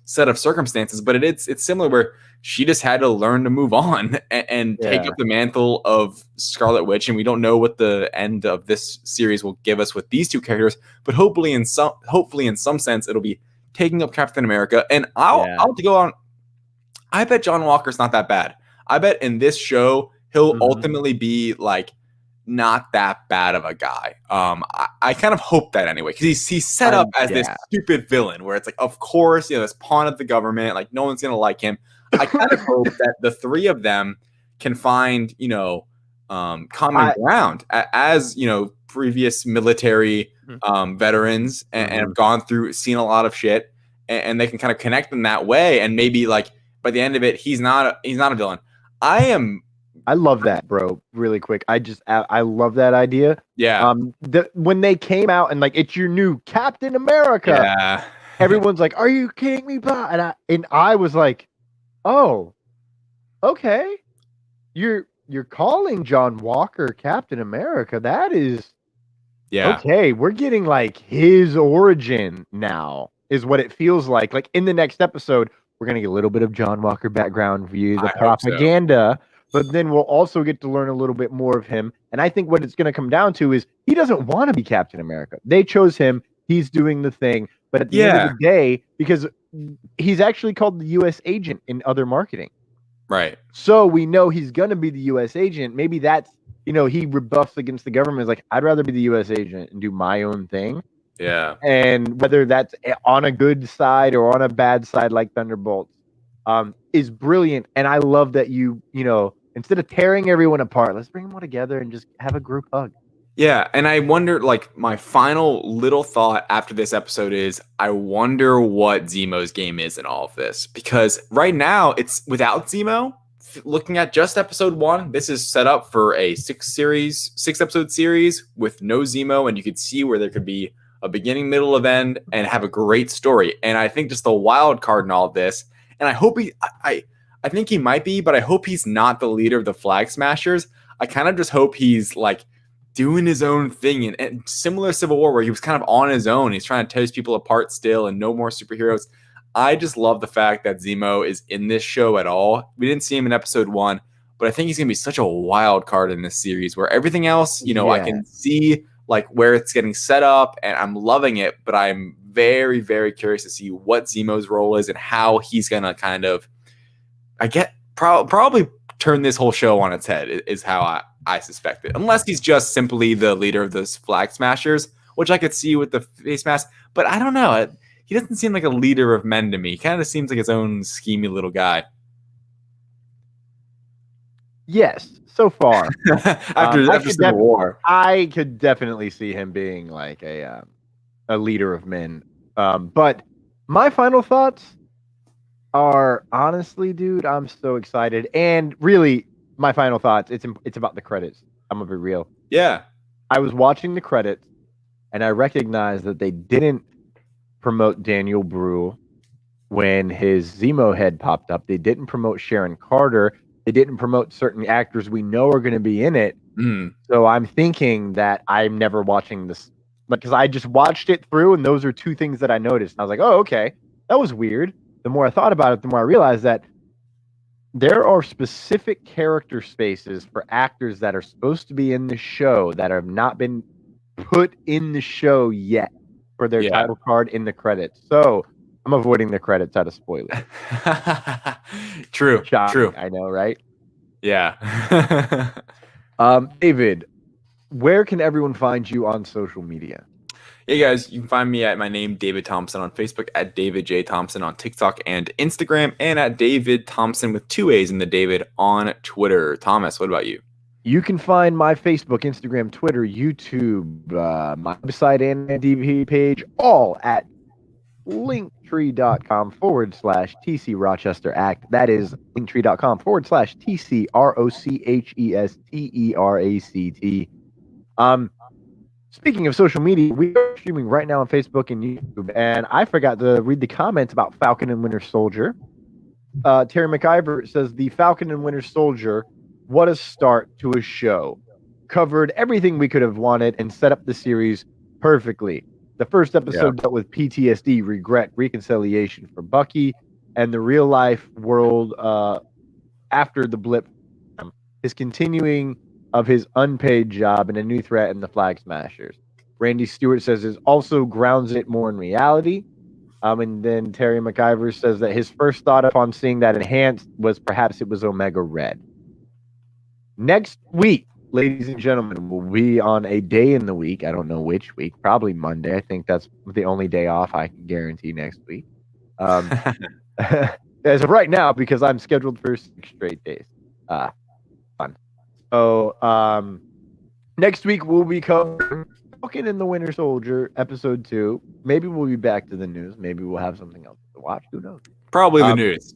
set of circumstances, but it's similar where she just had to learn to move on and take up the mantle of Scarlet Witch. And we don't know what the end of this series will give us with these two characters, but hopefully in some sense, it'll be taking up Captain America. And I'll have to go on. I bet John Walker's not that bad. I bet in this show, he'll ultimately be like, not that bad of a guy. I kind of hope that anyway, because he's set up as this stupid villain where it's like, of course, this pawn of the government, like no one's gonna like him. I kind of hope that the three of them can find, common ground as previous military veterans and have gone through, seen a lot of shit, and they can kind of connect in that way. And maybe like by the end of it, he's not a villain. I love that, bro. Really quick, I love that idea. Yeah. When they came out and like, it's your new Captain America. Yeah. Everyone's like, "Are you kidding me?" And I was like, "Oh, okay. You're calling John Walker Captain America. That is okay. We're getting like his origin now, is what it feels like. Like in the next episode, we're gonna get a little bit of John Walker background view, the propaganda." But then we'll also get to learn a little bit more of him. And I think what it's going to come down to is he doesn't want to be Captain America. They chose him. He's doing the thing. But at the end of the day, because he's actually called the U.S. agent in other marketing. Right. So we know he's going to be the U.S. agent. Maybe that's, he rebuffs against the government. Is like, I'd rather be the U.S. agent and do my own thing. Yeah. And whether that's on a good side or on a bad side, like Thunderbolts, is brilliant. And I love that instead of tearing everyone apart, let's bring them all together and just have a group hug. Yeah, and I wonder, like, my final little thought after this episode is, I wonder what Zemo's game is in all of this. Because right now, it's without Zemo. Looking at just episode 1, this is set up for a 6-episode series with no Zemo, and you could see where there could be a beginning, middle, of end, and have a great story. And I think just the wild card in all of this, and I hope I think he might be, but I hope he's not the leader of the Flag Smashers. I kind of just hope he's like doing his own thing, and similar to Civil War where he was kind of on his own. He's trying to tear his people apart still and no more superheroes. I just love the fact that Zemo is in this show at all. We didn't see him in episode 1, but I think he's going to be such a wild card in this series where everything else, I can see like where it's getting set up and I'm loving it, but I'm very, very curious to see what Zemo's role is and how he's going to kind of, probably turn this whole show on its head is how I suspect it. Unless he's just simply the leader of those Flag Smashers, which I could see with the face mask. But I don't know. He doesn't seem like a leader of men to me. He kind of seems like his own schemy little guy. Yes, so far. after Civil War. I could definitely see him being like a leader of men. But my final thoughts are, honestly, dude, I'm so excited. And really, my final thoughts, it's about the credits. I'm gonna be real. Yeah. I was watching the credits and I recognized that they didn't promote Daniel Bruhl when his Zemo head popped up. They didn't promote Sharon Carter. They didn't promote certain actors we know are going to be in it. So I'm thinking that I'm never watching this, because I just watched it through and those are two things that I noticed. And I was like, oh, okay, that was weird. The more I thought about it, the more I realized that there are specific character spaces for actors that are supposed to be in the show that have not been put in the show yet for their title card in the credits. So I'm avoiding the credits out of spoilers. True. Shocking, I know, right? Yeah. David, where can everyone find you on social media? Hey guys, you can find me at my name, David Thompson, on Facebook, at David J. Thompson on TikTok and Instagram, and at David Thompson with 2 A's in the David on Twitter. Thomas, what about you? You can find my Facebook, Instagram, Twitter, YouTube, my website, and DV page all at Linktree.com/TCRochesterACT. That is Linktree.com/TCRochesterACT. Speaking of social media, we are streaming right now on Facebook and YouTube, and I forgot to read the comments about Falcon and Winter Soldier. Terry McIver says, the Falcon and Winter Soldier, what a start to a show. Covered everything we could have wanted and set up the series perfectly. The first episode dealt with PTSD, regret, reconciliation for Bucky, and the real-life world after the blip. His continuing of his unpaid job and a new threat in the Flag Smashers. Randy Stewart says it also grounds it more in reality. And then Terry McIver says that his first thought upon seeing that enhanced was perhaps it was Omega Red. Next week, ladies and gentlemen, we'll be on a day in the week. I don't know which week. Probably Monday. I think that's the only day off I can guarantee next week. As of right now, because I'm scheduled for 6 straight days. Fun. So next week we'll be covering Falcon and the Winter Soldier, episode 2. Maybe we'll be back to the news. Maybe we'll have something else to watch. Who knows? Probably the news.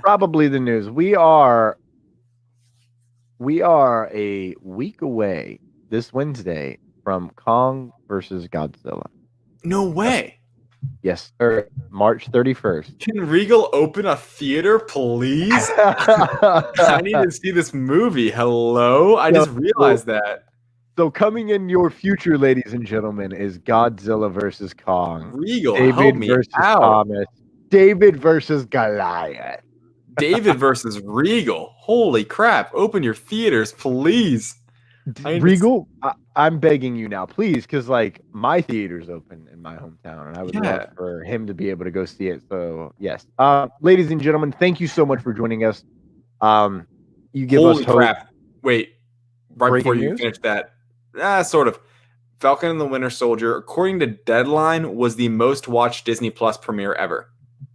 Probably the news. We are a week away this Wednesday from Kong versus Godzilla. No way. Yes, sir. March 31st. Can Regal open a theater, please? I need to see this movie. Hello? I just realized that. So coming in your future, ladies and gentlemen, is Godzilla versus Kong. Regal, David help me versus out. Thomas. David versus Goliath. David versus Regal. Holy crap. Open your theaters, please. Regal, I'm begging you now, please, because like my theater's open in my hometown, and I would love for him to be able to go see it. So yes, ladies and gentlemen, thank you so much for joining us. You give us hope. Crap. Wait, right Breaking before you news? finish that, sort of. Falcon and the Winter Soldier, according to Deadline, was the most watched Disney Plus premiere ever.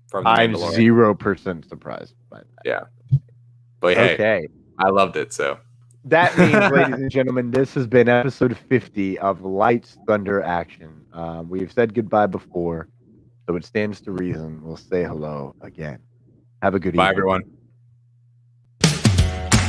From I'm 0% surprised by that. Yeah, but hey, Okay. I loved it. So That means, ladies and gentlemen, this has been episode 50 of Lights, Thunder, Action. We've said goodbye before, so it stands to reason we'll say hello again. Have a good evening. bye, everyone.